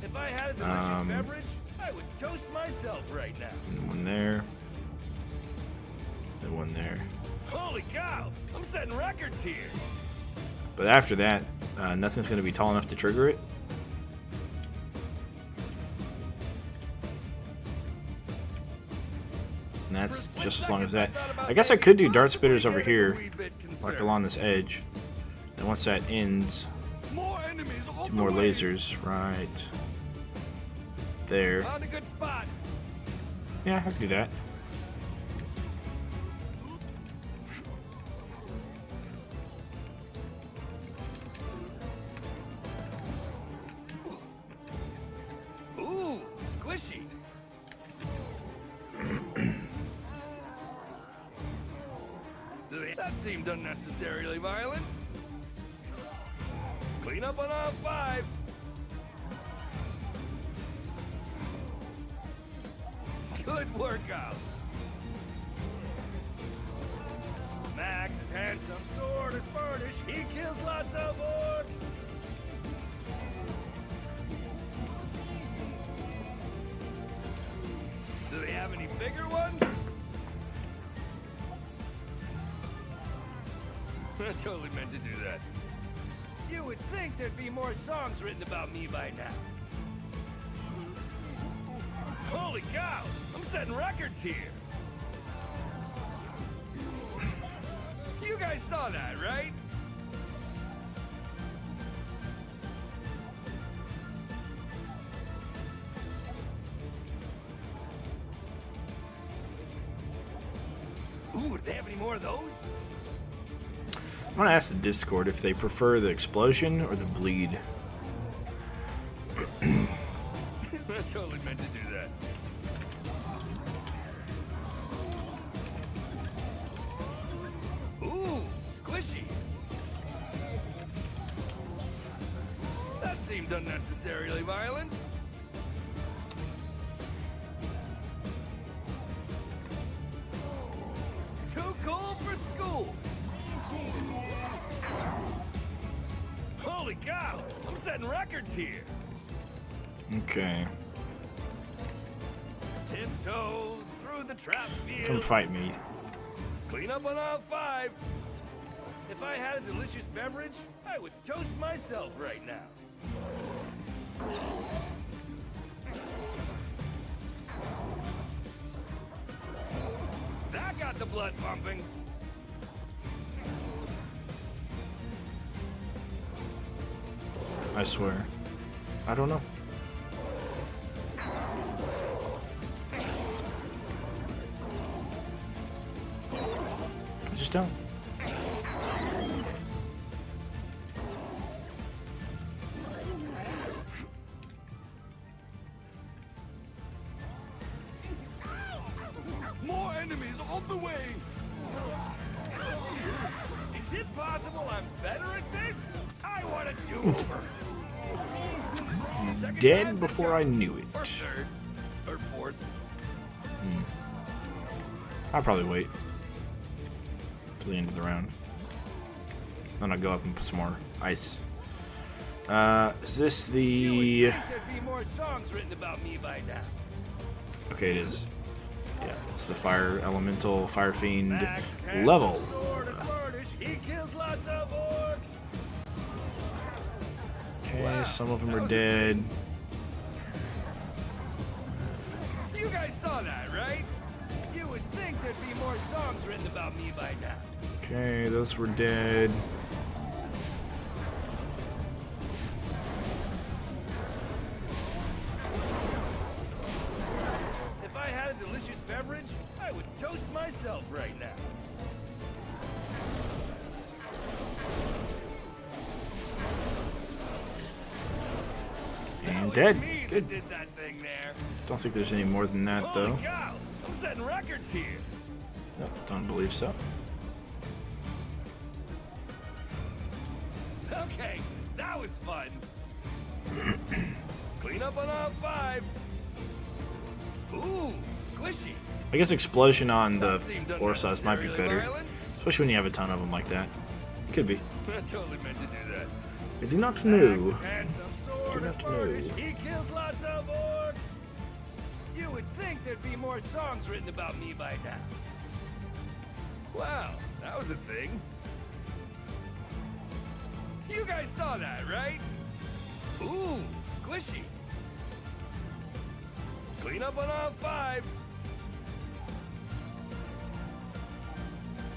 B: If I had a delicious beverage, I would toast myself right now.
A: And one there. And one there.
B: Holy cow! I'm setting records here.
A: But after that, nothing's going to be tall enough to trigger it. And that's just as long as that. I guess I could do dart spitters over here, like along this edge. And once that ends,
B: More enemies on
A: more
B: the way.
A: lasers right there.
B: Found a good spot.
A: Yeah, I can do that.
B: Ooh, squishy. That seemed unnecessarily violent. Clean up on aisle 5. Good workout. Max is handsome, sword is smartish. He kills lots of orcs. Do they have any bigger ones? I totally meant to do that. You would think there'd be more songs written about me by now. Holy cow! I'm setting records here. You guys saw that, right? Ooh, do they have any more of those?
A: I'm going to ask the Discord if they prefer the explosion or the bleed.
B: I totally meant to do that. Ooh, squishy. That seemed unnecessarily violent. Too cool for school. Holy cow, I'm setting records here.
A: Okay.
B: Tiptoe through the trap field.
A: Come fight me.
B: Clean up on aisle 5. If I had a delicious beverage, I would toast myself right now. That got the blood pumping.
A: I swear. I don't know. I just don't.
B: More enemies on the way! Is it possible I'm better at this? I want to do over.
A: Dead before I knew it.
B: Or third. Or fourth.
A: I'll probably wait till the end of the round. Then I'll go up and put some more ice. Is this the...
B: You would think there'd be more songs written about me by now.
A: Okay, it is. Yeah, it's the fire elemental, fire fiend
B: Max has
A: level.
B: a sword as smartish. He kills lots of orcs.
A: Okay,
B: Wow,
A: some of them
B: that
A: are
B: was
A: dead.
B: You guys saw that, right? You would think there'd be more songs written about me by now.
A: Okay, those were dead.
B: If I had a delicious beverage, I would toast myself right now. That
A: And
B: was
A: dead.
B: me that
A: Good.
B: did that thing there.
A: Don't think there's any more than that, though.
B: Holy cow! I'm setting records here.
A: Nope, don't believe so.
B: Okay, that was fun. Clean up on aisle 5. Ooh, squishy.
A: I guess explosion on the
B: That seemed
A: floor size might be
B: unnecessarily
A: better.
B: violent.
A: Especially when you have a ton of them like that. Could be.
B: I totally meant to do that.
A: I do not
B: Max
A: know.
B: is handsome, sword
A: Do
B: is
A: not
B: smartish.
A: know.
B: He kills lots of orcs. You would think there'd be more songs written about me by now. Wow, that was a thing. You guys saw that, right? Ooh, squishy. Clean up on aisle 5.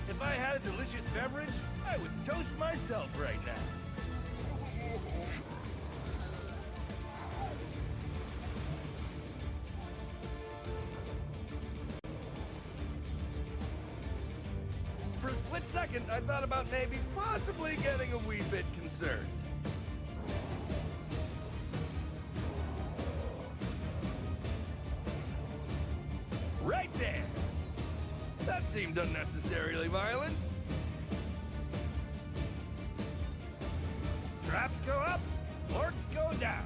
B: If I had a delicious beverage, I would toast myself right now. For a split second, I thought about maybe possibly getting a wee bit concerned. Right there! That seemed unnecessarily violent. Traps go up, orcs go down.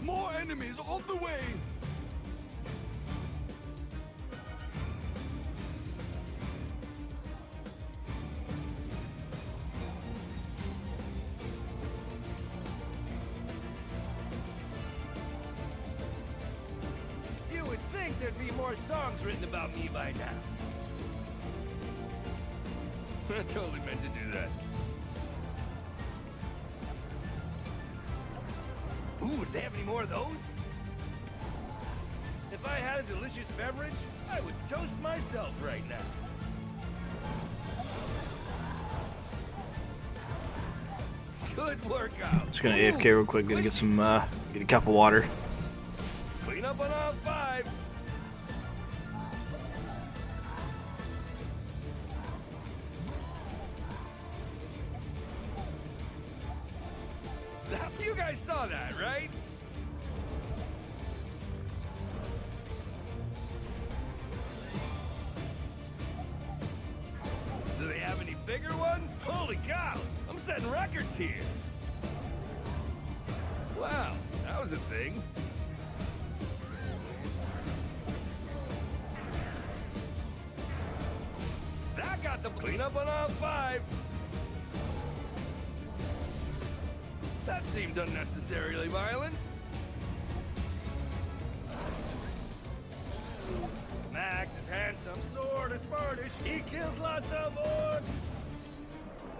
B: More enemies on the way! You would think there'd be more songs written about me by now. I totally meant to do that. Ooh, do they have any more of those? If If I had a delicious beverage, I would toast myself right now. Good workout.
A: Just gonna AFK real quick. Gonna get some, get a cup of water.
B: Clean up on aisle 5. You guys saw that, right? Do they have any bigger ones? Holy cow! I'm setting records here. Wow, that was a thing. That got the clean up on aisle 5. That seemed unnecessarily violent. Max's handsome sword is Spartish. He kills lots of orcs.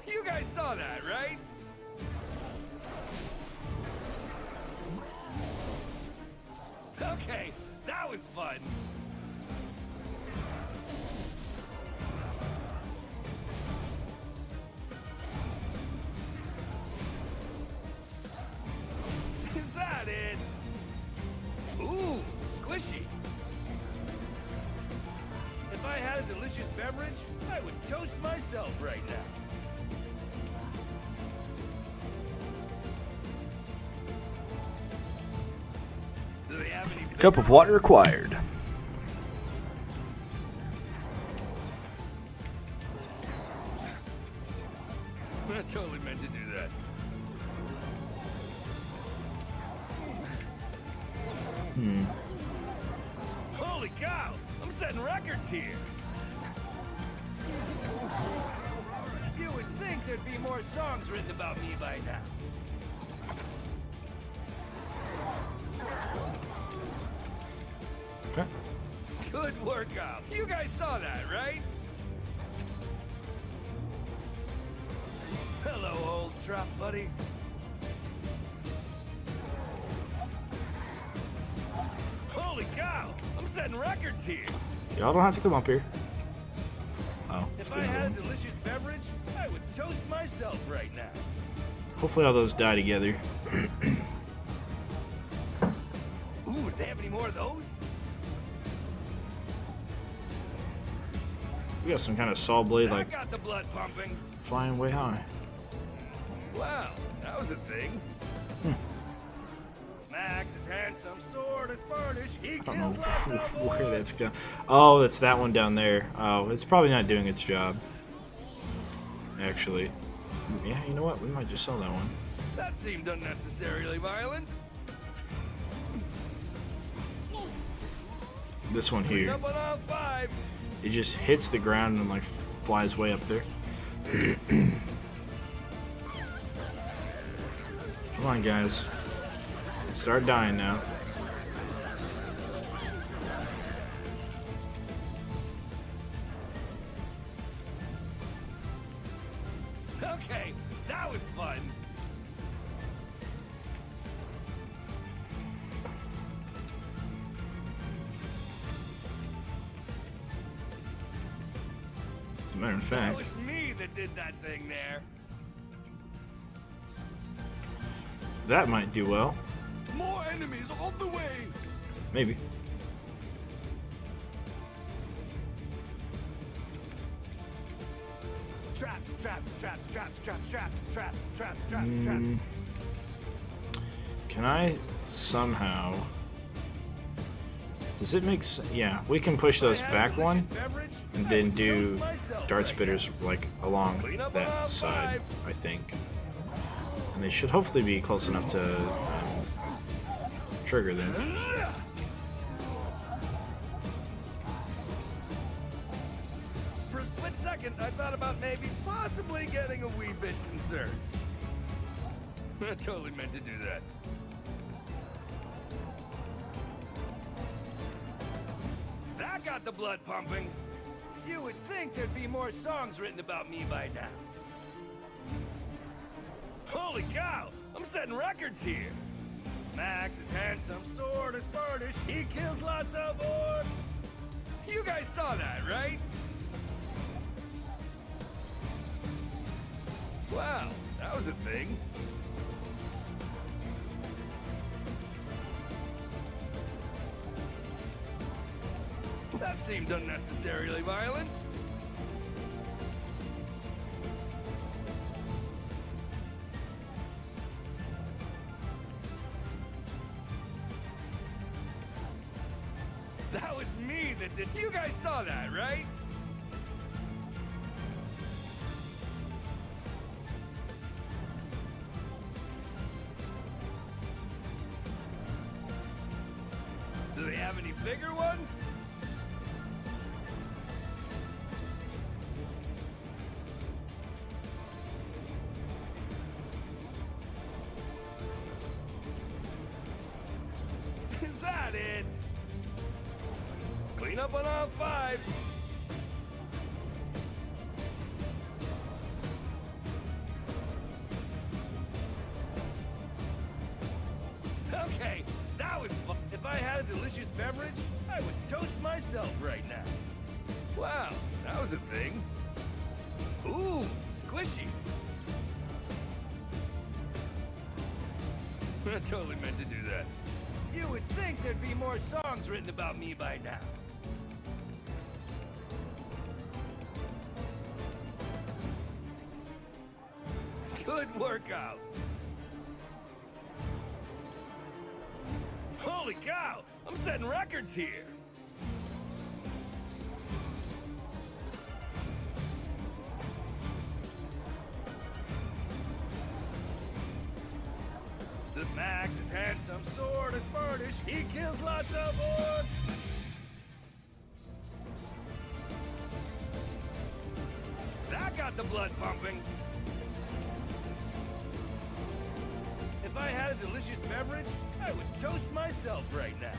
B: You guys saw that, right? Okay, that was fun. Is that it? Ooh, squishy. If I had a delicious beverage, I would toast myself right now. Do they have any
A: Cup of water required.
B: I totally meant to do that. Holy cow! I'm setting records here. You would think there'd be more songs written about me by now.
A: Okay.
B: Good workout. You guys saw that, right? Hello, old trap buddy. Holy cow! I'm setting records here.
A: Y'all don't have to come up here. Oh, it's
B: If I
A: good.
B: had a delicious beverage, I would toast myself right now.
A: Hopefully all those die together.
B: Ooh, do they have any more of those?
A: We got some kind of saw blade
B: I
A: like
B: got the blood pumping.
A: flying way high.
B: Wow, that was a thing. Max's handsome sword is Spartish. He
A: I don't
B: kills lots
A: know
B: of
A: where
B: orcs.
A: that's going. Oh, it's that one down there. Oh, it's probably not doing its job. Actually. Yeah, you know what? We might just sell that one.
B: That seemed unnecessarily violent.
A: This one
B: Clean
A: here.
B: up on aisle 5.
A: It just hits the ground and like flies way up there. Come on, guys. Start dying now.
B: Okay, that was fun.
A: As a matter of
B: That
A: fact,
B: was me that did that thing there.
A: that might do well.
B: More enemies on the way.
A: Maybe.
B: Traps, traps, traps, traps, traps, traps, traps, traps, traps, traps.
A: Can I somehow... Does it make sense? Yeah, we can push those back one and then do dart spitters like along that side, I think. And they should hopefully be close enough to trigger them.
B: For a split second, I thought about maybe possibly getting a wee bit concerned. I totally meant to do that. That got the blood pumping. You would think there'd be more songs written about me by now. Holy cow! I'm setting records here. Max is handsome, sword is smartish, he kills lots of orcs. You guys saw that, right? Wow, that was a thing. That seemed unnecessarily violent. That was me that did. You guys saw that, right? Do they have any bigger ones? Is that it? Clean up on all 5. Okay, that was fun. If I had a delicious beverage, I would toast myself right now. Wow, that was a thing. Ooh, squishy. I totally meant to do that. You would think there'd be more songs written about me by now. Good workout. Holy cow! I'm setting records here. The Max is handsome, sword is smartish, he kills lots of orcs. That got the blood pumping. If I had a delicious beverage, I would toast myself right now.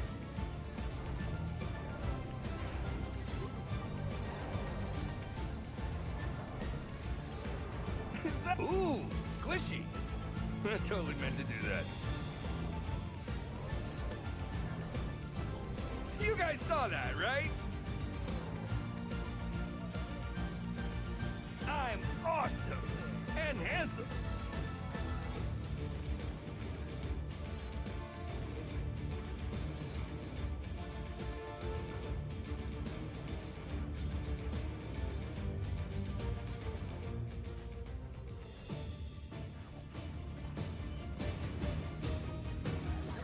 B: Is that? Ooh, squishy. I totally meant to do that. You guys saw that, right? I'm awesome and handsome.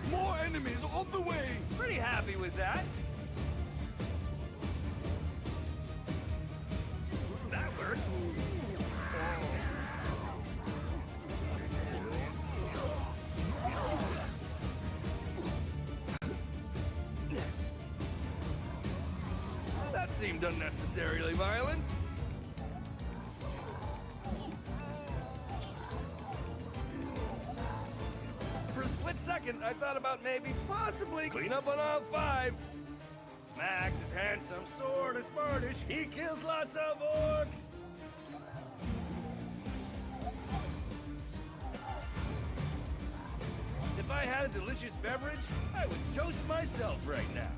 B: More enemies on the way. Pretty happy with that. That works. That seemed unnecessarily violent. For a split second, I thought about maybe possibly clean up on all 5. Max is handsome, sword is smartish, he kills lots of orcs. If I had a delicious beverage, I would toast myself right now.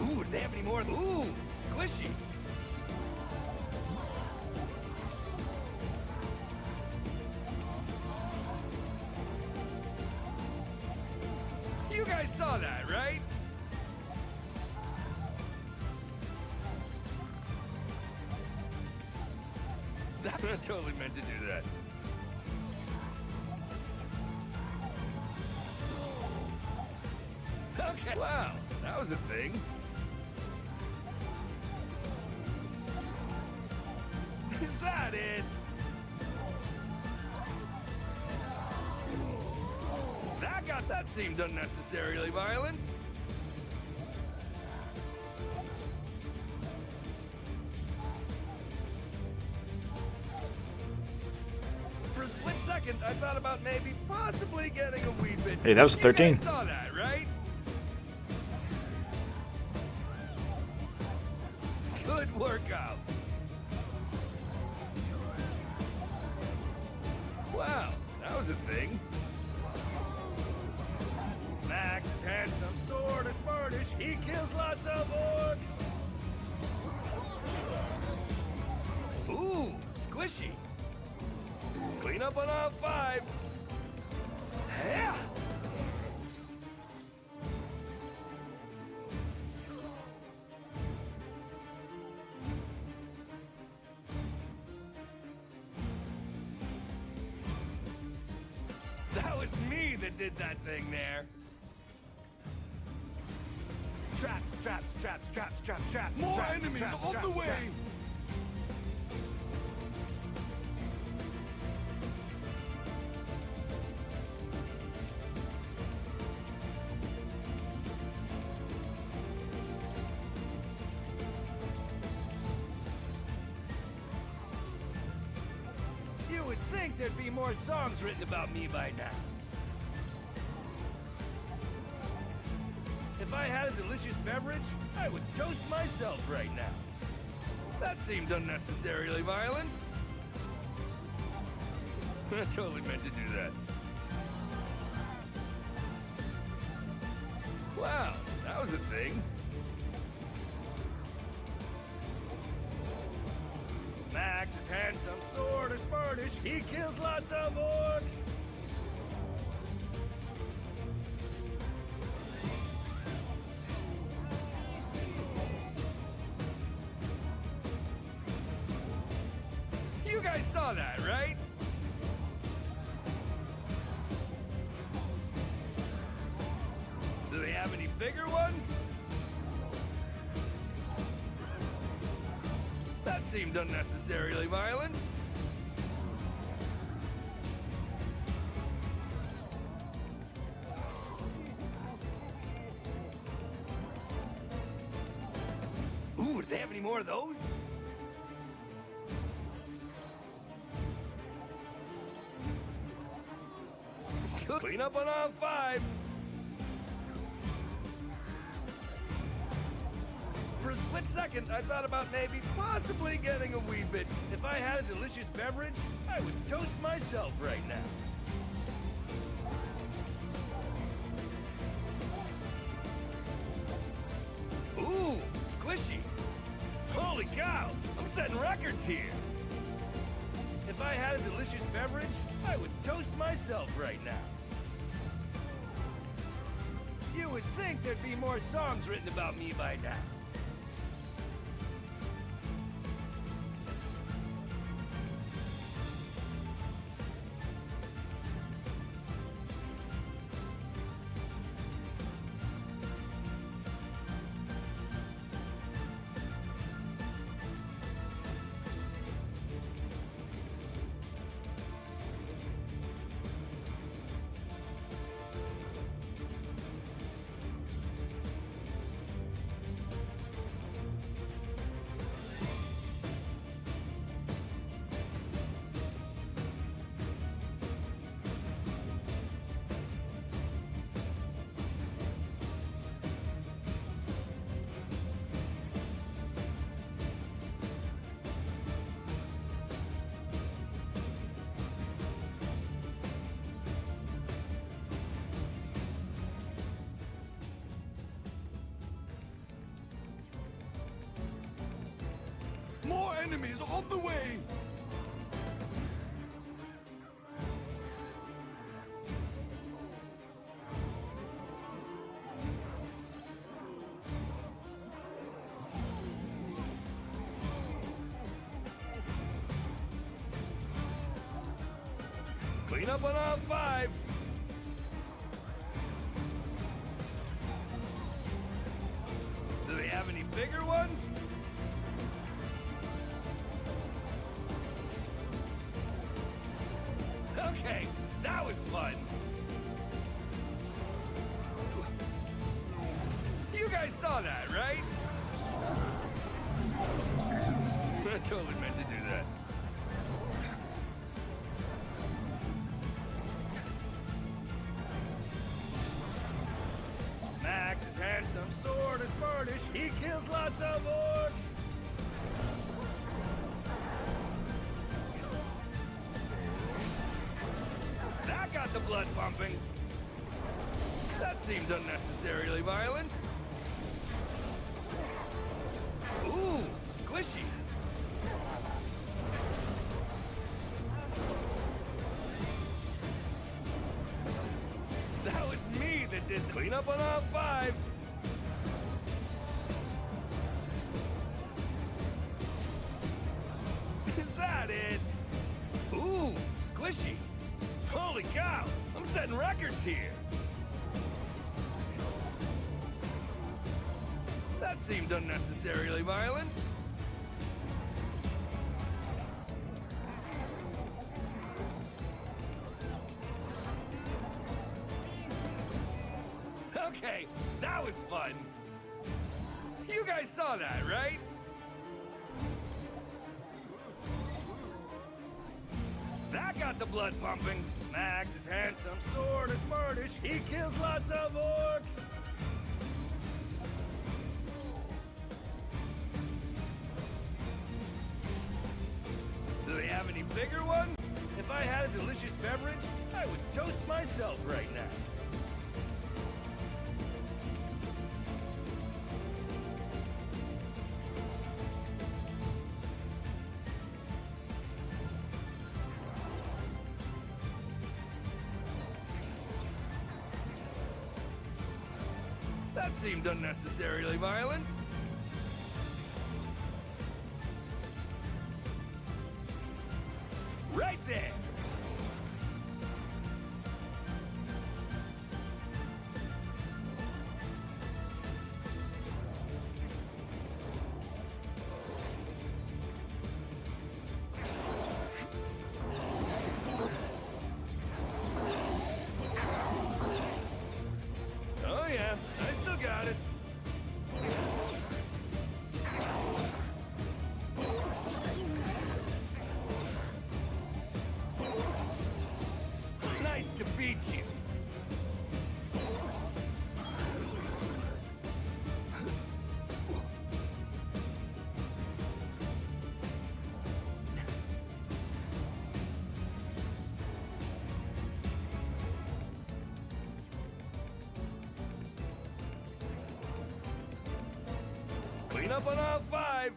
B: Ooh, do they have any more? Ooh, squishy. You guys saw that, right? I totally meant to do that. Okay, wow, that was a thing. Is that it? That seemed unnecessarily violent. For a split second, I thought about maybe possibly getting a wee bit.
A: Hey, that was 13.
B: You guys saw that, right? Good workout. was a thing. Max is handsome, sword is smartish, he kills lots of orcs. Ooh, squishy. Clean up on all 5. Yeah. That was me that did that thing there. Traps, traps, traps, traps, traps, traps.
C: More
B: traps,
C: enemies
B: traps,
C: on
B: traps,
C: the way!
B: traps. You would think there'd be more songs written about me by now. If I had a delicious beverage, I would toast myself right now. That seemed unnecessarily violent. I totally meant to do that. Wow, that was a thing. Max is handsome, sword is smartish, he kills lots of orcs. You guys saw that, right? Do they have any bigger ones? That seemed unnecessarily violent. Ooh, do they have any more of those? Clean up on all 5. For a split second, I thought about maybe possibly getting a wee bit. If I had a delicious beverage, I would toast myself right now. Ooh, squishy. Holy cow, I'm setting records here. If I had a delicious beverage, I would toast myself right now. You would think there'd be more songs written about me by now.
C: More enemies on the way!
B: Clean up on all 5. Do they have any bigger ones? Okay, that was fun. You guys saw that, right? I totally meant to do that. Max is handsome, sword is smartish, he kills lots of orcs. That blood pumping. That seemed unnecessarily violent. Ooh, squishy. That was me that did the cleanup on aisle 5. Is that it? Ooh, squishy. Holy cow, I'm setting records here. That seemed unnecessarily violent. Okay, that was fun. You guys saw that, right? That got the blood pumping. Max is handsome, sword is smartish, he kills lots of orcs. Do they have any bigger ones? If I had a delicious beverage, I would toast myself right now. That seemed unnecessarily violent. Right there. Oh yeah, I still got it. Nice to beat you. Clean up on aisle 5.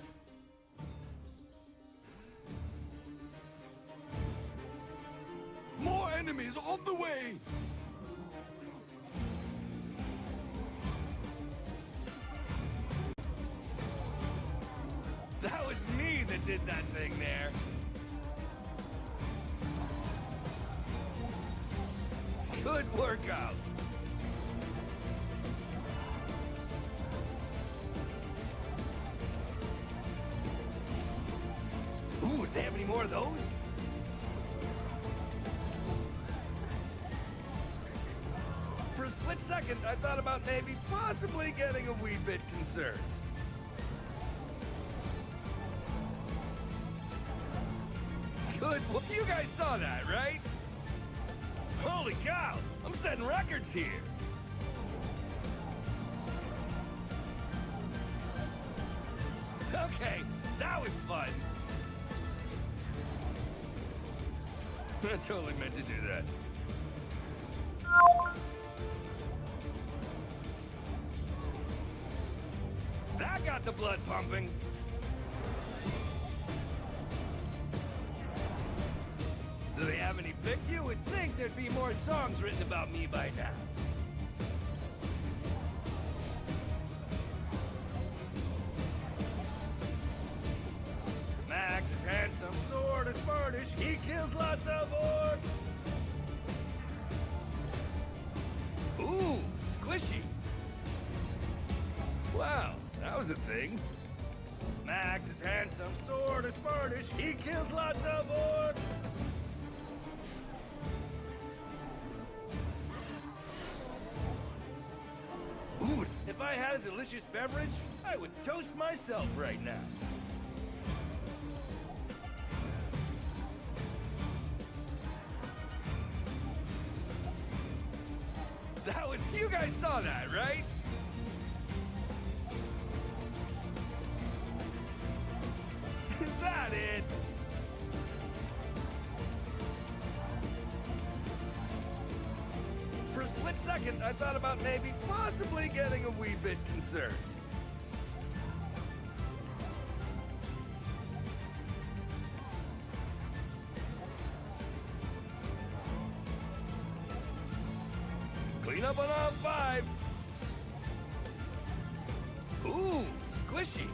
C: More enemies on the way!
B: That was me that did that thing there. Good workout. Ooh, do they have any more of those? For a split second, I thought about maybe possibly getting a wee bit concerned. Good. Well, you guys saw that, right? Holy cow! I'm setting records here. Okay, that was fun. I totally meant to do that. That got the blood pumping. Do they have any pick? You would think there'd be more songs written about me by now. Max is handsome, sword is smartish, he kills lots of orcs. Ooh, squishy. Wow, that was a thing. Max is handsome, sword is smartish, he kills lots of orcs. Ooh, if I had a delicious beverage, I would toast myself right now. That was... You guys saw that, right? Is that it? I thought about maybe possibly getting a wee bit concerned. Clean up on aisle 5. Ooh, squishy.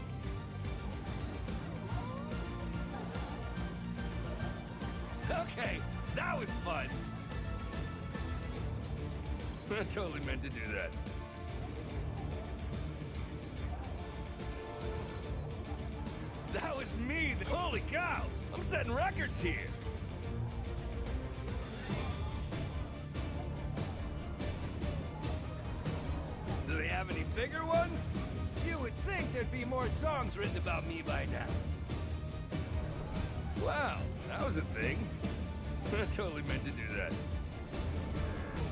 B: Okay, that was fun. I totally meant to do that. That was me. Holy cow! I'm setting records here. Do they have any bigger ones? You would think there'd be more songs written about me by now. Wow, that was a thing. I totally meant to do that.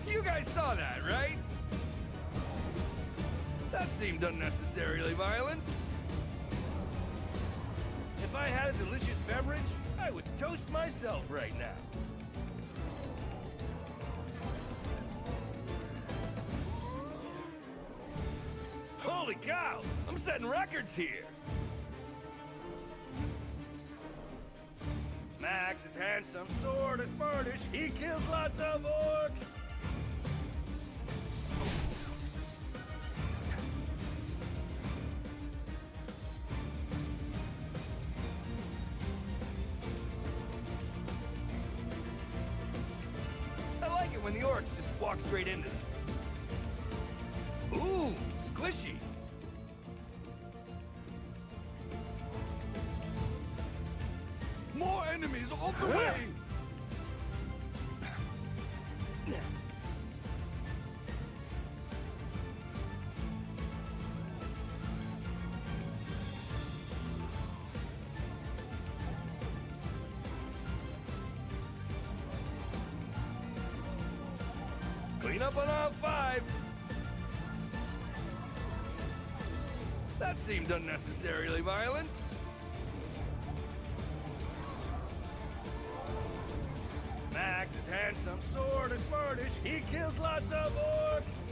B: You guys saw that, right? That seemed unnecessarily violent. If I had a delicious beverage, I would toast myself right now. Holy cow! I'm setting records here! Max is handsome, sort of smartish. He kills lots of orcs. I like it when the orcs just walk straight into them. Ooh, squishy.
C: More enemies on the way!
B: Clean up on aisle 5. That seemed unnecessarily violent. Max is handsome, sort of smartish. He kills lots of orcs.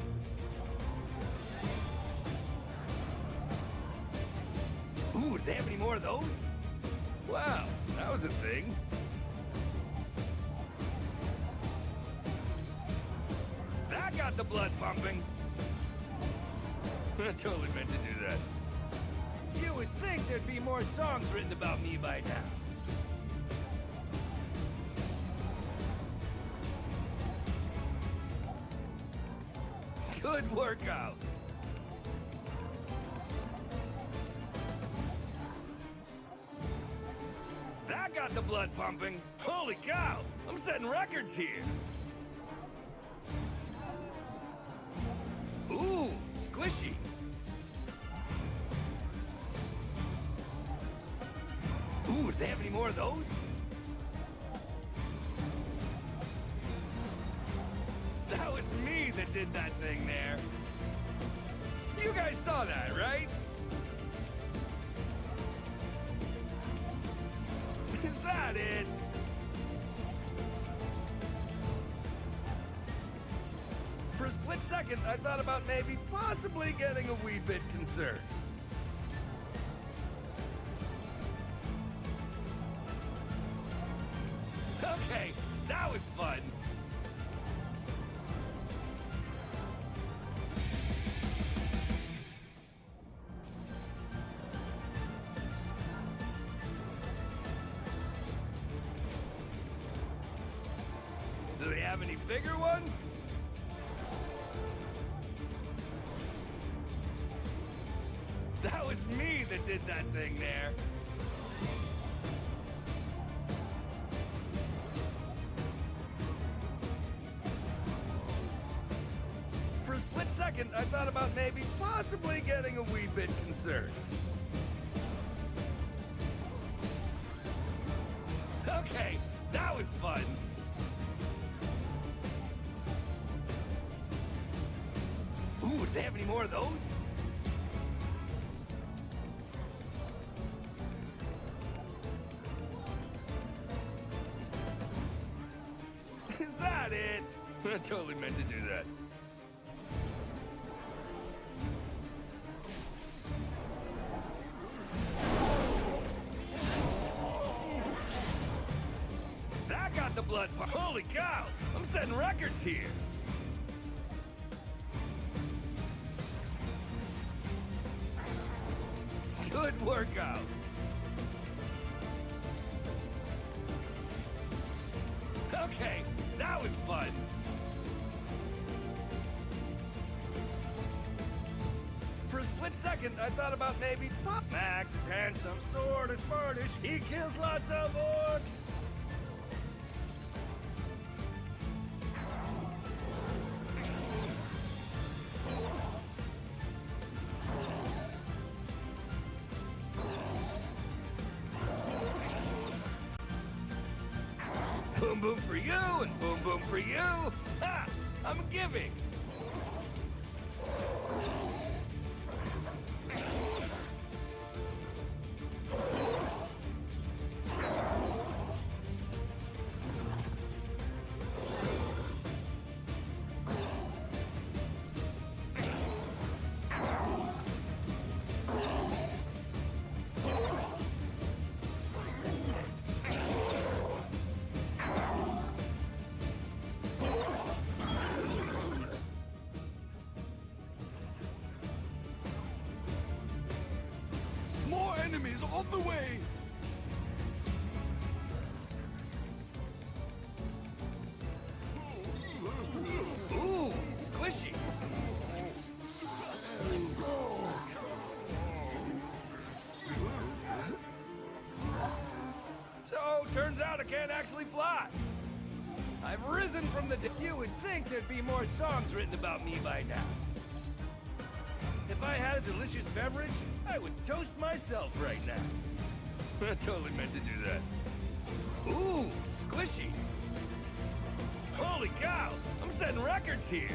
B: Ooh, do they have any more of those? Wow, that was a thing. That got the blood pumping. I totally meant to do that. You would think there'd be more songs written about me by now. Good workout. That got the blood pumping. Holy cow! I'm setting records here. Ooh, squishy. Ooh, do they have any more of those? That was me that did that thing there. You guys saw that, right? Is that it? For a split second, I thought about maybe possibly getting a wee bit concerned. Okay, that was fun. Do they have any bigger ones? That was me that did that thing there. For a split second, I thought about maybe possibly getting a wee bit concerned. Okay, that was fun. Ooh, do they have any more of those? Is that it? I totally meant to do that. blood pump. Holy cow! I'm setting records here. Good workout. Okay, that was fun. For a split second, I thought about maybe... Max is handsome, sword is smartish, he kills lots of orcs. Boom boom for you, and boom boom for you. Ha! I'm giving.
C: More enemies on the way!
B: Ooh, squishy. So, turns out I can't actually fly. I've risen from the dead. You would think there'd be more songs written about me by now. If I had a delicious beverage, I would toast myself right now. I totally meant to do that. Ooh, squishy. Holy cow, I'm setting records here.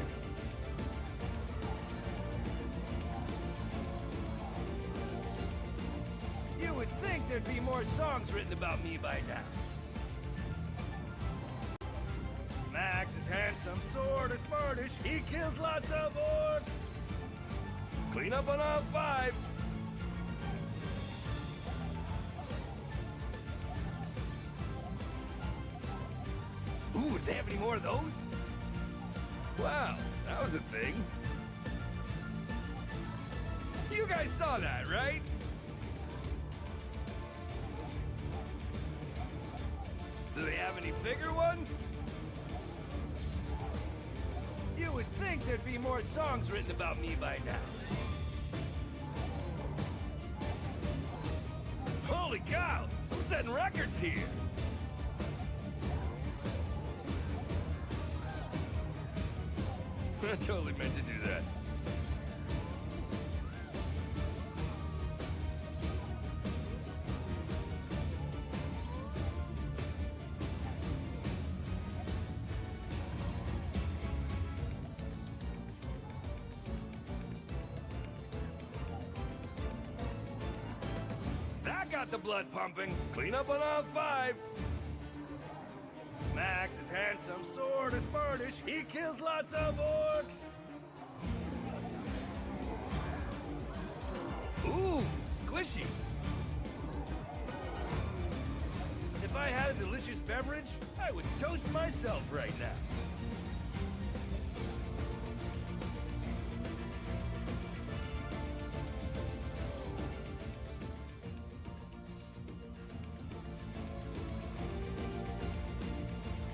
B: You would think there'd be more songs written about me by now. Max is handsome, sword is smartish, he kills lots of orcs. Clean up on aisle 5. Ooh, do they have any more of those? Wow, that was a thing. You guys saw that, right? Do they have any bigger ones? You would think there'd be more songs written about me by now. Holy cow! I'm setting records here! I totally meant to do that. That got the blood pumping. Clean up on aisle 5. Max is handsome, sword is smartish, he kills lots of orcs. Ooh, squishy. If I had a delicious beverage, I would toast myself right now.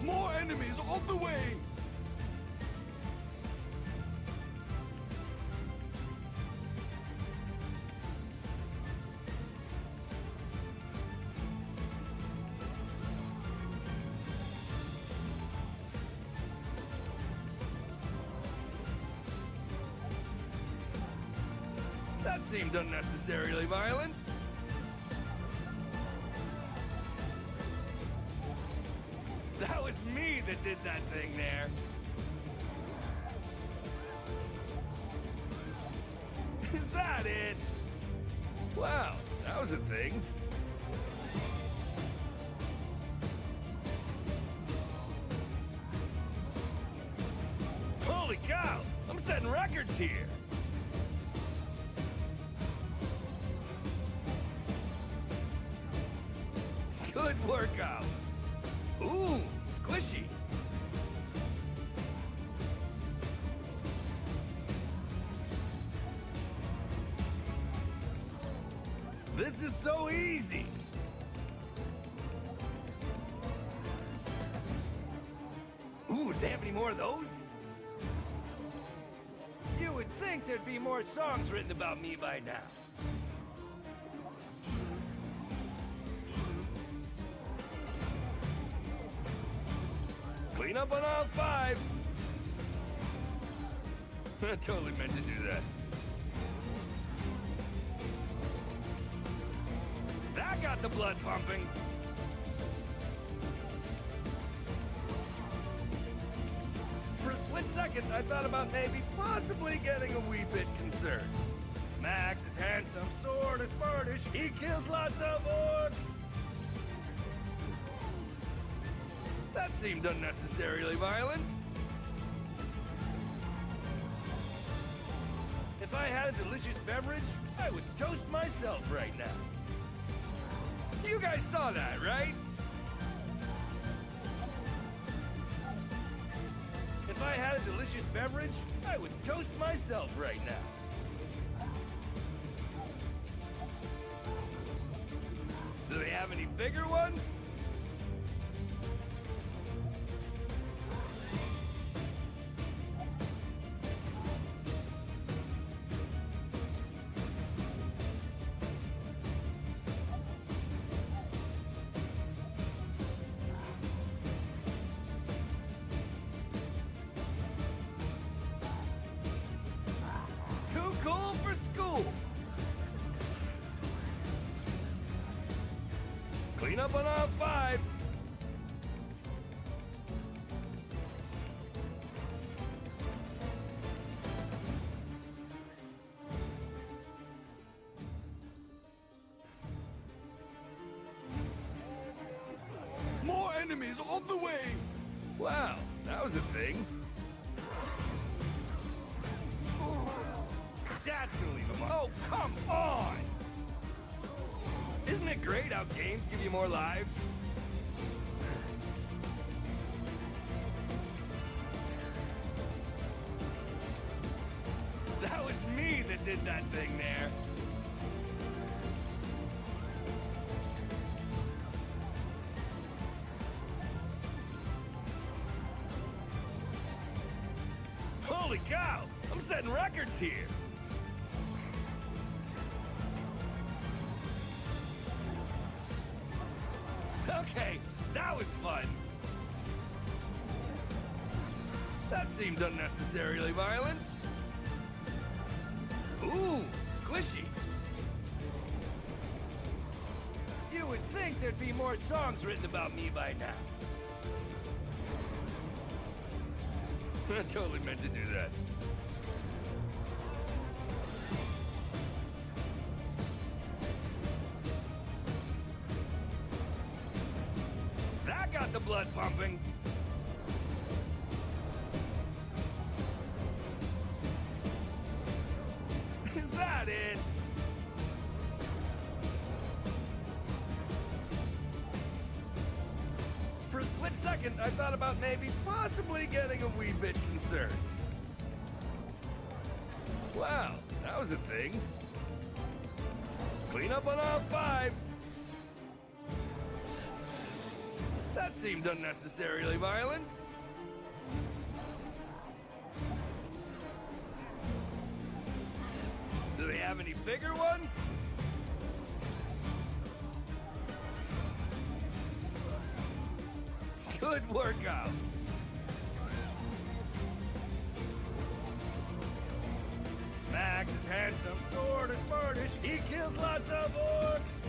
C: More enemies on the way!
B: That seemed unnecessarily violent. That was me that did that thing there. Is that it? Wow, that was a thing. Holy cow, I'm setting records here. Good workout. Ooh, squishy. This is so easy. Ooh, do they have any more of those? You would think there'd be more songs written about me by now. Clean up on aisle 5. I totally meant to do that. That got the blood pumping. For a split second, I thought about maybe possibly getting a wee bit concerned. Max is handsome, sword is smartish, he kills lots of orcs. That seemed unnecessarily violent. If I had a delicious beverage, I would toast myself right now. You guys saw that, right? If I had a delicious beverage, I would toast myself right now. Do they have any bigger ones? Too cool for school. Clean up on aisle 5.
C: More enemies on the way!
B: Wow, that was a thing. That's gonna leave him. Oh, come on! Isn't it great how games give you more lives? That was me that did that thing there. Holy cow! I'm setting records here. Okay, that was fun. That seemed unnecessarily violent. Ooh, squishy. You would think there'd be more songs written about me by now. I totally meant to do that. That got the blood pumping. Is that it? For a split second, I thought about maybe possibly getting a wee bit concerned. Wow, that was a thing. Clean up on aisle 5. That seemed unnecessarily violent. Do they have any bigger ones? Good workout. Max is handsome, sword is smartish, he kills lots of orcs.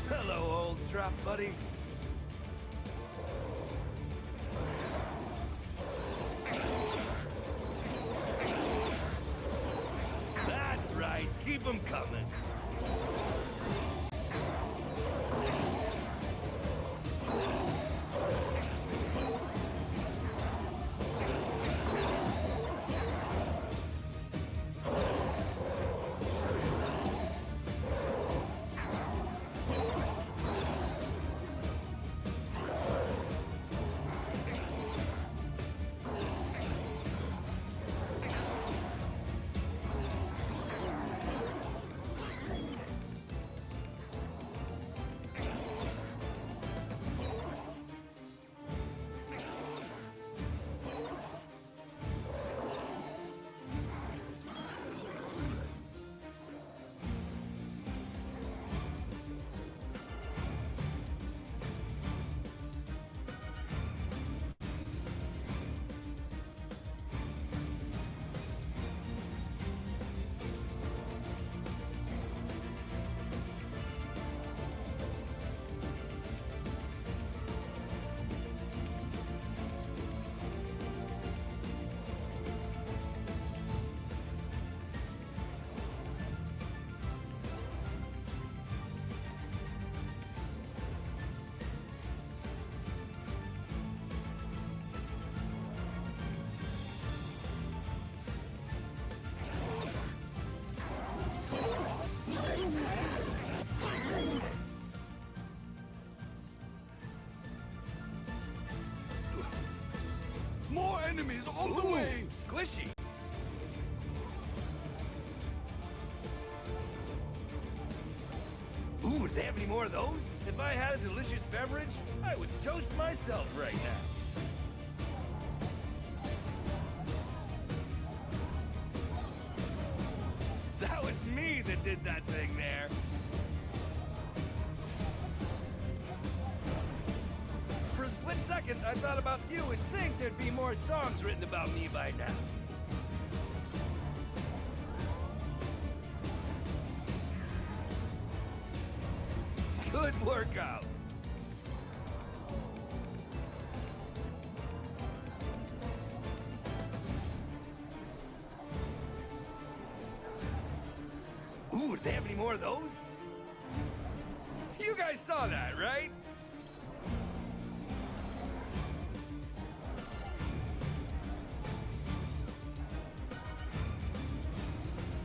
B: Hello, old trap, buddy. That's right. Keep them coming.
C: More enemies on the
B: Ooh,
C: way!
B: squishy. Ooh, do they have any more of those? If I had a delicious beverage, I would toast myself right now. That was me that did that thing there. For a split second, I thought about you and think there'd be more songs written about me by now. Good workout. Ooh, do they have any more of those? You guys saw that, right?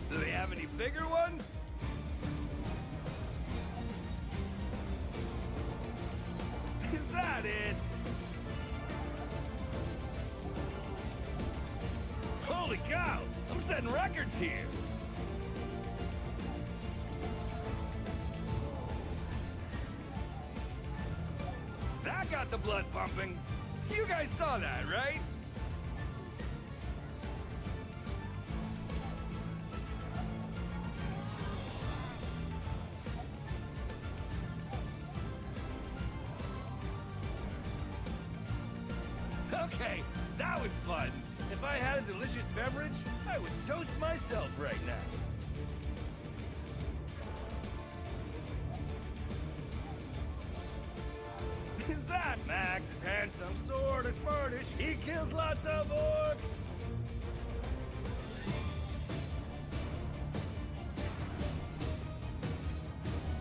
B: Do they have any bigger ones? Is that it? Holy cow! I'm setting records here! That got the blood pumping. You guys saw that, right? Okay, that was fun. If I had a delicious beverage, I would toast myself right now. Is that Max's handsome sword is smartish? He kills lots of orcs.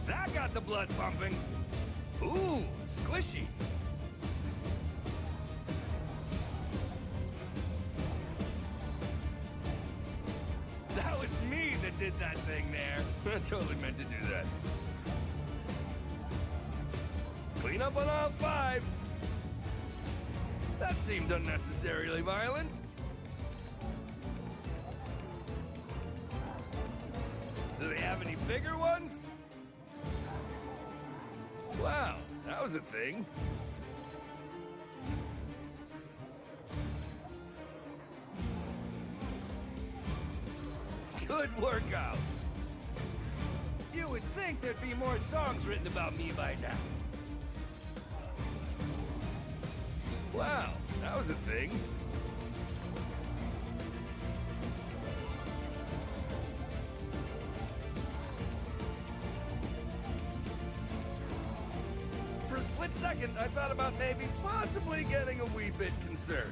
B: That got the blood pumping. Ooh, squishy. That was me that did that thing there. I totally meant to do that. Clean up on aisle 5. That seemed unnecessarily violent. Do they have any bigger ones? Wow, that was a thing. Good workout. You would think there'd be more songs written about me by now. Wow, that was a thing. second, I thought about maybe possibly getting a wee bit concerned.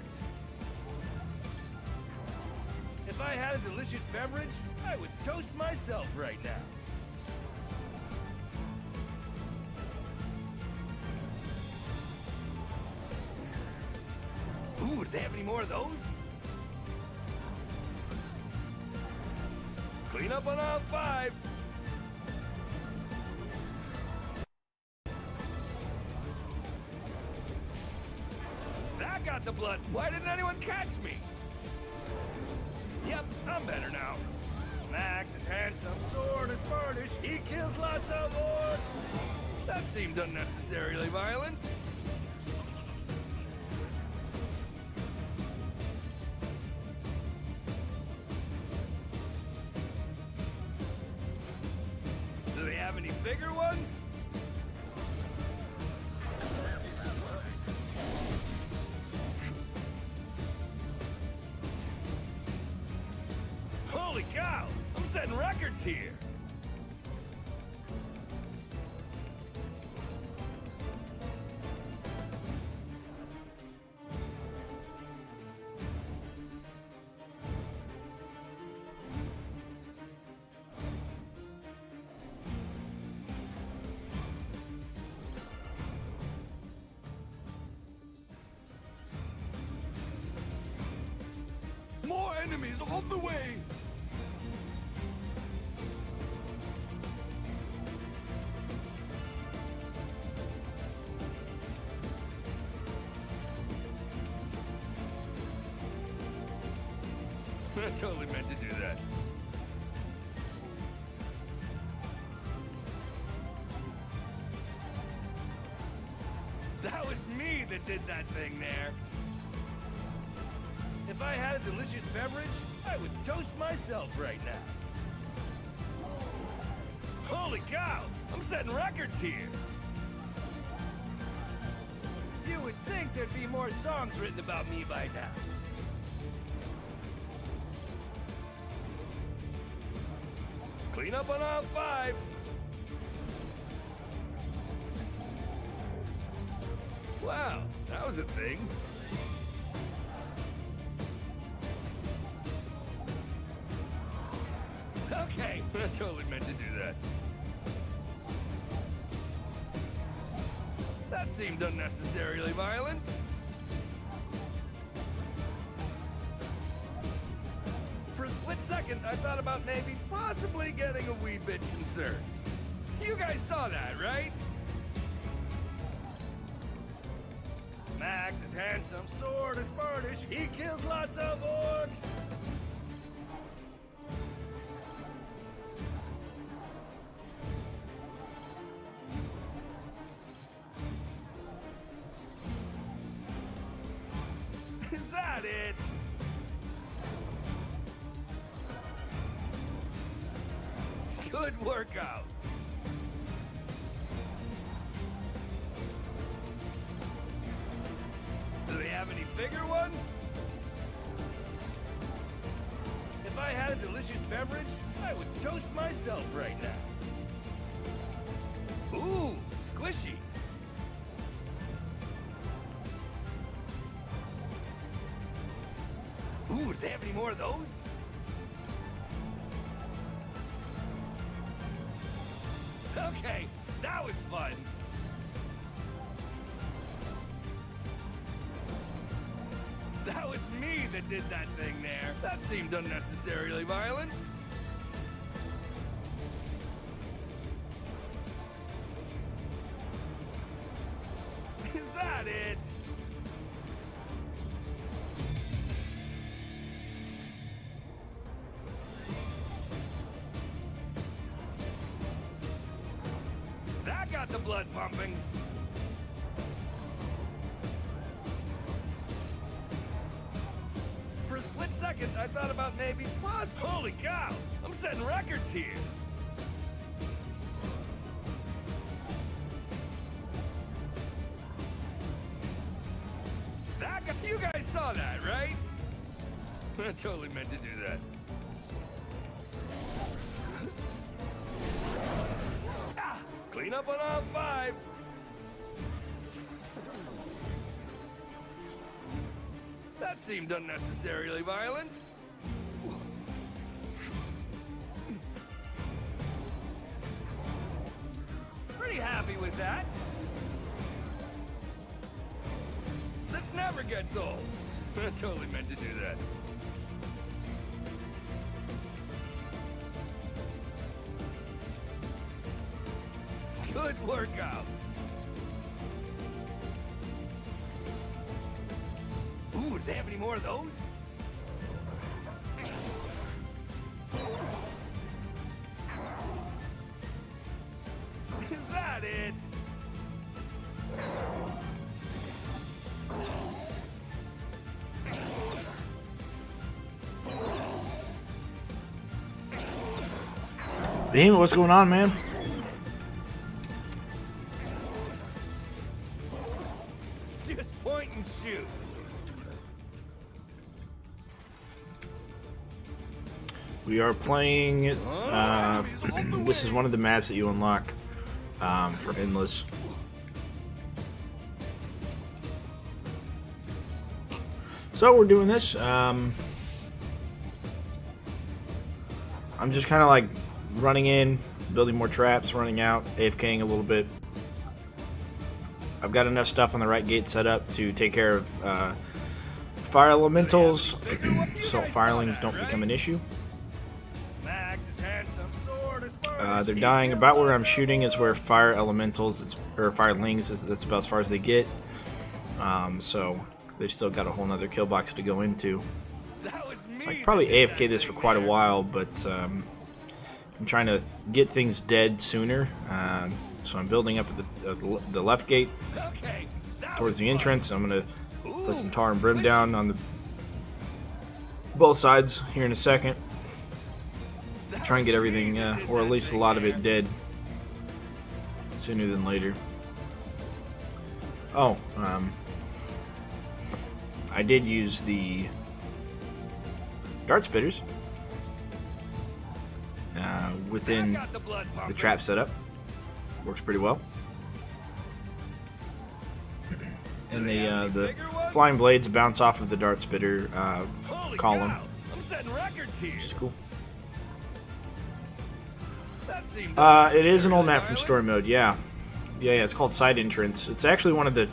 B: If I had a delicious beverage, I would toast myself right now. Ooh, do they have any more of those? Clean up on aisle 5. That got the blood. Why didn't anyone catch me? Yep, I'm better now. Max is handsome, sword is varnish, he kills lots of orcs. That seemed unnecessarily violent. Do they have any bigger ones? Holy cow! I'm setting records here!
C: More enemies on the way!
B: I totally meant to do that. That was me that did that thing there. If I had a delicious beverage, I would toast myself right now. Holy cow! I'm setting records here! You would think there'd be more songs written about me by now. Clean up on aisle 5. Wow, that was a thing. Okay, I totally meant to do that. That seemed unnecessarily violent. For a split second, I thought about maybe possibly getting a wee bit concerned. You guys saw that, right? Max is handsome, sword is varnish, he kills lots of orcs! Is that it? Good workout. Do they have any bigger ones? If I had a delicious beverage, I would toast myself right now. Ooh, squishy. Ooh, do they have any more of those? Okay, that was fun. That was me that did that thing there. That seemed unnecessarily violent. Is that it? That got the blood pumping. For a split second, I thought about maybe Holy cow! I'm setting records here. That got... You guys saw that, right? I totally meant to do that. Clean up on aisle 5. That seemed unnecessarily violent. Pretty happy with that. This never gets old. I totally meant to do that. Good workout. Ooh, do they have any more of those? Is that it?
A: Beam, what's going on, man?
B: Just point and shoot.
A: We are playing. This is one of the maps that you unlock for endless. So we're doing this. I'm just kind of like running in, building more traps, running out, AFKing a little bit. I've got enough stuff on the right gate set up to take care of fire elementals, so firelings don't become an issue. They're dying about where I'm shooting is where fire elementals, or firelings, that's about as far as they get. So they've still got a whole nother kill box to go into. So I could probably AFK this for quite a while, but I'm trying to get things dead sooner. So I'm building up at the left gate towards the entrance. I'm going to put some tar and brim down on both sides here in a second. Try and get everything, or at least a lot of it, dead sooner than later. Oh, I did use the dart spitters within the trap setup. Works pretty well. And the flying blades bounce off of the dart spitter column, which is cool. It is an old map from story mode, yeah. Yeah, it's called Side Entrance. It's actually one of the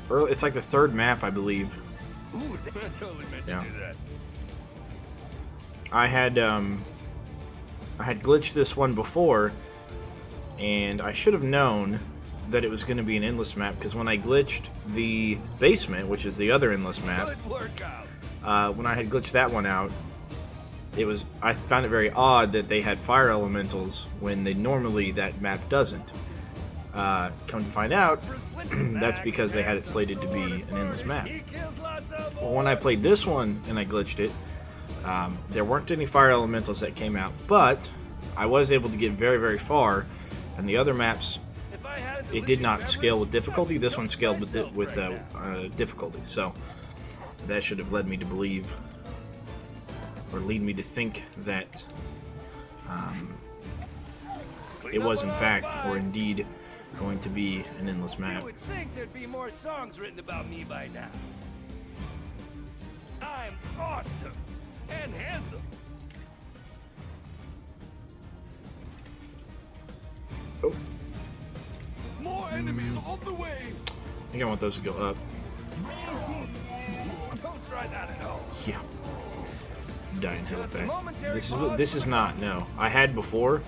A: early, it's like the third map, I believe. Yeah. I had glitched this one before, and I should have known that it was going to be an endless map, because when I glitched the basement, which is the other endless map, when I had glitched that one out, I found it very odd that they had fire elementals when normally that map doesn't. Come to find out, that's because they had it slated to be an endless map. Well, when I played this one and I glitched it, there weren't any fire elementals that came out, but I was able to get very, very far, and the other maps, it did not scale with difficulty. This one scaled with difficulty, so that should have led me to believe, or lead me to think that it was in fact, or indeed, going to be an endless map.
B: You would think there'd be more songs written about me by now. I'm awesome and handsome.
A: Oh.
C: More enemies on the way.
A: I think I want those to go up.
B: Don't try that at all.
A: Yeah. I'm dying so fast. This is not, no. I had before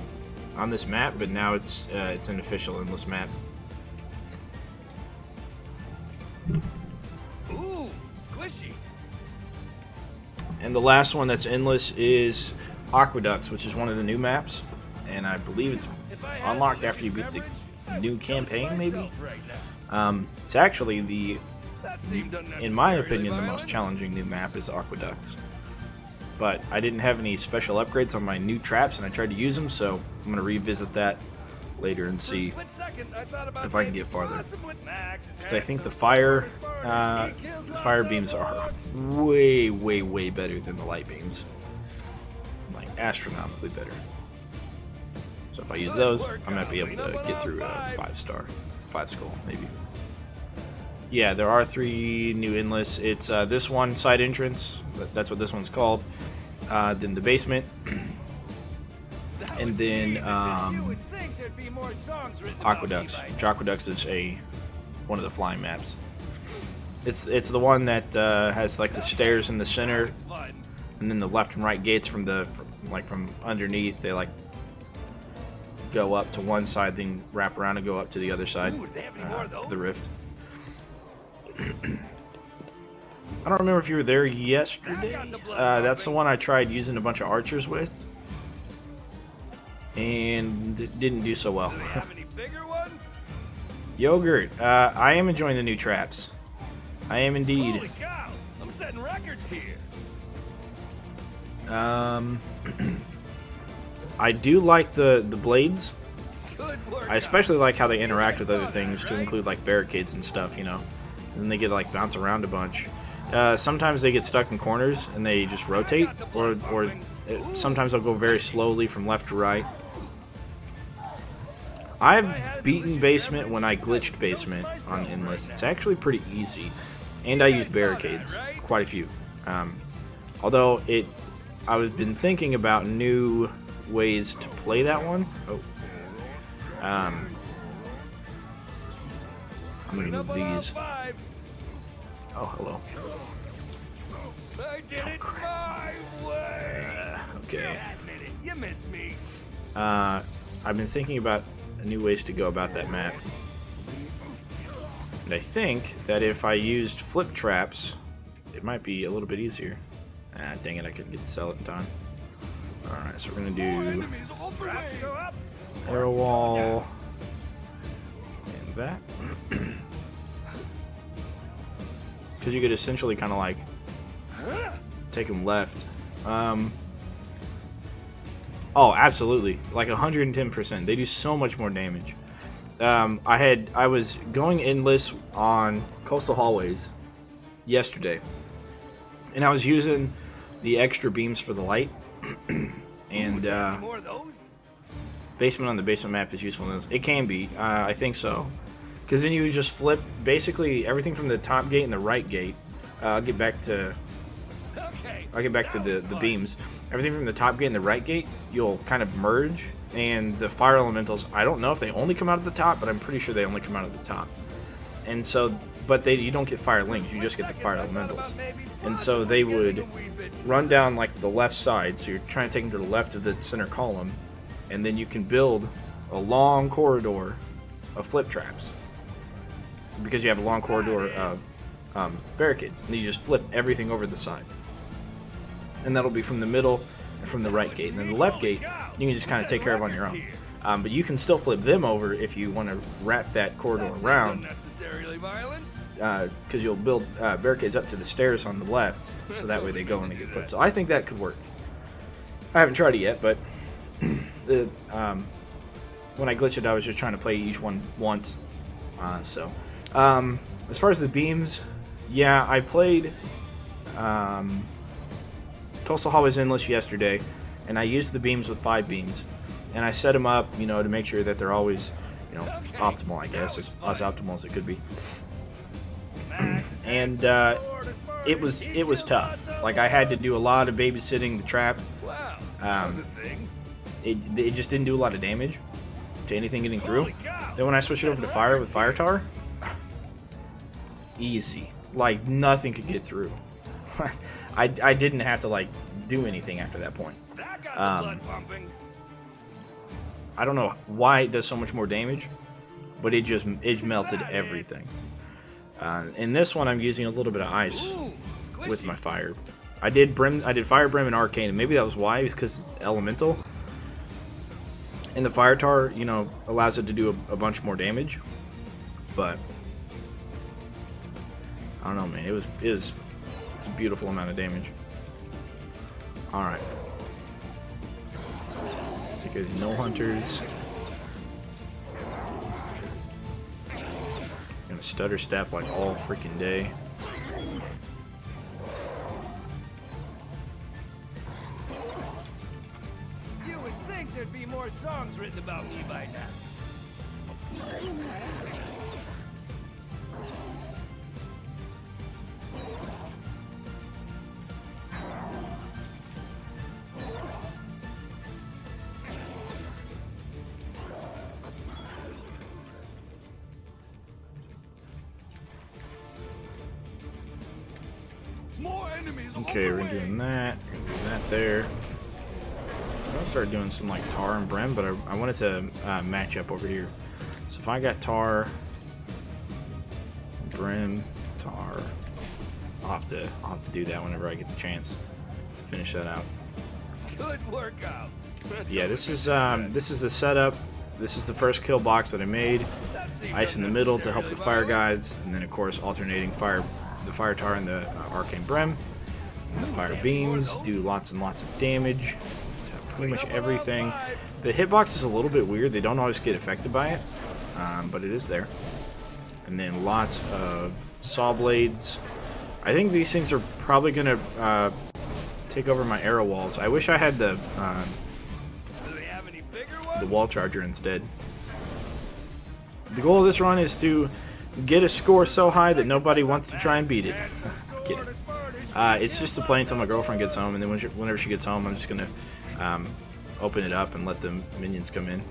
A: on this map, but now it's an official endless map.
B: Ooh, squishy.
A: And the last one that's endless is Aqueducts, which is one of the new maps, and I believe it's unlocked after you beat the new campaign, maybe. It's actually in my opinion, the most challenging new map is Aqueducts. But I didn't have any special upgrades on my new traps, and I tried to use them, so I'm going to revisit that later and see if I can get farther. Because I think the fire beams are way, way, way better than the light beams. Like, astronomically better. So if I use those, I might be able to get through a 5 skull, maybe. Yeah, there are 3 new inlets. It's this one, side entrance. That's what this one's called. Then the basement. And then Aqueducts. Which Aqueducts is one of the flying maps. It's the one that has like the stairs in the center, and then the left and right gates from underneath. They like go up to one side, then wrap around and go up to the other side, to the rift. I don't remember if you were there yesterday. That's the one I tried using a bunch of archers with, and it didn't do so well. Yogurt, I am enjoying the new traps. I am indeed.
B: Holy cow! I'm setting records here.
A: I do like the blades.
B: Good work.
A: I especially like how they interact with other things, to include like barricades and stuff, you know. And then they get to like bounce around a bunch. Sometimes they get stuck in corners and they just rotate, or sometimes they'll go very slowly from left to right. I've beaten basement when I glitched basement on endless. It's actually pretty easy, and I used barricades, quite a few. Although I've been thinking about new ways to play that one. I'm gonna move these. Oh, hello.
B: I did it my way.
A: Okay.
B: Admit it, you missed me.
A: I've been thinking about new ways to go about that map. And I think that if I used flip traps, it might be a little bit easier. Ah, dang it, I couldn't get to sell it in time. Alright, so we're gonna do arrow wall and that. Because you could essentially kind of like take them left. Oh, absolutely, like 110%. They do so much more damage. I was going endless on coastal hallways yesterday, and I was using the extra beams for the light. And basement on the basement map is useful in this. It can be, I think so, because then you just flip basically everything from the top gate and the right gate. I'll get back to the beams. Everything from the top gate and the right gate, you'll kind of merge, and the fire elementals, I don't know if they only come out of the top, but I'm pretty sure they only come out of the top. And so, but you don't get fire links, you just get the fire elementals. And so they would run down like the left side, so you're trying to take them to the left of the center column, and then you can build a long corridor of flip traps, because you have a long corridor of barricades, and you just flip everything over the side. And that'll be from the middle and from the right gate. And then the left gate, you can just kind of take care of on your own. But you can still flip them over if you want to wrap that corridor around. Because you'll build barricades up to the stairs on the left, so that way they go and they get flipped. So I think that could work. I haven't tried it yet, but when I glitched it, I was just trying to play each one once. As far as the beams, yeah, I played Coastal Hallways Endless yesterday, and I used the beams with 5 beams, and I set them up, you know, to make sure that they're always, you know, optimal, I guess, as optimal as it could be. And it was tough. Like, I had to do a lot of babysitting the trap. It just didn't do a lot of damage to anything getting through. Then when I switched it over to fire with Fire Tower, easy. Like, nothing could get through. I didn't have to like do anything after that point. I don't know why it does so much more damage, but it melted everything. In this one, I'm using a little bit of ice with my fire. I did fire, brim, and arcane, and maybe that was why. It's because it's elemental, and the fire tar, you know, allows it to do a bunch more damage. But I don't know, man. It's a beautiful amount of damage. Alright. Let's take care of the no hunters. Gonna stutter step like all freaking day.
B: You would think there'd be more songs written about me by now.
C: enemies on
A: Okay,
C: the
A: we're
C: way.
A: gonna doing that. We're gonna do that there. I'm gonna start doing some like tar and brim, but I wanted to match up over here. So if I got tar, brim, tar, I'll have to do that whenever I get the chance to finish that out.
B: Good workout.
A: Yeah, this is the setup. This is the first kill box that I made. Ice in the middle to help the fire guides, and then of course alternating the fire tar and the arcane brim. And the fire beams do lots and lots of damage to pretty much everything. The hitbox is a little bit weird. They don't always get affected by it, but it is there. And then lots of saw blades. I think these things are probably gonna take over my arrow walls. I wish I had the wall charger instead. The goal of this run is to get a score so high that nobody wants to try and beat it. Kidding. It's just to play until my girlfriend gets home, and then whenever she gets home, I'm just gonna open it up and let the minions come in.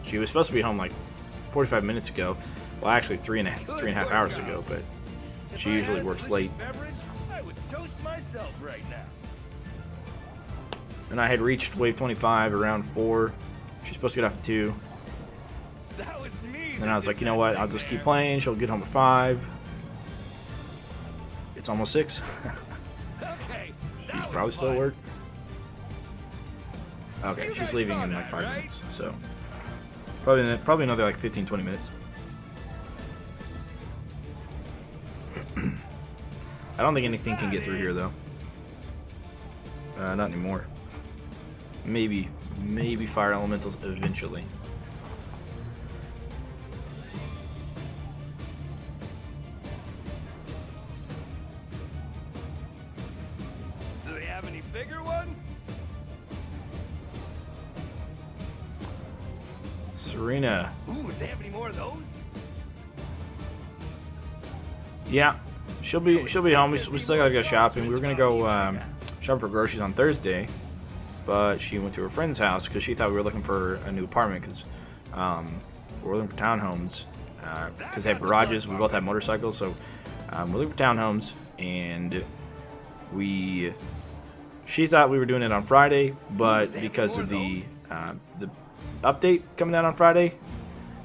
A: She was supposed to be home like 45 minutes ago. Well, actually three and a half hours ago, but she usually works late.
B: I would toast myself right now.
A: And I had reached wave 25 around 4. She's supposed to get off at 2.
B: That was me.
A: And I was like, you know what? I'll just keep playing. She'll get home at 5. It's almost 6.
B: Okay.
A: She's probably still at work. Okay, she's leaving in like 5 minutes. So probably another like 15-20 minutes. I don't think anything can get through here though. Not anymore. Maybe fire elementals eventually.
B: Do they have any bigger ones?
A: Serena.
B: Ooh, do they have any more of those?
A: Yeah, she'll be home. We still gotta go shopping. We were gonna go shop for groceries on Thursday, but she went to her friend's house because she thought we were looking for a new apartment because we're looking for townhomes because they have garages. We both have motorcycles, so we're looking for townhomes. And she thought we were doing it on Friday, but because of the update coming out on Friday,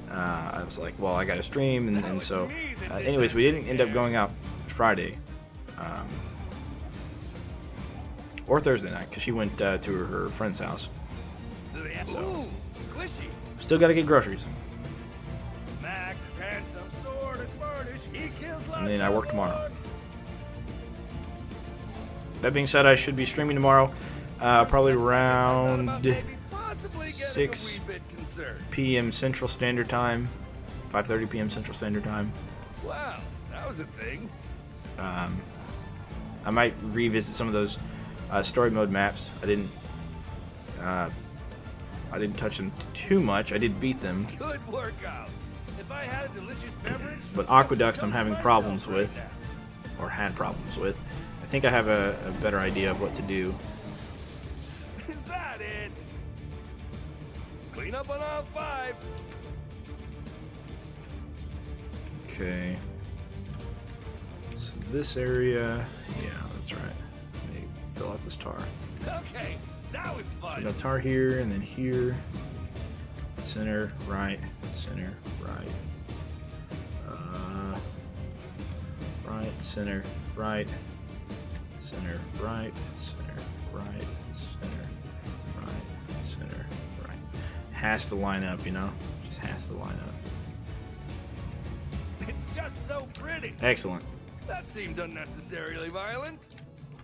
A: I was like, well, I got to stream, and so anyways, we didn't end up going out Friday or Thursday night because she went to her friend's house. So,
B: ooh, squishy.
A: still got to get groceries,
B: Max is handsome, sword is furnish. He kills lots
A: and then I work
B: of
A: tomorrow.
B: orcs.
A: That being said, I should be streaming tomorrow, probably around 6 p.m. Central Standard Time, 5:30 p.m. Central Standard Time.
B: Wow, that was a thing.
A: I might revisit some of those story mode maps. I didn't touch them too much. I did beat them,
B: Good workout. If I had a delicious beverage,
A: but aqueducts I'm having problems with, or had problems with. I think I have a better idea of what to do.
B: Is that it? Clean up on aisle 5.
A: Okay. So this area, yeah, that's right. Let me fill out this tar.
B: Okay, that was
A: So
B: fun.
A: we got tar here, and then here. Center, right, center, right. Right, center, right. Center, right, center, right, center, right, center, right. Has to line up, you know? Just has to line up.
B: It's just so pretty.
A: Excellent.
B: That seemed unnecessarily violent.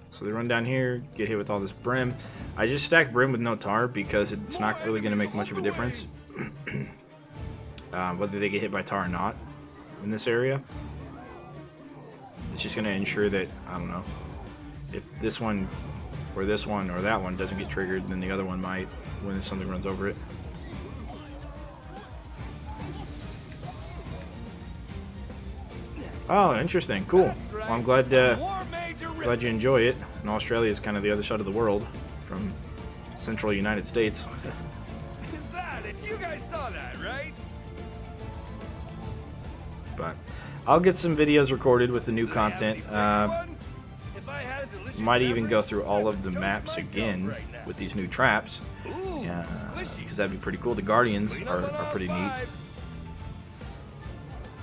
A: So they run down here, get hit with all this brim. I just stacked brim with no tar because it's not really going to make much of a difference whether they get hit by tar or not in this area. It's just going to ensure that, I don't know, if this one or that one doesn't get triggered, then the other one might when something runs over it. Oh, interesting. Cool. Well, I'm glad you enjoy it. And Australia is kind of the other side of the world from central United States.
B: Is that it? You guys saw that, right?
A: But I'll get some videos recorded with the new content.
B: If I had a delicious
A: Might even go through all of the maps again with these new traps, because that'd be pretty cool. The Guardians are pretty neat.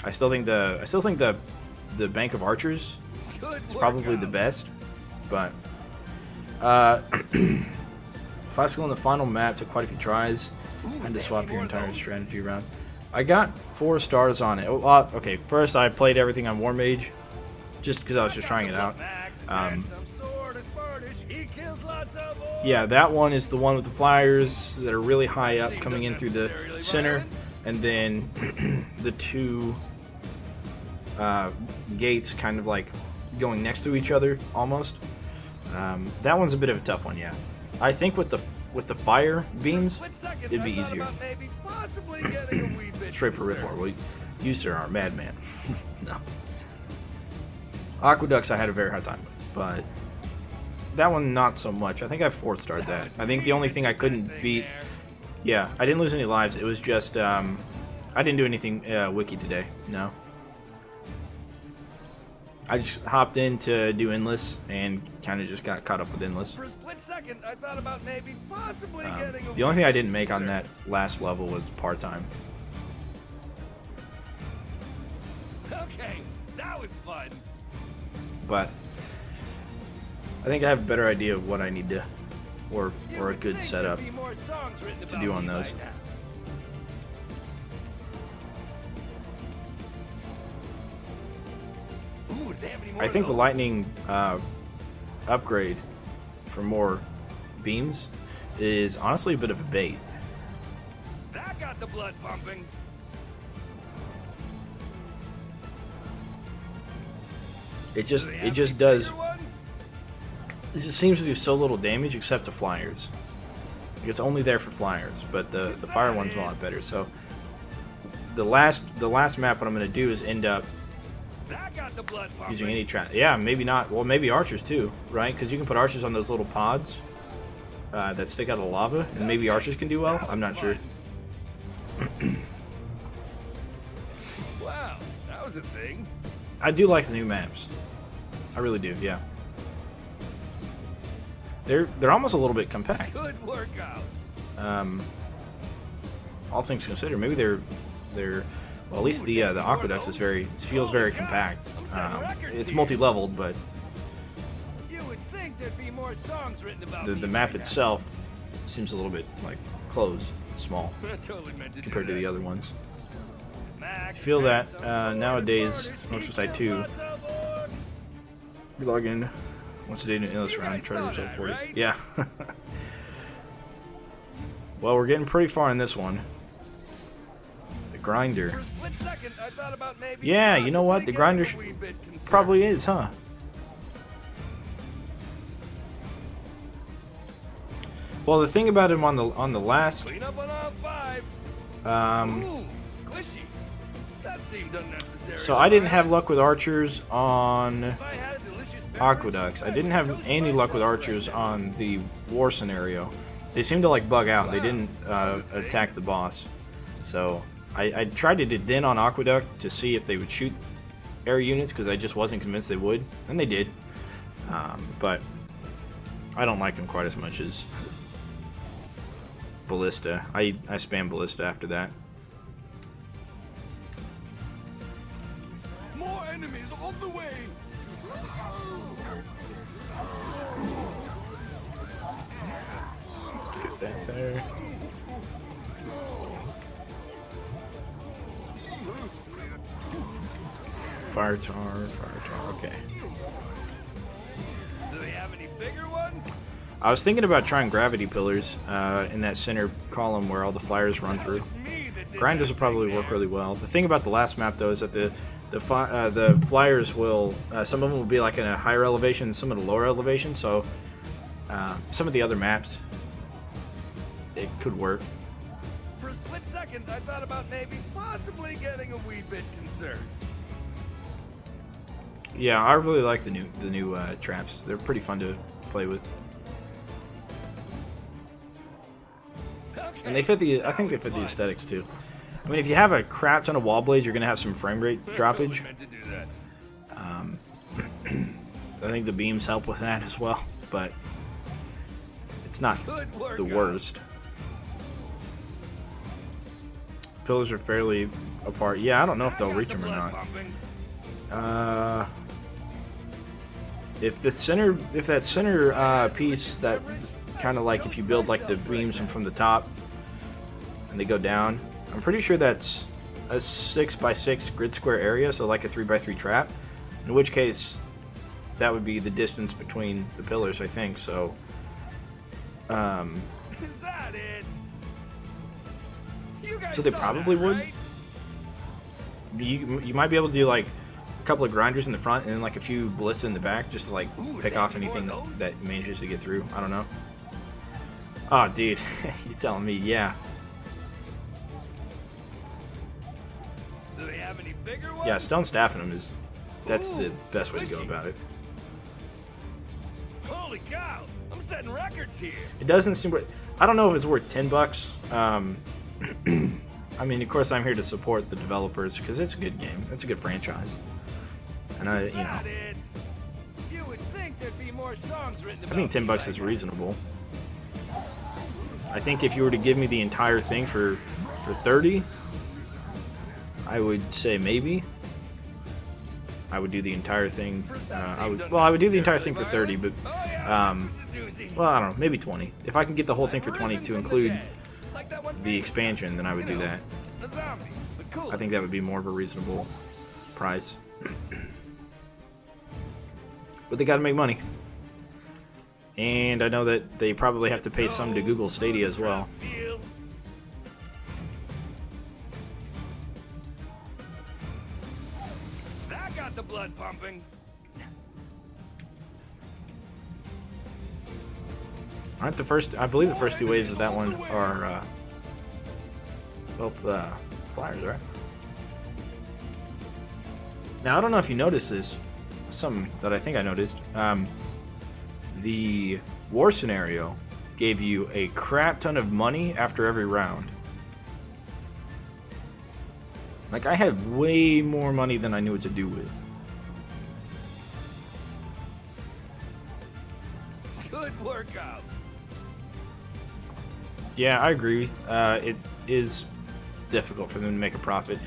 A: I still think the Bank of Archers is probably the best, but Classical in the final map took quite a few tries. Had to swap your entire strategy around. I got 4 stars on it. Oh, okay, first I played everything on War Mage, just because I was just trying it out. Yeah, that one is the one with the flyers that are really high up coming in through the center, and then the 2 gates kind of like going next to each other almost. That one's a bit of a tough one, yeah. I think with the fire beams, it'd be easier. Straight for Rift War. Well, you sir are a madman. No. Aqueducts I had a very hard time with, but that one not so much. I think I 4-starred that. I think the only thing I couldn't beat, yeah, I didn't lose any lives. It was just I didn't do anything wiki today. No. I just hopped in to do Endless and kind of just got caught up with Endless.
B: For a split second, I thought about maybe possibly getting a
A: the only thing I didn't make on that last level was part-time.
B: Okay, that was fun.
A: But I think I have a better idea of what I need to, or a good setup to do on those. I think the lightning upgrade for more beams is honestly a bit of a bait.
B: That got the blood pumping.
A: It just does. It just seems to do so little damage except to flyers. It's only there for flyers, but the fire one's a lot better. So the last map, what I'm going to do is end up using any trap. Yeah, maybe not. Well, maybe archers too, right? Because you can put archers on those little pods that stick out of the lava, and maybe archers can do well. I'm not sure.
B: Wow, that was a thing.
A: I do like the new maps. I really do. Yeah. They're almost a little bit compact.
B: Good workout.
A: All things considered, maybe they're well, at least the aqueducts is feels very compact. It's multi-leveled, but
B: You would think there'd be more songs written about
A: the map itself seems a little bit like closed, small compared to the other ones. I feel that nowadays, Orcs Must Die 2, you log in once a day in an endless round, try to result 40. Yeah. Well, we're getting pretty far in this one. The grinder. Yeah, you know what? The grinder probably is, huh? Well, the thing about him on the last, so I didn't have luck with archers on aqueducts. I didn't have any luck with archers on the war scenario. They seemed to like bug out. They didn't attack the boss. So I tried to do then on aqueduct to see if they would shoot air units because I just wasn't convinced they would, and they did. But I don't like them quite as much as Ballista. I spam Ballista after that.
C: More enemies on the way.
A: Get that there. Fire tower, okay.
B: Do they have any bigger ones?
A: I was thinking about trying gravity pillars in that center column where all the flyers run through. Grinders will probably work really well. The thing about the last map though is that the flyers will some of them will be like in a higher elevation, some at a lower elevation. So some of the other maps it could work.
B: For a split second, I thought about maybe possibly getting a wee bit concerned.
A: Yeah, I really like the new traps. They're pretty fun to play with. And they fit the. I think they fit the aesthetics too. I mean, if you have a crap ton of wall blades, you're gonna have some frame rate droppage. I think the beams help with that as well, but it's not the worst. Pillars are fairly apart. Yeah, I don't know if they'll reach them or not. If that center piece, that kind of like if you build like the beams from the top and they go down, I'm pretty sure that's a 6x6 grid square area, so like a 3x3 trap. In which case, that would be the distance between the pillars, I think. So,
B: Is that it? You guys
A: so they
B: saw
A: probably
B: that,
A: would.
B: right?
A: You might be able to do like a couple of grinders in the front and then like a few ballistas in the back, just to like pick off anything that manages to get through. I don't know. Oh, dude, you're telling me, yeah.
B: Do they have any bigger ones?
A: Yeah, stone staffing them that's the best way to go about it.
B: Holy cow! I'm setting records here.
A: It doesn't seem. I don't know if it's worth $10. I mean, of course, I'm here to support the developers because it's a good game. It's a good franchise, and
B: Is that it? You would think there'd be more songs written
A: I think
B: about me
A: $10
B: by
A: is
B: now.
A: reasonable. I think if you were to give me the entire thing for 30, I would say maybe. I would do the entire thing. I would do the entire thing for 30, but well, I don't know, maybe 20. If I can get the whole thing for 20 to include the expansion, then I would do that. I think that would be more of a reasonable price. But they gotta make money. And I know that they probably have to pay some to Google Stadia as well.
B: That got the blood pumping.
A: Aren't the first? I believe the first 2 waves of that one are flyers, right? Now I don't know if you noticed this. Something that I think I noticed. The war scenario gave you a crap ton of money after every round. Like, I had way more money than I knew what to do with.
B: Good workout.
A: Yeah, I agree. It is difficult for them to make a profit.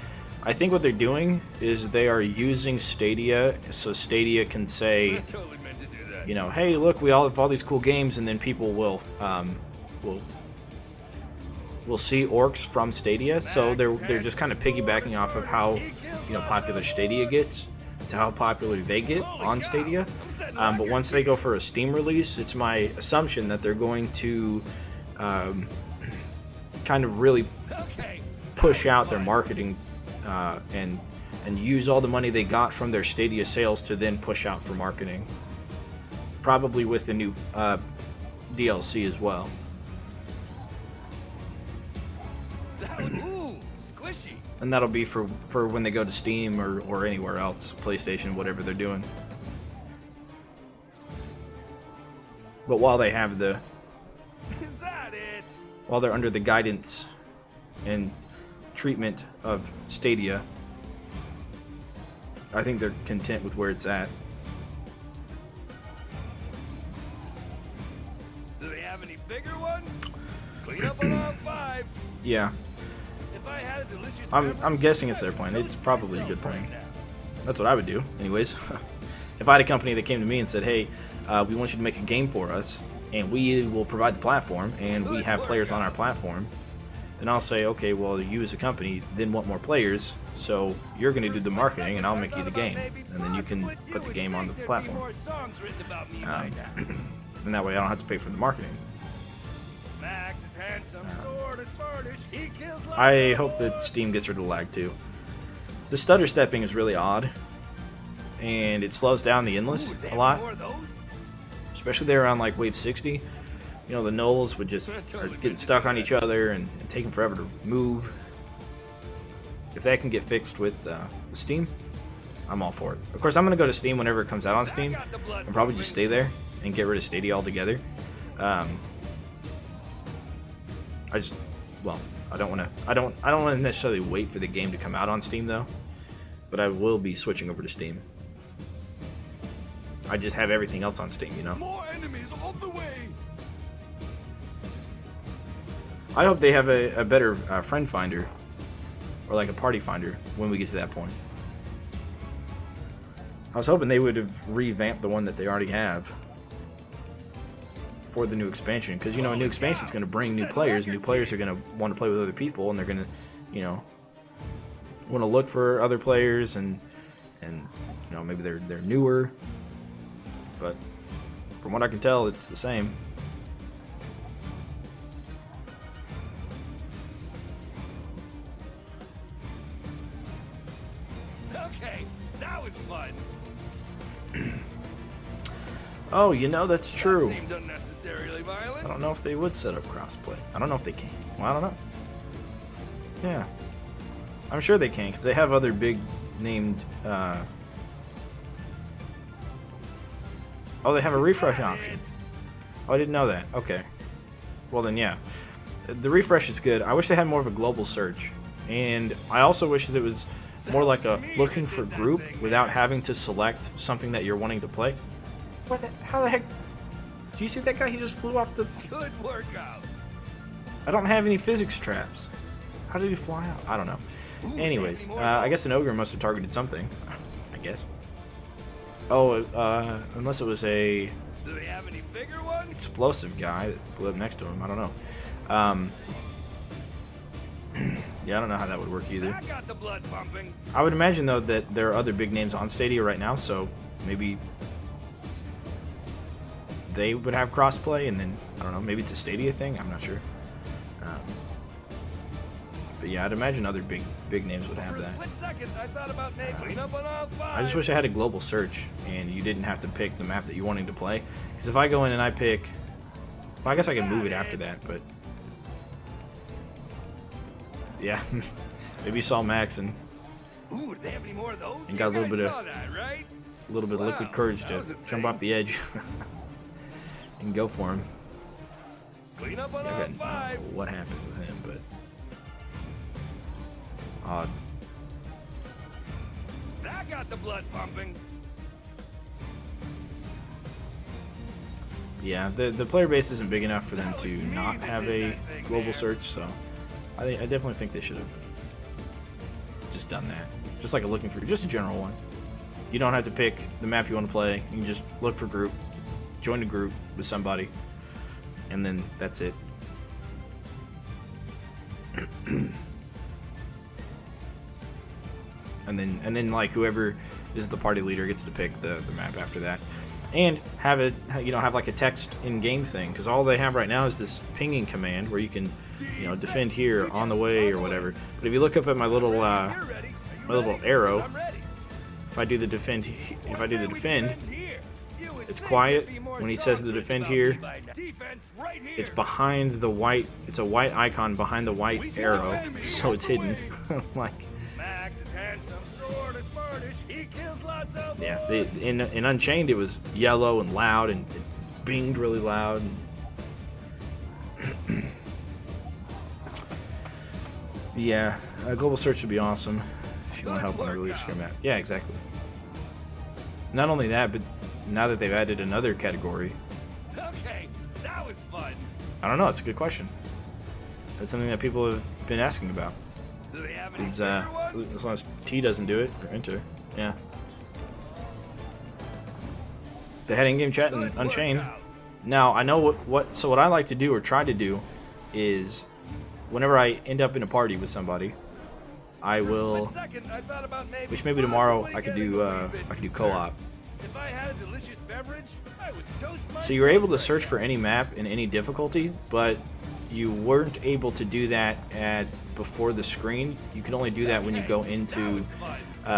A: I think what they're doing is they are using Stadia so Stadia can say,
B: I totally meant to do that.
A: you know, hey, look, we all have all these cool games, and then people will see Orcs from Stadia. So they're just kind of piggybacking off of how, you know, popular Stadia gets to how popular they get on Stadia. But once they go for a Steam release, it's my assumption that they're going to kind of really push out their marketing and use all the money they got from their Stadia sales to then push out for marketing. Probably with the new DLC as well.
B: Ooh, squishy.
A: And that'll be for when they go to Steam or anywhere else, PlayStation, whatever they're doing. But while they have the...
B: Is that it?
A: While they're under the guidance and treatment of Stadia, I think they're content with where it's at.
B: Do they have any bigger ones? Clean up on all 5.
A: Yeah.
B: If I had a delicious
A: I'm guessing it's their plan. It's probably a good plan. That's what I would do, anyways. If I had a company that came to me and said, hey, we want you to make a game for us, and we will provide the platform, and we have players on our platform, then I'll say, okay, well, you as a company then want more players, so you're going to do the marketing, and I'll make you the game, and then you can put the game on the platform. And that way I don't have to pay for the marketing.
B: Max is handsome, sword is furnished, he kills lots
A: I
B: of
A: hope that
B: orcs.
A: Steam gets rid of lag too. The stutter stepping is really odd, and it slows down the endless
B: Ooh, they
A: a
B: have
A: lot,
B: more of those?
A: especially there around like wave 60. You know, the gnolls would just are getting stuck on each other and taking forever to move. If that can get fixed with Steam, I'm all for it. Of course, I'm going to go to Steam whenever it comes out on Steam and probably just stay there and get rid of Stadia altogether. I don't want to necessarily wait for the game to come out on Steam though, but I will be switching over to Steam. I just have everything else on Steam, you know.
C: More enemies on the way.
A: I hope they have a better friend finder, or like a party finder when we get to that point. I was hoping they would have revamped the one that they already have for the new expansion, because you know a new expansion is going to bring new players. New players are going to want to play with other people, and they're going to, you know, want to look for other players, and you know, maybe they're newer, but from what I can tell, it's the same.
B: Okay, that was fun.
A: Oh, you know, that's true.
B: That seemed unnecessarily violent.
A: I don't know if they would set up crossplay. I don't know if they can. Well, I don't know. Yeah, I'm sure they can, because they have other big named. Oh, they have a refresh option. Oh, I didn't know that. Okay. Well then, yeah. The refresh is good. I wish they had more of a global search, and I also wish that it was more like a looking for group without having to select something that you're wanting to play. What the? How the heck? Do you see that guy? He just flew off the.
B: Good workout.
A: I don't have any physics traps. How did he fly out? I don't know. Anyways, I guess an ogre must have targeted something. I guess. Oh, unless it was a
B: Do they have any bigger ones?
A: explosive guy that blew up next to him. I don't know. Yeah, I don't know how that would work either.
B: I got the blood pumping.
A: I would imagine though that there are other big names on Stadia right now, so maybe they would have crossplay, and then I don't know. Maybe it's a Stadia thing. I'm not sure. But yeah, I'd imagine other big names would have
B: For a
A: that.
B: split second, I thought about making clean up on all five.
A: I just wish I had a global search and you didn't have to pick the map that you're wanting to play. Because if I go in and I pick, well, I guess I can move it after that, but yeah, maybe you saw Max and
B: Ooh, do they have any more of those?
A: And got a little
B: You
A: bit
B: guys
A: of-
B: saw that, right?
A: liquid
B: Wow,
A: courage
B: that
A: to
B: was a
A: jump
B: thing.
A: off the edge and go for him.
B: Clean up on
A: Yeah, I
B: all
A: don't know
B: five.
A: what happened with him, but odd.
B: That got the blood pumping.
A: Yeah, the player base isn't big enough for them to not have a global search, so I definitely think they should have just done that. Just like a looking for, just a general one. You don't have to pick the map you want to play. You can just look for group, join a group with somebody, and then that's it. and then like whoever is the party leader gets to pick the map after that. And have it, you know, have like a text in-game thing, because all they have right now is this pinging command where you can, you know, defend here, on the way, or whatever. But if you look up at my little arrow,
B: I'm ready.
A: if I do the defend,
B: What say we defend here? You would
A: it's
B: think
A: quiet.
B: there'd be more
A: When he says the
B: sausage
A: defend
B: about
A: here,
B: me by now. Defense right here.
A: it's behind the white. It's a white icon behind the white arrow, so it's hidden. Like,
B: Max is handsome, sword is Spanish. He kills lots of
A: yeah,
B: orcs.
A: in Unchained it was yellow and loud and it binged really loud. Yeah, a global search would be awesome if you want to help on the release your map. Yeah, exactly. Not only that, but now that they've added another category,
B: Okay, that was fun.
A: I don't know. It's a good question. That's something that people have been asking about.
B: Do they have any
A: Is
B: bigger ones?
A: as long as T doesn't do it or enter, yeah. They had in-game chat in
B: Good
A: Unchained.
B: workout.
A: Now I know so what I like to do or try to do is whenever I end up in a party with somebody, I
B: For a
A: will.
B: split second, I thought about maybe
A: Which maybe tomorrow
B: possibly
A: I could
B: getting
A: do
B: a wee bit
A: I could do
B: concerned.
A: co-op.
B: If I had a delicious beverage, I would toast myself.
A: So you were able to
B: right
A: search
B: now.
A: for any map in any difficulty, but you weren't able to do that at before the screen. You can only do that when you go
B: That
A: into
B: was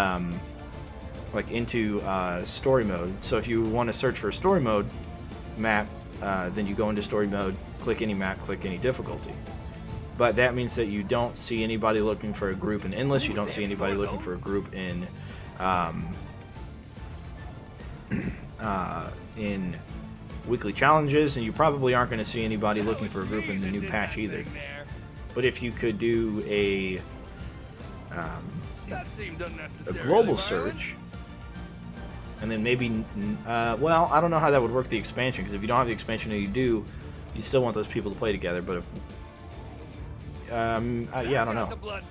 B: fun.
A: story mode. So if you want to search for a story mode map, then you go into story mode, click any map, click any difficulty. But that means that you don't see anybody looking for a group in Endless, you don't see anybody looking for a group in weekly challenges, and you probably aren't going to see anybody looking for a group in the new patch either. But if you could do a
B: That seemed
A: a
B: unnecessarily
A: global
B: violent.
A: search, and then maybe, well, I don't know how that would work the expansion, because if you don't have the expansion and you do, you still want those people to play together. But if, yeah, I don't know. I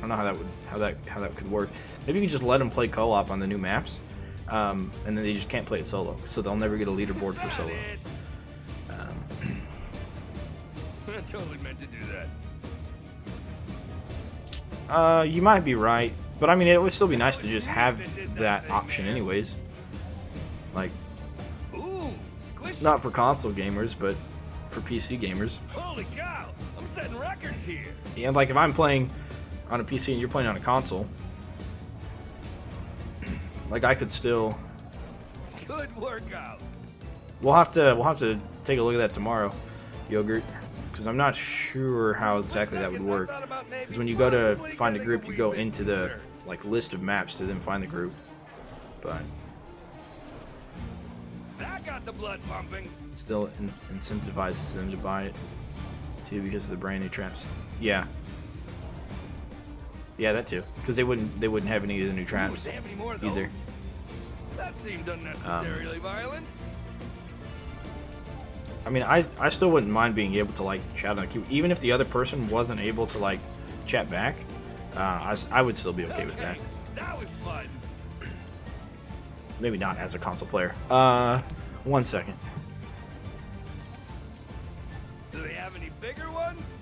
A: don't know how that could work. Maybe you can just let them play co-op on the new maps, and then they just can't play it solo, so they'll never get a leaderboard for solo.
B: I totally meant to do
A: that. You might be right, but I mean, it would still be nice to just have that option anyways. Like,
B: Ooh, squishy.
A: not for console gamers, but for PC gamers.
B: Holy cow! I'm setting records here.
A: Yeah, like if I'm playing on a PC and you're playing on a console, like I could still.
B: Good workout.
A: We'll have to take a look at that tomorrow, Yogurt, because I'm not sure how exactly that would work. Because when you go to find a group, you go into the like list of maps to then find the group. But
B: That got the blood pumping.
A: still incentivizes them to buy it too because of the brand new traps. Yeah. Yeah, that too. Because they wouldn't have any of the new traps
B: Ooh, they have any more of
A: either.
B: those? That seemed unnecessarily violent.
A: I mean, I still wouldn't mind being able to like chat on the queue, even if the other person wasn't able to like chat back. I would still be okay with that.
B: That was fun.
A: Maybe not as a console player. 1 second.
B: Do they have any bigger ones?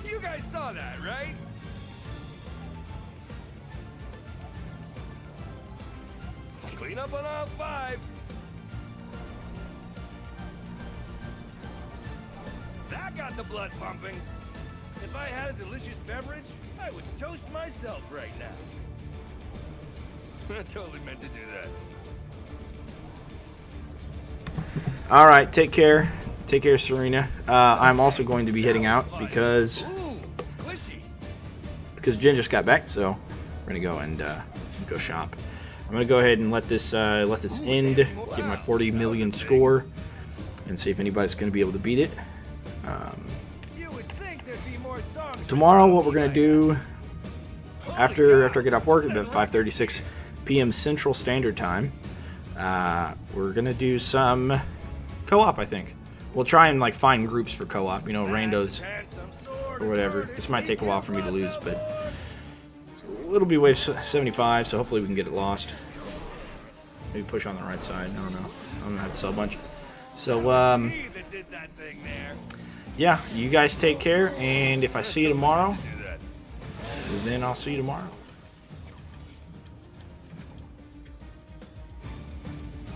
B: You guys saw that, right? Clean up on aisle 5. That got the blood pumping. If I had a delicious beverage, I would toast myself right now. I totally meant to do that.
A: All right, take care. Take care, Serena. I'm also going to be heading out because
B: Ooh, squishy.
A: Jen just got back, so we're gonna go and go shop. I'm gonna go ahead and let this end, get my 40 million score, and see if anybody's gonna be able to beat it.
B: You would think there'd be more songs.
A: Tomorrow, what we're gonna do after I get off work at 5:36 p.m. Central Standard Time, we're gonna do some co-op. I think we'll try and like find groups for co-op. You know, randos or whatever. This might take a while for me to lose, but it'll be wave 75, so hopefully we can get it lost. Maybe push on the right side. I don't know. I'm gonna have to sell a bunch. So yeah, you guys take care, and if I see you tomorrow, then I'll see you tomorrow.